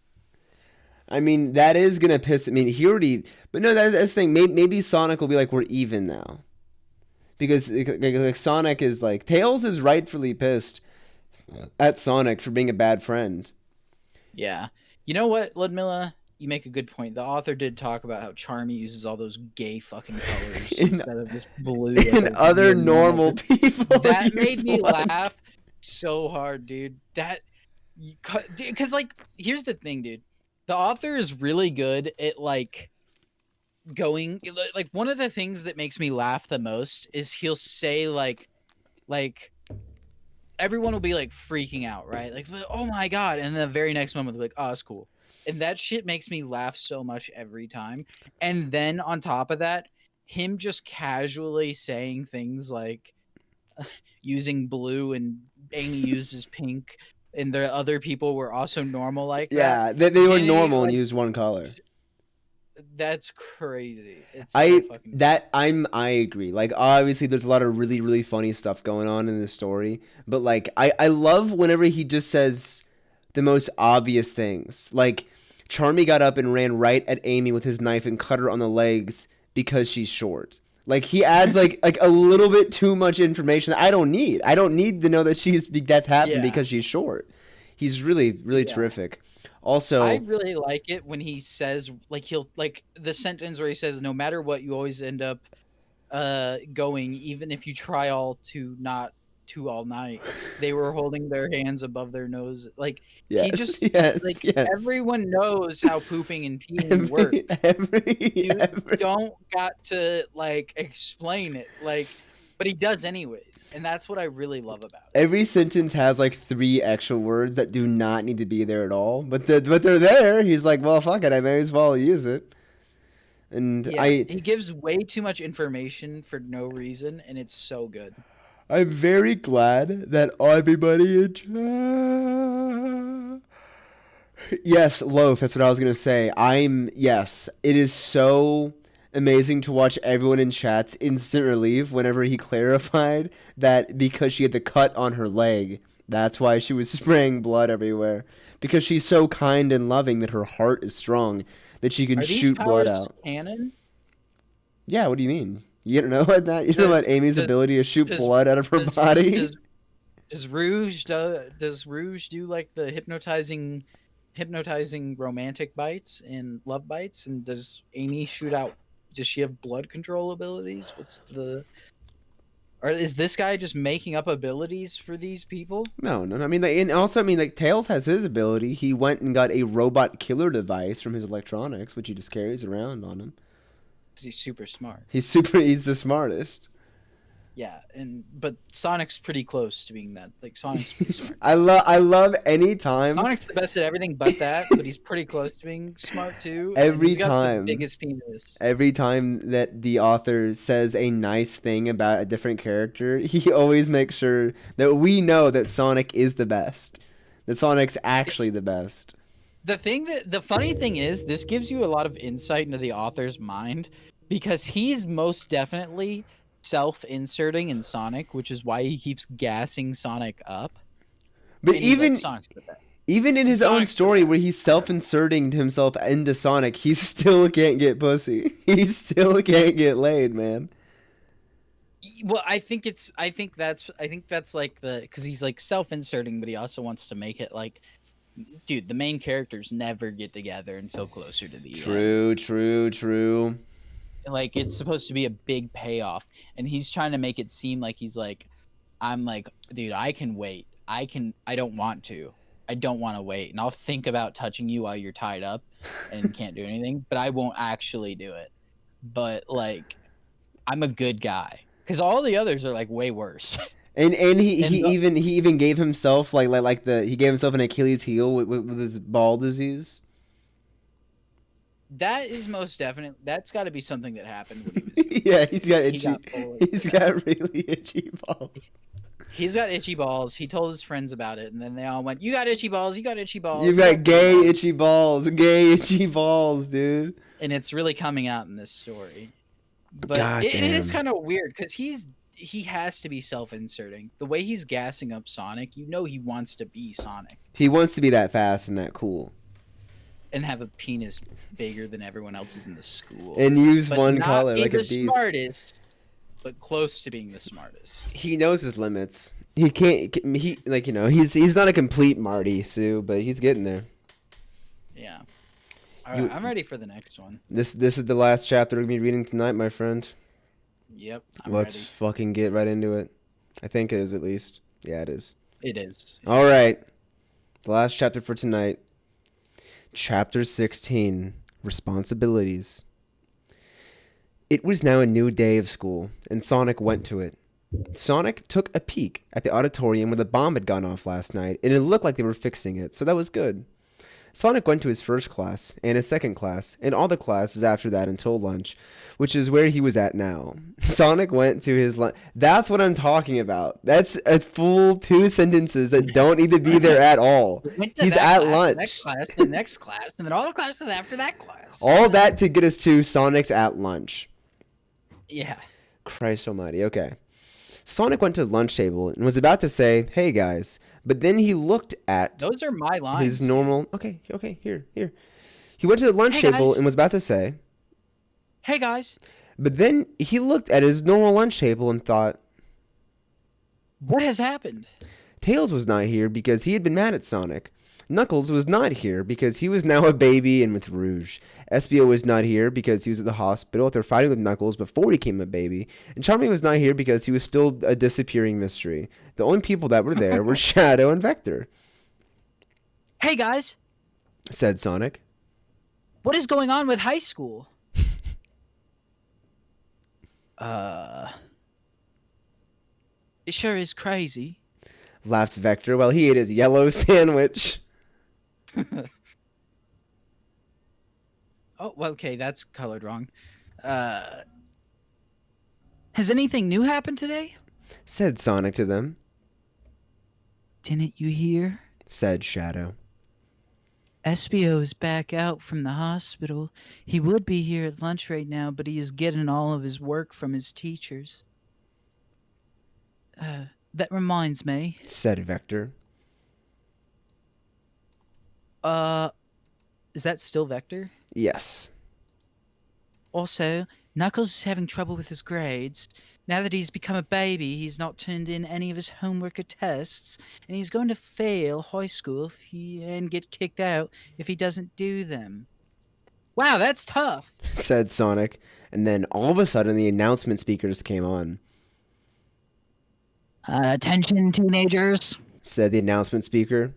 I mean, that is gonna piss. I mean, but no, that's the thing. Maybe Sonic will be like, "We're even now," because like Sonic is like, Tails is rightfully pissed at Sonic for being a bad friend. Yeah. You know what, Ludmilla? You make a good point. The author did talk about how Charmy uses all those gay fucking colors instead of just blue. And other normal people. That made me laugh so hard, dude. Because, like, here's the thing, dude. The author is really good at, like, going... Like, one of the things that makes me laugh the most is he'll say, like... Everyone will be like freaking out, right? Like, oh my god! And the very next moment, they're like, "Oh, it's cool," and that shit makes me laugh so much every time. And then on top of that, him just casually saying things like using blue and Amy uses pink, and the other people were also normal like Yeah, that. they were Danny, normal and like, used one color. That's crazy. It's so fucking... I agree. Like, obviously there's a lot of really, really funny stuff going on in this story, but like I love whenever he just says the most obvious things. Like, Charmy got up and ran right at Amy with his knife and cut her on the legs because she's short. Like, he adds like a little bit too much information I don't need. I don't need to know that that's happened because she's short. He's really, really terrific. Also, I really like it when he says, like, he'll, like, the sentence where he says, no matter what, you always end up going, even if you try not to all night. They were holding their hands above their nose. Like, he just, everyone knows how pooping and peeing works. You don't got to, like, explain it. Like, but he does anyways, and that's what I really love about it. Every sentence has like 3 extra words that do not need to be there at all, but they're there. He's like, well, fuck it, I may as well use it. And he gives way too much information for no reason, and it's so good. I'm very glad that everybody Yes, Loaf, that's what I was gonna say. Yes, it is so amazing to watch everyone in chat's instant relief whenever he clarified that because she had the cut on her leg, that's why she was spraying blood everywhere. Because she's so kind and loving that her heart is strong. that she can Are these shoot blood powers out. canon? Yeah, what do you mean? You don't know about that? You don't know about Amy's ability to shoot does- blood out of her body? Does Rouge do like the hypnotizing romantic bites and love bites? And does Amy shoot out? Does she have blood control abilities? Or is this guy just making up abilities for these people? No. I mean, and also, I mean, like Tails has his ability. He went and got a robot killer device from his electronics, which he just carries around on him. 'Cause he's super smart. He's the smartest. Yeah, but Sonic's pretty close to being that. Like Sonic's pretty smart. I love any time. Sonic's the best at everything but that, but he's pretty close to being smart too. and Every he's got time. the biggest penis. Every time that the author says a nice thing about a different character, he always makes sure that we know that Sonic is the best. That Sonic's actually the best. The funny thing is, this gives you a lot of insight into the author's mind because he's most definitely self-inserting in Sonic, which is why he keeps gassing Sonic up. But And he's even like, Sonic's the best. even in his own Sonic's the story where best. he's self-inserting himself into Sonic, he still can't get pussy. He still can't get laid, man. Well, I think that's like because he's like self-inserting, but he also wants to make it like, dude, the main characters never get together until closer to the end. True. Like it's supposed to be a big payoff, and he's trying to make it seem like he's like, I'm like, dude, I can wait. I don't want to wait, and I'll think about touching you while you're tied up and can't do anything, but I won't actually do it. But like, I'm a good guy because all the others are like way worse. And he even gave himself he gave himself an Achilles heel with his ball disease. That is most definite. That's got to be something that happened when he was. Yeah, he's got itchy. He's got really itchy balls. He's got itchy balls. He told his friends about it, and then they all went, "You got itchy balls. You got itchy balls. You've got gay itchy balls. Gay itchy balls, dude. And it's really coming out in this story. But God it is damn. kind of weird because he has to be self-inserting. The way he's gassing up Sonic, you know, he wants to be Sonic He wants to be that fast and that cool. and have a penis bigger than everyone else's in the school. And use But one not color be like a the beast. smartest, but close to being the smartest. He knows his limits. He can't. He's not a complete Marty Sue, but he's getting there. Yeah. All right, I'm ready for the next one. This is the last chapter we're gonna be reading tonight, my friend. Yep, I'm Let's ready. fucking get right into it. I think it is at least. Yeah, it is. It is. All right. The last chapter for tonight. Chapter 16. Responsibilities. It was now a new day of school, and Sonic went to it. Sonic took a peek at the auditorium where the bomb had gone off last night, and it looked like they were fixing it, so that was good. Sonic went to his first class, and his second class, and all the classes after that until lunch, which is where he was at now. Sonic went to his lunch. That's what I'm talking about. That's a full 2 sentences that don't need to be there at all. Went to He's that at class, lunch. The next class, the next class, and then all the classes after that class. All that to get us to Sonic's at lunch. Yeah. Christ almighty. Okay. Sonic went to the lunch table and was about to say, "Hey guys," but then he looked at Those are my lines. his normal. Okay, here. He went to the lunch Hey, table guys. and was about to say, Hey guys, but then he looked at his normal lunch table and thought, what has happened? Tails was not here because he had been mad at Sonic. Knuckles was not here because he was now a baby and with Rouge. Espio was not here because he was at the hospital after fighting with Knuckles before he became a baby. And Charming was not here because he was still a disappearing mystery. The only people that were there were Shadow and Vector, Hey guys, said Sonic. what is going on with high school? It sure is crazy. Laughed Vector while he ate his yellow sandwich. Oh, well, okay, that's colored wrong. Has anything new happened today? Said Sonic to them. Didn't you hear? Said Shadow. Espio is back out from the hospital. He would be here at lunch right now, but he is getting all of his work from his teachers. That reminds me. Said Vector. Is that still Vector? Yes. Also, Knuckles is having trouble with his grades. Now that he's become a baby, he's not turned in any of his homework or tests, and he's going to fail high school and get kicked out if he doesn't do them. Wow, that's tough. Said Sonic. And then all of a sudden, the announcement speakers came on. Attention, teenagers. Said the announcement speaker.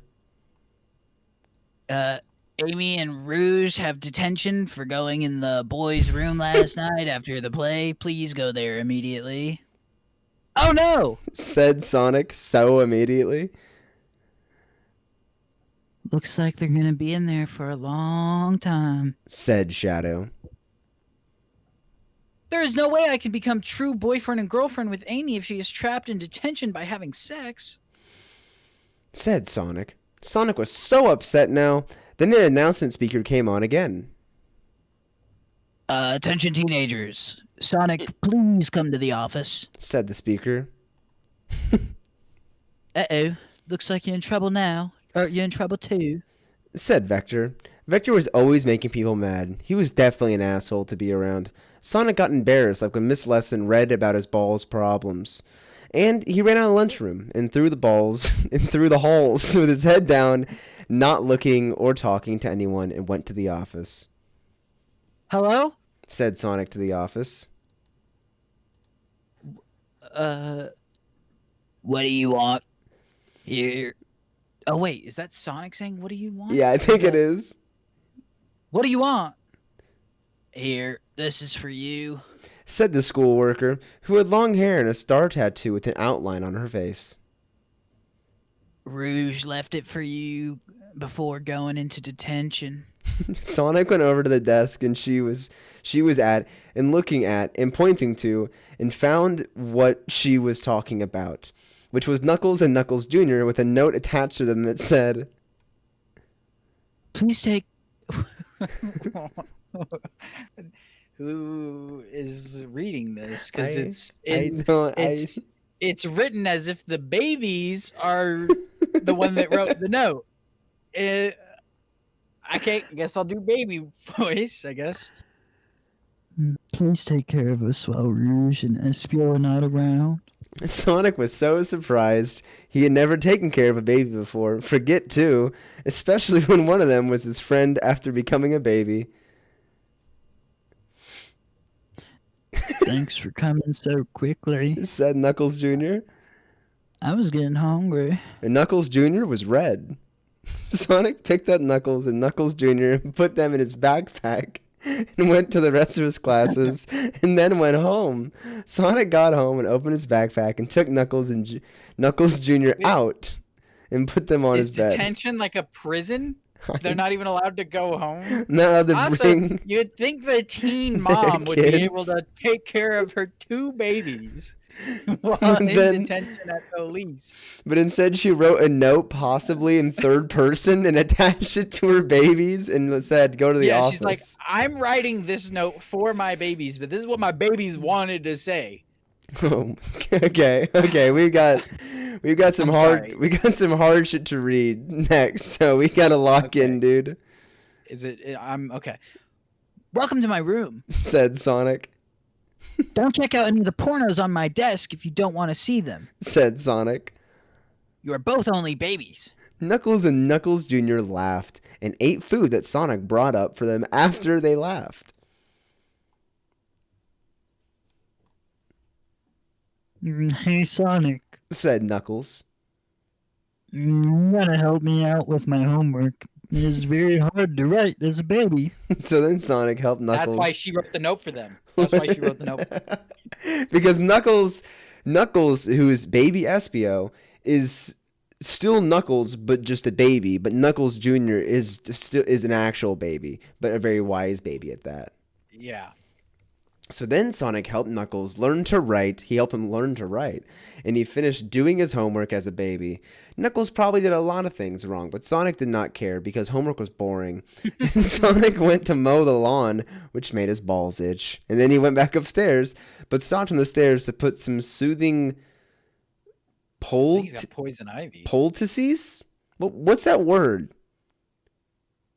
Amy and Rouge have detention for going in the boys' room last night after the play. Please go there immediately. Oh no! Said Sonic so immediately. Looks like they're gonna be in there for a long time. Said Shadow. There is no way I can become true boyfriend and girlfriend with Amy if she is trapped in detention by having sex. Said Sonic. Sonic was so upset now. Then the announcement speaker came on again. Attention, teenagers. Sonic, please come to the office. Said the speaker. Uh-oh. Looks like you're in trouble now. Or you're in trouble too. Said Vector. Vector was always making people mad. He was definitely an asshole to be around. Sonic got embarrassed like when Miss Lesson read about his ball's problems. And he ran out of the lunchroom and threw the balls and through the halls with his head down, not looking or talking to anyone, and went to the office. Hello? Said Sonic to the office. What do you want? Here. Oh, wait. Is that Sonic saying, what do you want? Yeah, I think it is. What do you want? Here. This is for you. Said the school worker, who had long hair and a star tattoo with an outline on her face. Rouge left it for you before going into detention. Sonic went over to the desk and she was at and looking at and pointing to and found what she was talking about, which was Knuckles and Knuckles Jr. with a note attached to them that said, Please take... Who is reading this? Because it's written as if the babies are the one that wrote the note. I guess I'll do baby voice, I guess. Please take care of us while Rouge and Espio are not around. Sonic was so surprised. He had never taken care of a baby before. Forget two, especially when one of them was his friend after becoming a baby. Thanks for coming so quickly. Said Knuckles Jr. I was getting hungry. And Knuckles Jr. was red. Sonic picked up Knuckles and Knuckles Jr. and put them in his backpack and went to the rest of his classes and then went home. Sonic got home and opened his backpack and took Knuckles and Knuckles Jr. out and put them on his bed. Is detention like a prison? They're not even allowed to go home? No, Also, you'd think the teen mom would be able to take care of her two babies while in detention at the least. But instead she wrote a note, possibly in third person, and attached it to her babies and said, go to the office. She's like, I'm writing this note for my babies, but this is what my babies wanted to say. Oh, okay. We've got some hard shit to read next, so we gotta lock in, dude. I'm okay. Welcome to my room. Said Sonic. Don't check out any of the pornos on my desk if you don't want to see them. Said Sonic. You are both only babies. Knuckles and Knuckles Jr. laughed and ate food that Sonic brought up for them after they laughed. Hey, Sonic. Said Knuckles. You gotta help me out with my homework. It's very hard to write as a baby. So then Sonic helped Knuckles. That's why she wrote the note for them. That's why she wrote the note. Because Knuckles, who's baby Espio, is still Knuckles, but just a baby. But Knuckles Jr. is an actual baby, but a very wise baby at that. Yeah. So then Sonic helped Knuckles learn to write. He helped him learn to write. And he finished doing his homework as a baby. Knuckles probably did a lot of things wrong, but Sonic did not care because homework was boring. And Sonic went to mow the lawn, which made his balls itch. And then he went back upstairs, but stopped on the stairs to put some soothing He's got poison ivy. poultices? What's that word?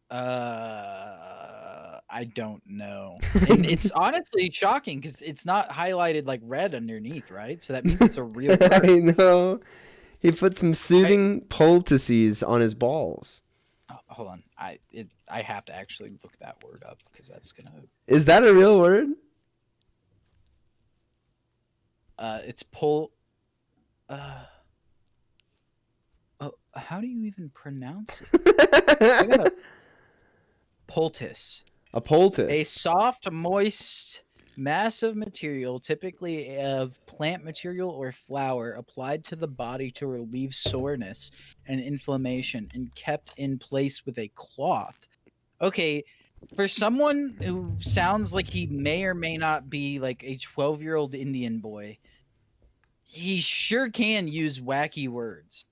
I I don't know. And it's honestly shocking because it's not highlighted like red underneath, right? So that means it's a real word. I know. He put some soothing poultices on his balls. Oh, hold on. I have to actually look that word up because that's gonna. Is that a real word? It's pull. Oh, how do you even pronounce it? I got a poultice. A poultice. A soft, moist mass of material, typically of plant material or flour, applied to the body to relieve soreness and inflammation and kept in place with a cloth. Okay, for someone who sounds like he may or may not be like a 12-year-old Indian boy, he sure can use wacky words.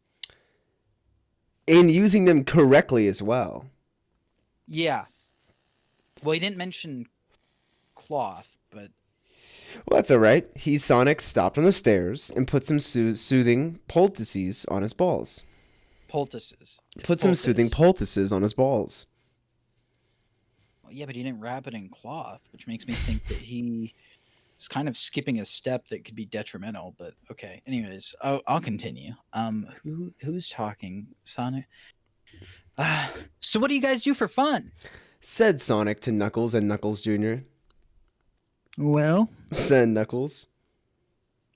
And using them correctly as well. Yeah. Well, he didn't mention cloth, but Well, that's all right. Sonic stopped on the stairs and put some soothing poultices on his balls. poultices. It's Put some soothing poultices on his balls. Well, yeah, but he didn't wrap it in cloth, which makes me think that he is kind of skipping a step that could be detrimental. But okay. Anyways, I'll continue. Who's talking? Sonic. So what do you guys do for fun? Said Sonic to Knuckles and Knuckles Jr. Well, Said Knuckles.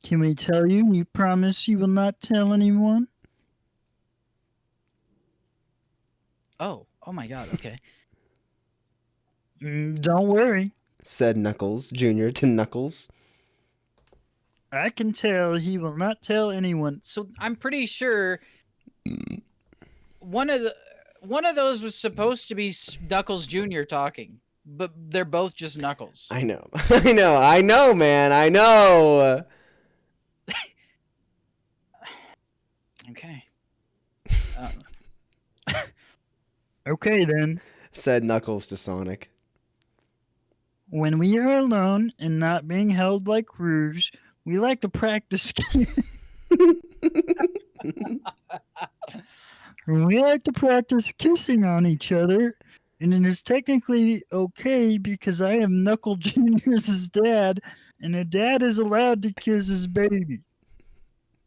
can we tell you? You promise you will not tell anyone? Oh my God. Okay. Don't worry. Said Knuckles Jr. to Knuckles. I can tell he will not tell anyone. So I'm pretty sure one of those was supposed to be Knuckles Jr. talking, but they're both just Knuckles. I know. I know, man. I know. Okay. Okay then. Said Knuckles to Sonic. When we are alone and not being held like Rouge, we like to practice. We like to practice kissing on each other, and it is technically okay because I am Knuckle Jr.'s dad, and a dad is allowed to kiss his baby.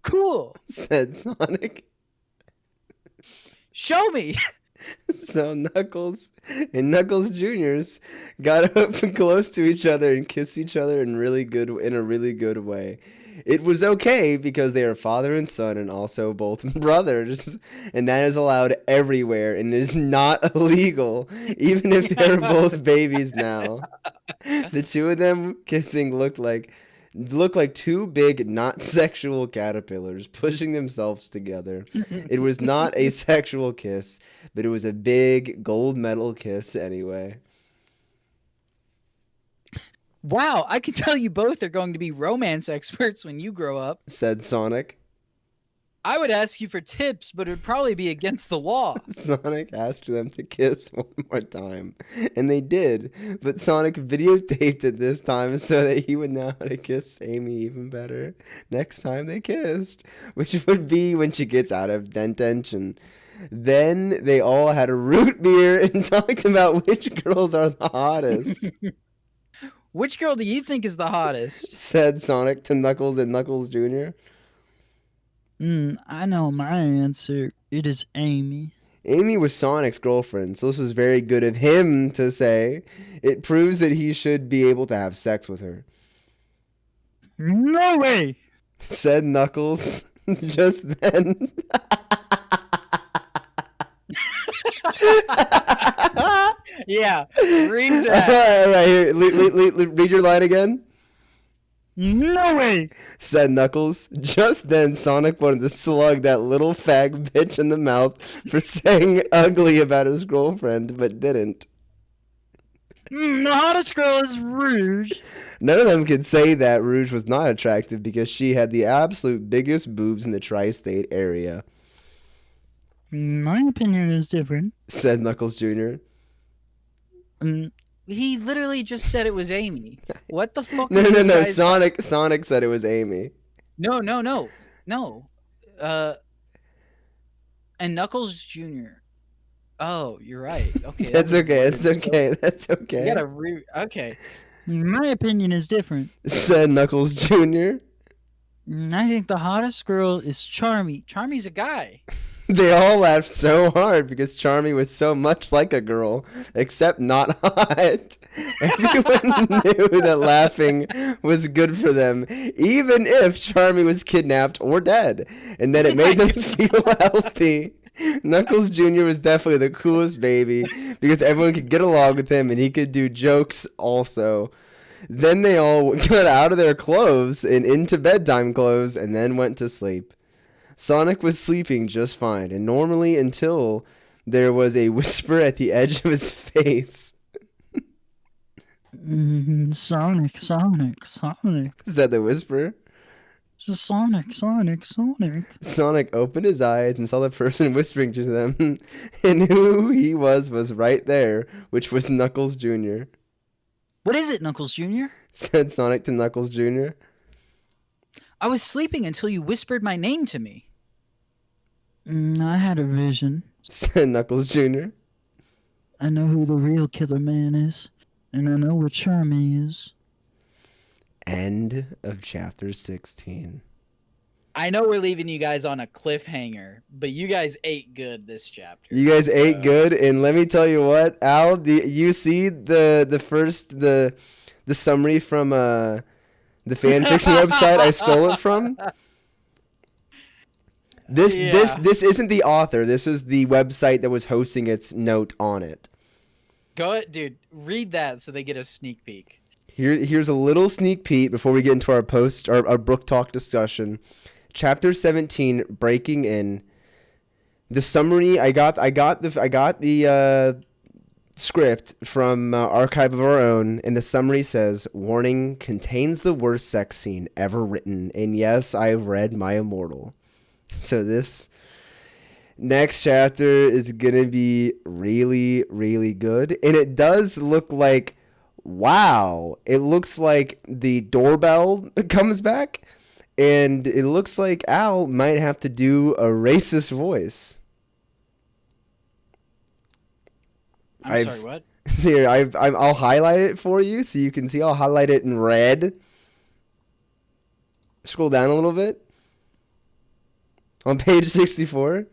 Cool. Said Sonic. Show me. So Knuckles and Knuckles Juniors got up close to each other and kissed each other in a really good way. It was okay because they are father and son and also both brothers, and that is allowed everywhere and is not illegal, even if they're both babies now. The two of them kissing looked like two big, not sexual caterpillars pushing themselves together. It was not a sexual kiss, but it was a big gold medal kiss anyway. Wow, I can tell you both are going to be romance experts when you grow up. Said Sonic. I would ask you for tips, but it would probably be against the law. Sonic asked them to kiss one more time, and they did, but Sonic videotaped it this time so that he would know how to kiss Amy even better next time they kissed, which would be when she gets out of detention. Then they all had a root beer and talked about which girls are the hottest. Which girl do you think is the hottest? Said Sonic to Knuckles and Knuckles Jr. I know my answer. It is Amy. Amy was Sonic's girlfriend, so this was very good of him to say. It proves that he should be able to have sex with her. No way! Said Knuckles just then. Yeah, read that. All right, here, read your line again. No way! Said Knuckles. Just then, Sonic wanted to slug that little fag bitch in the mouth for saying ugly about his girlfriend, but didn't. The hottest girl is Rouge. None of them could say that Rouge was not attractive because she had the absolute biggest boobs in the tri-state area. My opinion is different. Said Knuckles Jr. He literally just said it was Amy. What the fuck? No. are these guys- Sonic said it was Amy. No. And Knuckles Jr. Oh, you're right. Okay. that That's was okay. weird. It's So okay. That's You okay. gotta okay. My opinion is different. Said Knuckles Jr. I think the hottest girl is Charmy. Charmy's a guy. They all laughed so hard because Charmy was so much like a girl, except not hot. Everyone knew that laughing was good for them, even if Charmy was kidnapped or dead, and that it made them feel healthy. Knuckles Jr. was definitely the coolest baby because everyone could get along with him and he could do jokes also. Then they all got out of their clothes and into bedtime clothes and then went to sleep. Sonic was sleeping just fine, and normally until there was a whisper at the edge of his face. Sonic, Sonic, Sonic. Said the whisper. Sonic, Sonic, Sonic. Sonic opened his eyes and saw the person whispering to them, and who he was right there, which was Knuckles Jr. What is it, Knuckles Jr.? Said Sonic to Knuckles Jr. I was sleeping until you whispered my name to me. I had a vision. Said Knuckles Jr. I know who the real killer man is, and I know where Charmy is. End of chapter 16. I know we're leaving you guys on a cliffhanger, but you guys ate good this chapter. You guys ate good, and let me tell you what, Al, you see the summary from the fan fiction website I stole it from? This isn't the author. This is the website that was hosting its note on it. Go ahead, dude. Read that so they get a sneak peek. Here's a little sneak peek before we get into our book talk discussion. Chapter 17, Breaking In. The summary I got the script from Archive of Our Own, and the summary says, "Warning: contains the worst sex scene ever written." And yes, I've read My Immortal. So this next chapter is gonna be really, really good, and it does look like, wow, it looks like the doorbell comes back, and it looks like Al might have to do a racist voice. I'm sorry, what? Here, I'll highlight it for you so you can see. I'll highlight it in red. Scroll down a little bit. On page 64.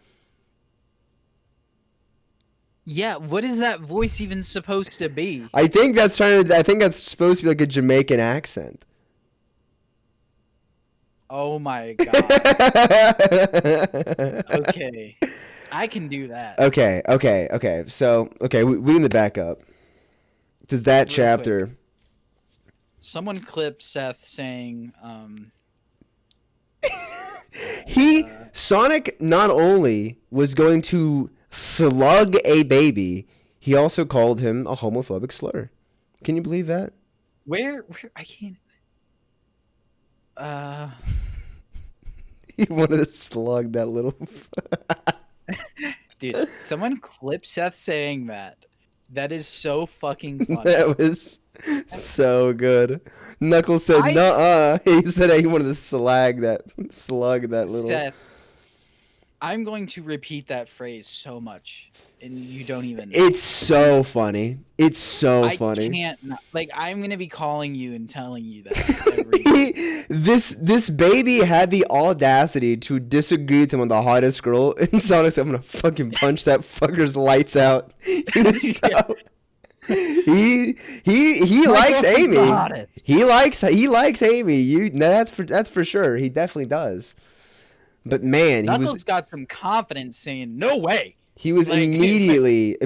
Yeah, what is that voice even supposed to be? I think that's supposed to be like a Jamaican accent. Oh my god. Okay. I can do that. Okay. So, we need to back up. Does that Real chapter... Someone clip Seth saying, Sonic not only was going to slug a baby, he also called him a homophobic slur. Can you believe that? where I can't He wanted to slug that little... dude, someone clip Seth saying that. That is so fucking funny. That was so good. Knuckles said, "Nuh-uh." He said he wanted to slug that little... Seth, I'm going to repeat that phrase so much, and you don't even know. It's so funny. It's so funny. I can't not, like, I'm gonna be calling you and telling you that every This baby had the audacity to disagree with him on the hottest girl, and Sonic's like, "I'm gonna fucking punch that fucker's lights out." He was so... He likes Amy. He likes Amy. That's for sure. He definitely does. But man, Knuckles got some confidence saying, "No way." He was Like, immediately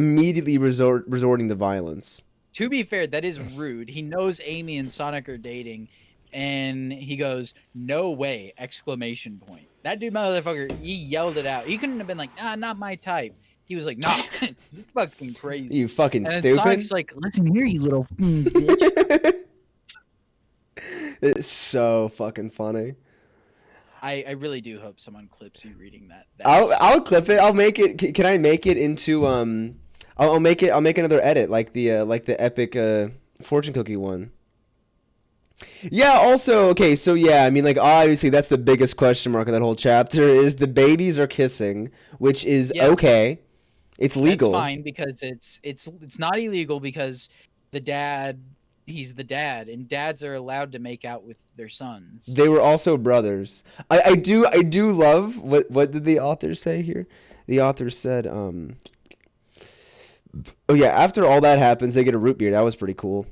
resorting to violence. To be fair, that is rude. He knows Amy and Sonic are dating, and he goes, "No way!" Exclamation point. That dude, motherfucker, he yelled it out. He couldn't have been like, "Nah, not my type." He was like, "Nah, you fucking crazy." You fucking And then stupid. Sonic's like, Listen here, you little bitch. It's so fucking funny. I really do hope someone clips you reading that. I'll clip it. I'll make it. Can I make it into I'll make another edit like the epic fortune cookie one. Yeah. Also, okay. So yeah, I mean, like, obviously that's the biggest question mark of that whole chapter is the babies are kissing, which is okay. It's legal. That's fine because it's not illegal because he's the dad, and dads are allowed to make out with their sons. They were also brothers. I do love what did the author say here? The author said, oh yeah, after all that happens, they get a root beer. That was pretty cool.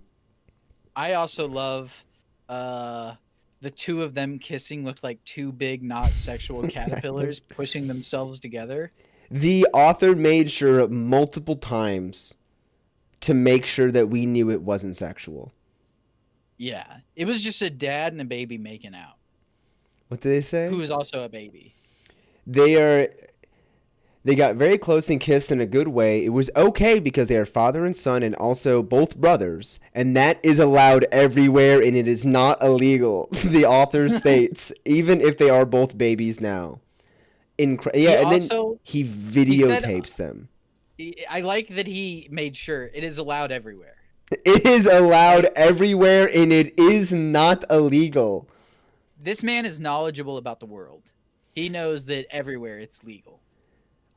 I also love the two of them kissing looked like two big not sexual caterpillars pushing themselves together. The author made sure multiple times to make sure that we knew it wasn't sexual. Yeah. It was just a dad and a baby making out. What did they say? Who is also a baby. They got very close and kissed in a good way. It was okay because they are father and son and also both brothers. And that is allowed everywhere and it is not illegal. The author states, even if they are both babies now. Then he videotapes them. I like that he made sure it is allowed everywhere. It is allowed everywhere and it is not illegal. This man is knowledgeable about the world. He knows that everywhere it's legal.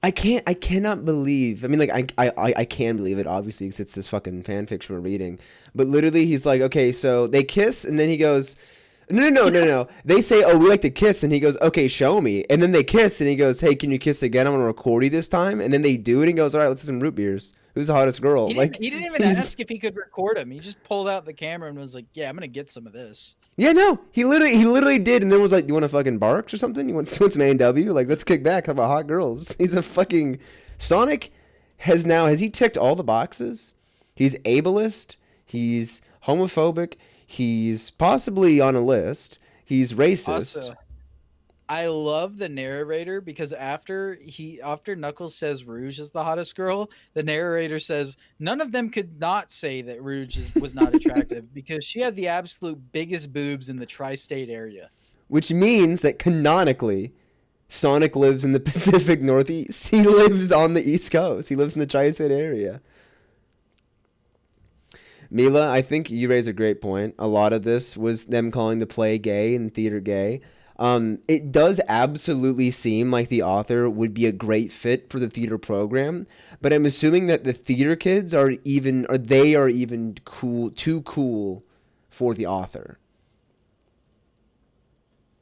I cannot believe. I mean, like, I can believe it, obviously, because it's this fucking fan fiction we're reading. But literally, he's like, okay, so they kiss, and then he goes, no. They say, oh, we like to kiss, and he goes, okay, show me. And then they kiss, and he goes, hey, can you kiss again? I'm gonna record you this time. And then they do it, and he goes, all right, let's have some root beers. Who's the hottest girl? He didn't even ask if he could record him. He just pulled out the camera and was like, yeah, I'm gonna get some of this. Yeah, no, he literally did, and then was like, "You want to fucking barks or something? You want some A&W? Like, let's kick back. Talk about hot girls." He's a fucking Sonic. Has he ticked all the boxes? He's ableist. He's homophobic. He's possibly on a list. He's racist. Also, I love the narrator because after Knuckles says Rouge is the hottest girl, the narrator says none of them could not say that Rouge was not attractive because she had the absolute biggest boobs in the tri-state area. Which means that canonically, Sonic lives in the Pacific Northeast. He lives on the East Coast. He lives in the tri-state area. Mila, I think you raise a great point. A lot of this was them calling the play gay and theater gay. It does absolutely seem like the author would be a great fit for the theater program, but I'm assuming that the theater kids are even too cool for the author.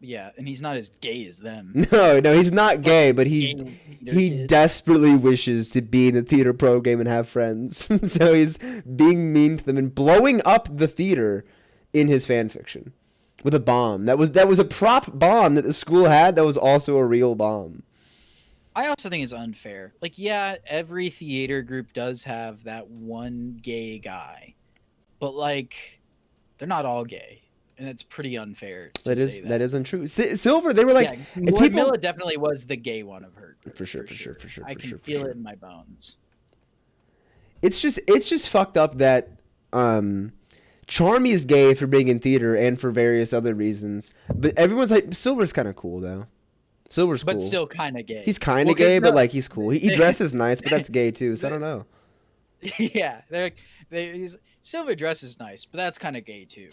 Yeah, and he's not as gay as them. No, he's not gay, but he desperately wishes to be in the theater program and have friends. So he's being mean to them and blowing up the theater in his fan fiction. With a bomb. That was a prop bomb that the school had that was also a real bomb. I also think it's unfair. Like, yeah, every theater group does have that one gay guy. But, like, they're not all gay. And it's pretty unfair to say that. That is untrue. Silver, they were like... Yeah, Mila definitely was the gay one of her group. For sure. I can feel it in my bones. It's just fucked up that... Charmy is gay for being in theater and for various other reasons. But everyone's like, Silver's kind of coul, though. Silver's cool. But still kind of gay. He's kind of gay, but, like, he's cool. He dresses nice, but that's gay, too, so I don't know. Yeah. Silver dresses nice, but that's kind of gay, too.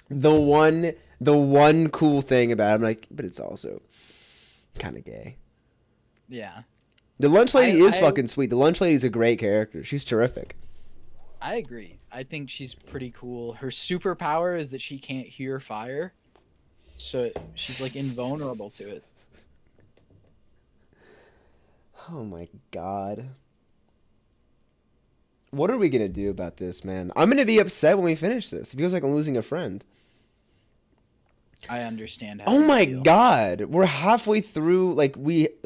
The one cool thing about him, like, but it's also kind of gay. Yeah. The lunch lady is fucking sweet. The lunch lady's a great character. She's terrific. I agree. I think she's pretty cool. Her superpower is that she can't hear fire. So she's like invulnerable to it. Oh my god. What are we going to do about this, man? I'm going to be upset when we finish this. It feels like I'm losing a friend. I understand how Oh you my feel. god. We're halfway through. I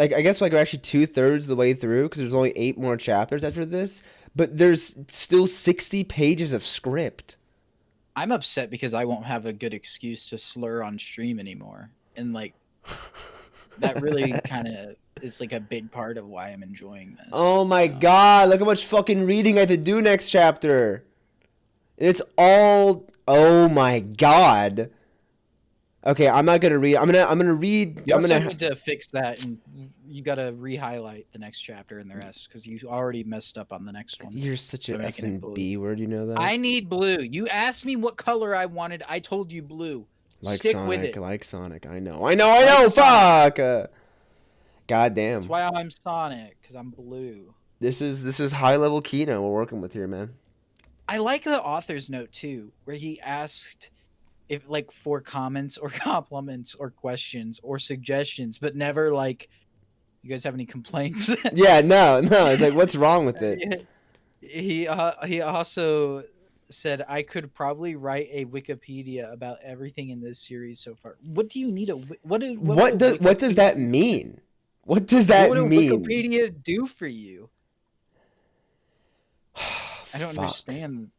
guess we're actually 2/3 of the way through because there's only 8 more chapters after this. But there's still 60 pages of script. I'm upset because I won't have a good excuse to slur on stream anymore. And like that really kind of is like a big part of why I'm enjoying this. Oh my god, look how much fucking reading I have to do next chapter. And it's all oh my god. Okay, I'm not gonna read. I'm gonna read. You also need to fix that, and you gotta re-highlight the next chapter and the rest because you already messed up on the next one. You're such an making it effing blue. B word, you know that? I need blue. You asked me what color I wanted. I told you blue. Like Stick Sonic, with it. like Sonic. I know. Like Fuck. Goddamn. That's why I'm Sonic, because I'm blue. This is high level Kino we're working with here, man. I like the author's note too, where he asked if like for comments or compliments or questions or suggestions, but never like, you guys have any complaints? Yeah, no. It's like, what's wrong with it? He also said I could probably write a Wikipedia about everything in this series so far. What do you need a what What does that mean? What does that what would a mean? Wikipedia do for you? I don't Fuck. understand.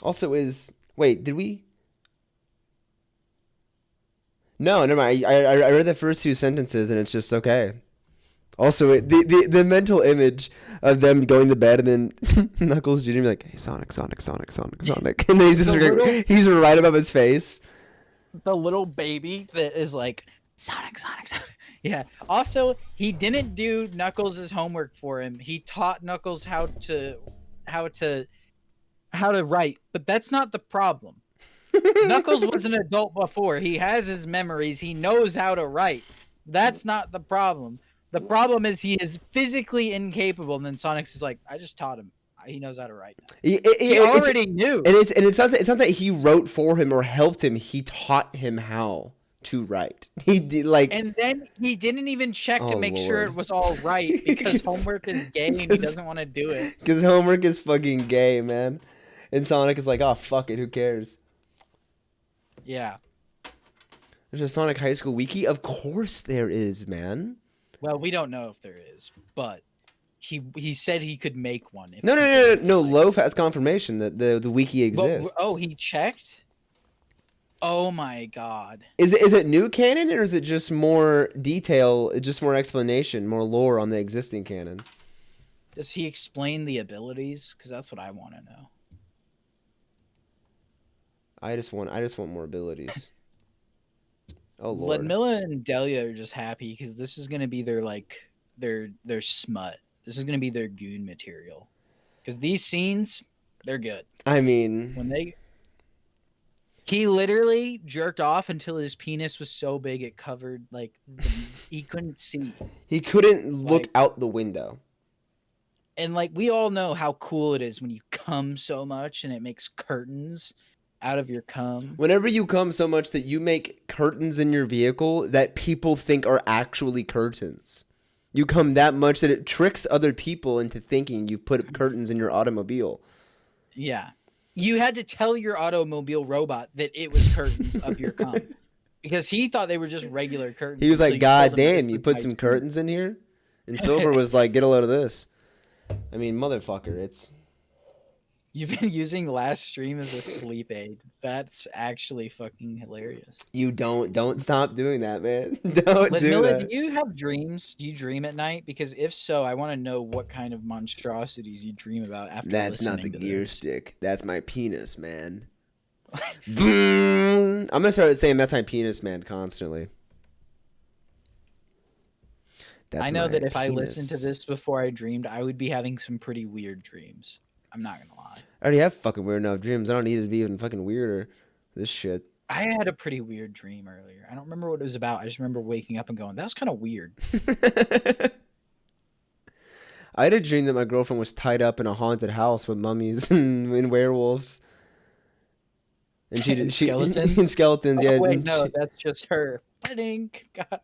Also, wait, did we? No, never mind. I read the first two sentences and it's just okay. Also, the mental image of them going to bed and then Knuckles Jr. be like, "Hey, Sonic," and then he's right above his face. The little baby that is like Sonic. Yeah. Also, he didn't do Knuckles' homework for him. He taught Knuckles how to write, but that's not the problem. Knuckles was an adult before. He has his memories. He knows how to write. That's not the problem. The problem is he is physically incapable, and then Sonic's is like, I just taught him. He knows how to write now. He already knew. And it's not that he wrote for him or helped him. He taught him how to write. He did and then he didn't even check to make sure it was all right because homework is gay and he doesn't want to do it. Because homework is fucking gay, man. And Sonic is like, oh, fuck it, who cares? Yeah. There's a Sonic High School wiki? Of course there is, man. Well, we don't know if there is, but he said he could make one. No. Loaf has confirmation that the wiki exists. Oh, he checked? Oh my god. Is it new canon or is it just more detail, just more explanation, more lore on the existing canon? Does he explain the abilities? Because that's what I want to know. I just want more abilities. Oh lord. Ludmilla and Delia are just happy because this is gonna be their their smut. This is gonna be their goon material. Because these scenes, they're good. I mean, when he literally jerked off until his penis was so big it covered he couldn't see. He couldn't look out the window. And we all know how cool it is when you cum so much and it makes curtains out of your cum. Whenever you cum so much that you make curtains in your vehicle that people think are actually curtains. You cum that much that it tricks other people into thinking you've put curtains in your automobile. Yeah. You had to tell your automobile robot that it was curtains of your cum. Because he thought they were just regular curtains. He was like, God damn, you put some curtains in here? And Silver was like, get a load of this. I mean, motherfucker, it's... You've been using last stream as a sleep aid. That's actually fucking hilarious. You don't stop doing that, man. Don't do that. Do you have dreams? Do you dream at night? Because if so, I want to know what kind of monstrosities you dream about after That's listening not the to gear this. stick. That's my penis, man. I'm gonna start saying that's my penis, man, constantly. I know that if I listened to this before I dreamed, I would be having some pretty weird dreams. I'm not gonna lie. I already have fucking weird enough dreams. I don't need it to be even fucking weirder. This shit. I had a pretty weird dream earlier. I don't remember what it was about. I just remember waking up and going, that was kind of weird. I had a dream that my girlfriend was tied up in a haunted house with mummies and werewolves. And she did skeletons? and skeletons, yeah. Oh, wait, no, that's just her. God.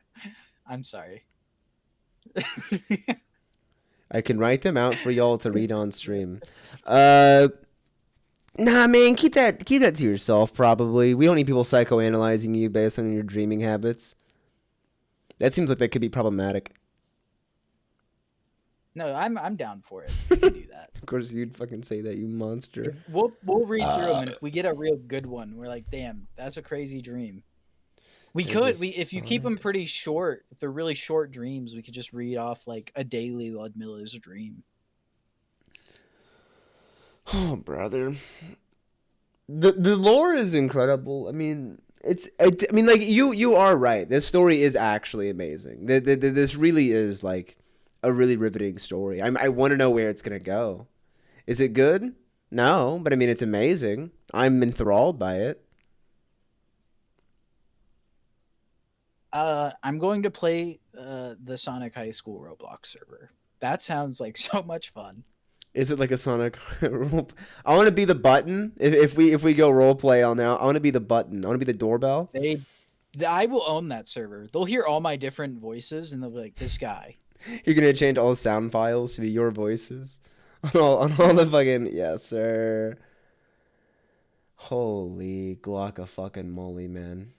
I'm sorry. I can write them out for y'all to read on stream. Nah, man, keep that to yourself. Probably, we don't need people psychoanalyzing you based on your dreaming habits. That seems like that could be problematic. No, I'm down for it. We can do that. Of course, you'd fucking say that, you monster. We'll read through them, and if we get a real good one, we're like, damn, that's a crazy dream. If you keep them pretty short, if they're really short dreams, we could just read off like a daily Ludmilla's dream. Oh, brother. The lore is incredible. I mean, you are right. This story is actually amazing. This really is like a really riveting story. I want to know where it's gonna go. Is it good? No, but I mean, it's amazing. I'm enthralled by it. I'm going to play the Sonic High School Roblox server. That sounds like so much fun. Is it like a Sonic role? I want to be the button. If we go role play on now, I want to be the button. I want to be the doorbell. I will own that server. They'll hear all my different voices and they'll be like, this guy. You're gonna change all the sound files to be your voices on all the fucking yes sir. Holy guaca fucking moly, man.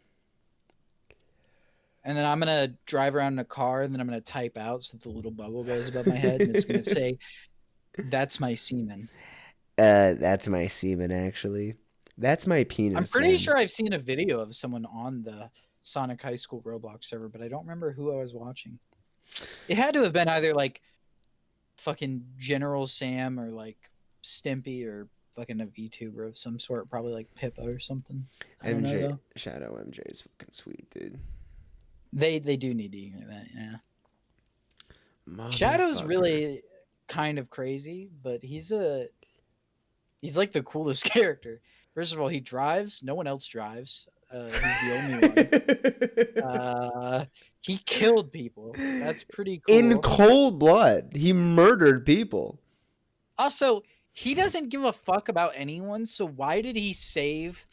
And then I'm gonna drive around in a car and then I'm gonna type out so that the little bubble goes above my head and it's gonna say, "That's my semen." That's my semen actually. That's my penis. I'm pretty man. sure I've seen a video of someone on the Sonic High School Roblox server, but I don't remember who I was watching. It had to have been either like fucking General Sam or like Stimpy or fucking a VTuber of some sort, probably like Pippa or something. I don't know, MJ though. Shadow MJ is fucking sweet, dude. They do need to hear that, yeah. Shadow's Motherfucker. really kind of crazy, but he's like the coolest character. First of all, he drives. No one else drives. He's the only one. He killed people. That's pretty cool. In cold blood, he murdered people. Also, he doesn't give a fuck about anyone. So why did he save?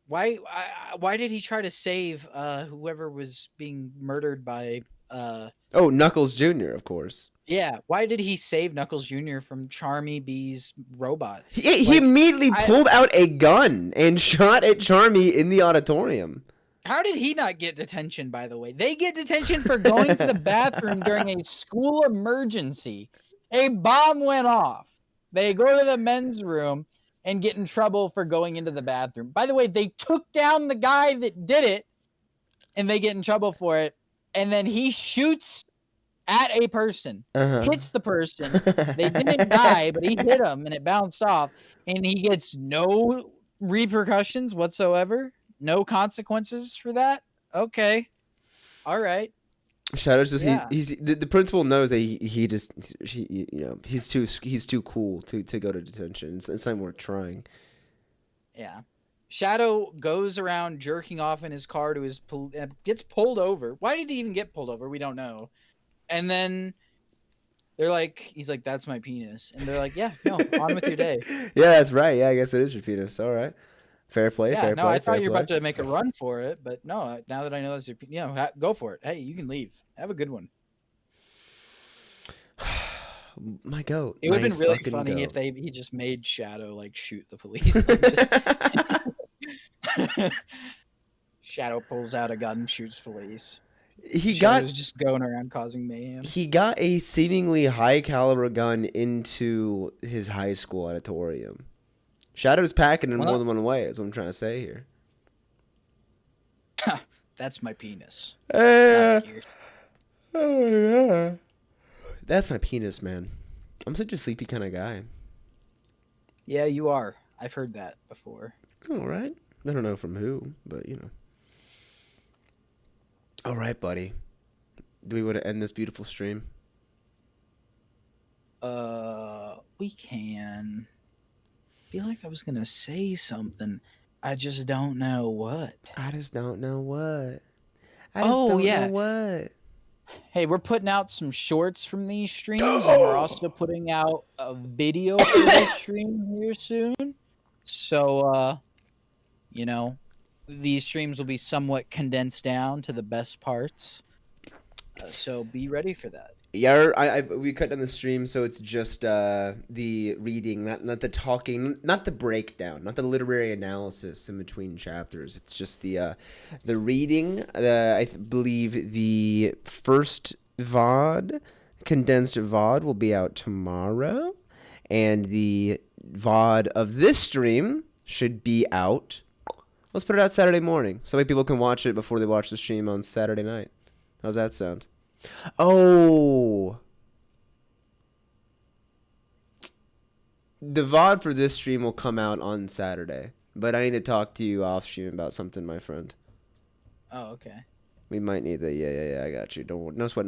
Why did he try to save whoever was being murdered by Oh, Knuckles Jr., of course. Yeah, why did he save Knuckles Jr. from Charmy B's robot? He Like, immediately pulled out a gun and shot at Charmy in the auditorium. How did he not get detention, by the way? They get detention for going to the bathroom during a school emergency. A bomb went off. They go to the men's room and get in trouble for going into the bathroom. By the way, they took down the guy that did it, and they get in trouble for it. And then he shoots at a person, hits the person. They didn't die, but he hit him, and it bounced off. And he gets no repercussions whatsoever. No consequences for that. Okay, all right. Shadow's just Yeah. the principal knows that he's too cool to go to detention. It's not worth trying. Yeah. Shadow goes around jerking off in his car to his gets pulled over. Why did he even get pulled over? We don't know. And then he's like, "That's my penis," and they're like, "Yeah, no, on with your day." Yeah, that's right. Yeah, I guess it is your penis. All right, fair play. Yeah, fair no, play. I thought fair you were play. about to make a run for it, but no. Now that I know that's your, go for it. Hey, you can leave. Have a good one. My goat. It would have My been really fucking funny if goat. he just made Shadow like shoot the police. Shadow pulls out a gun, shoots police. He Shadow's got just going around causing mayhem. he got a seemingly high caliber gun into his high school auditorium. Shadow's packing in Well, more than one way. Is what I'm trying to say here. That's my penis. Uh, Not yours. oh yeah. That's my penis, man. I'm such a sleepy kind of guy. Yeah, you are. I've heard that before. All right. I don't know from who, but you know. All right, buddy. Do we want to end this beautiful stream? We can. I feel like I was gonna say something. I just don't know what. I just don't know what. Oh, yeah. know what. Hey, we're putting out some shorts from these streams, and we're also putting out a video for this stream here soon. So, these streams will be somewhat condensed down to the best parts. So be ready for that. Yeah, we cut down the stream so it's just the reading, not the talking, not the breakdown, not the literary analysis in between chapters. It's just the reading. I believe the first VOD, condensed VOD, will be out tomorrow, and the VOD of this stream should be out. Let's put it out Saturday morning, so that people can watch it before they watch the stream on Saturday night. How's that sound? Oh, the VOD for this stream will come out on Saturday, but I need to talk to you off stream about something, my friend. Oh, okay. We might need that. Yeah, I got you. Don't no sweat.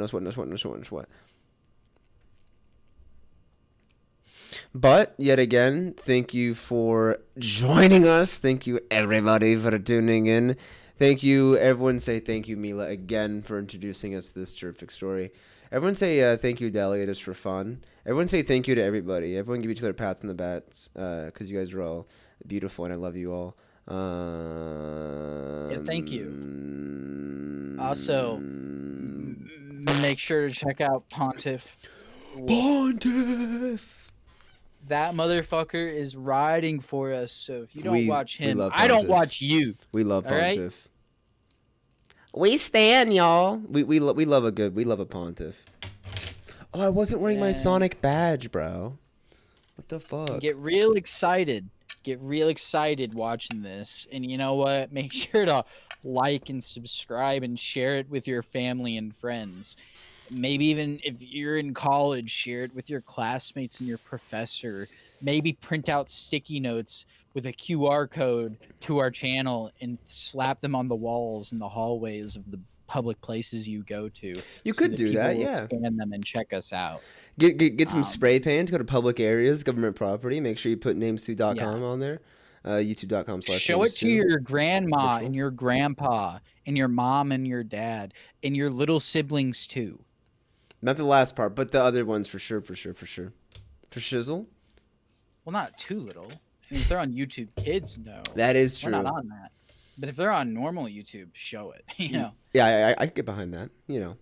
But yet again, thank you for joining us. Thank you everybody for tuning in. Thank you. Everyone say thank you, Mila, again for introducing us to this terrific story. Everyone say thank you, Delia, just for fun. Everyone say thank you to everybody. Everyone give each other pats on the backs because you guys are all beautiful and I love you all. Yeah, thank you. Also, make sure to check out Pontiff. Pontiff! That motherfucker is riding for us. So if you don't We watch him, love I don't Pontiff. watch you. We love All right? Pontiff. We stand, y'all. We love a Pontiff. Oh, I wasn't wearing my And Sonic badge, bro. What the fuck? get real excited. Get real excited watching this. And you know what? Make sure to like and subscribe and share it with your family and friends. Maybe even if you're in college, share it with your classmates and your professor. Maybe print out sticky notes with a QR code to our channel and slap them on the walls in the hallways of the public places you go to. You so could that do people that, will yeah. scan them and check us out. Get some spray paint, go to public areas, government property. Make sure you put namesu.com Yeah. on there. YouTube.com/namesu. Show it to your grandma Virtual. and your grandpa and your mom and your dad and your little siblings too. Not the last part, but the other ones for sure. For shizzle. Well, not too little. I mean, if they're on YouTube Kids, no. That is We're true. not on that. But if they're on normal YouTube, show it. You know, Yeah, I could get behind that. You know.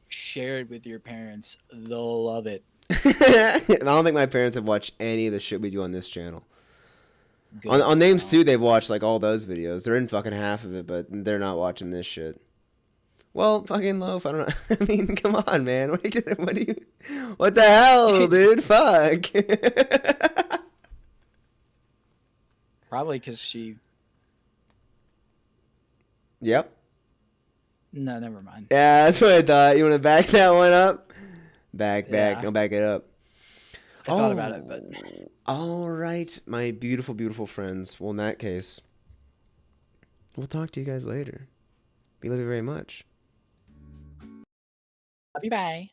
share it with your parents. They'll love it. I don't think my parents have watched any of the shit we do on this channel. Good. On Names 2, they've watched like all those videos. They're in fucking half of it, but they're not watching this shit. Well, fucking Loaf, I don't know. I mean, come on, man. What the hell, dude? Fuck. Probably because she. Yep. No, never mind. Yeah, that's what I thought. You want to back that one up? Back. Yeah. Don't back it up. I thought about it, but. All right, my beautiful, beautiful friends. Well, in that case, we'll talk to you guys later. We love you very much. Love you, bye.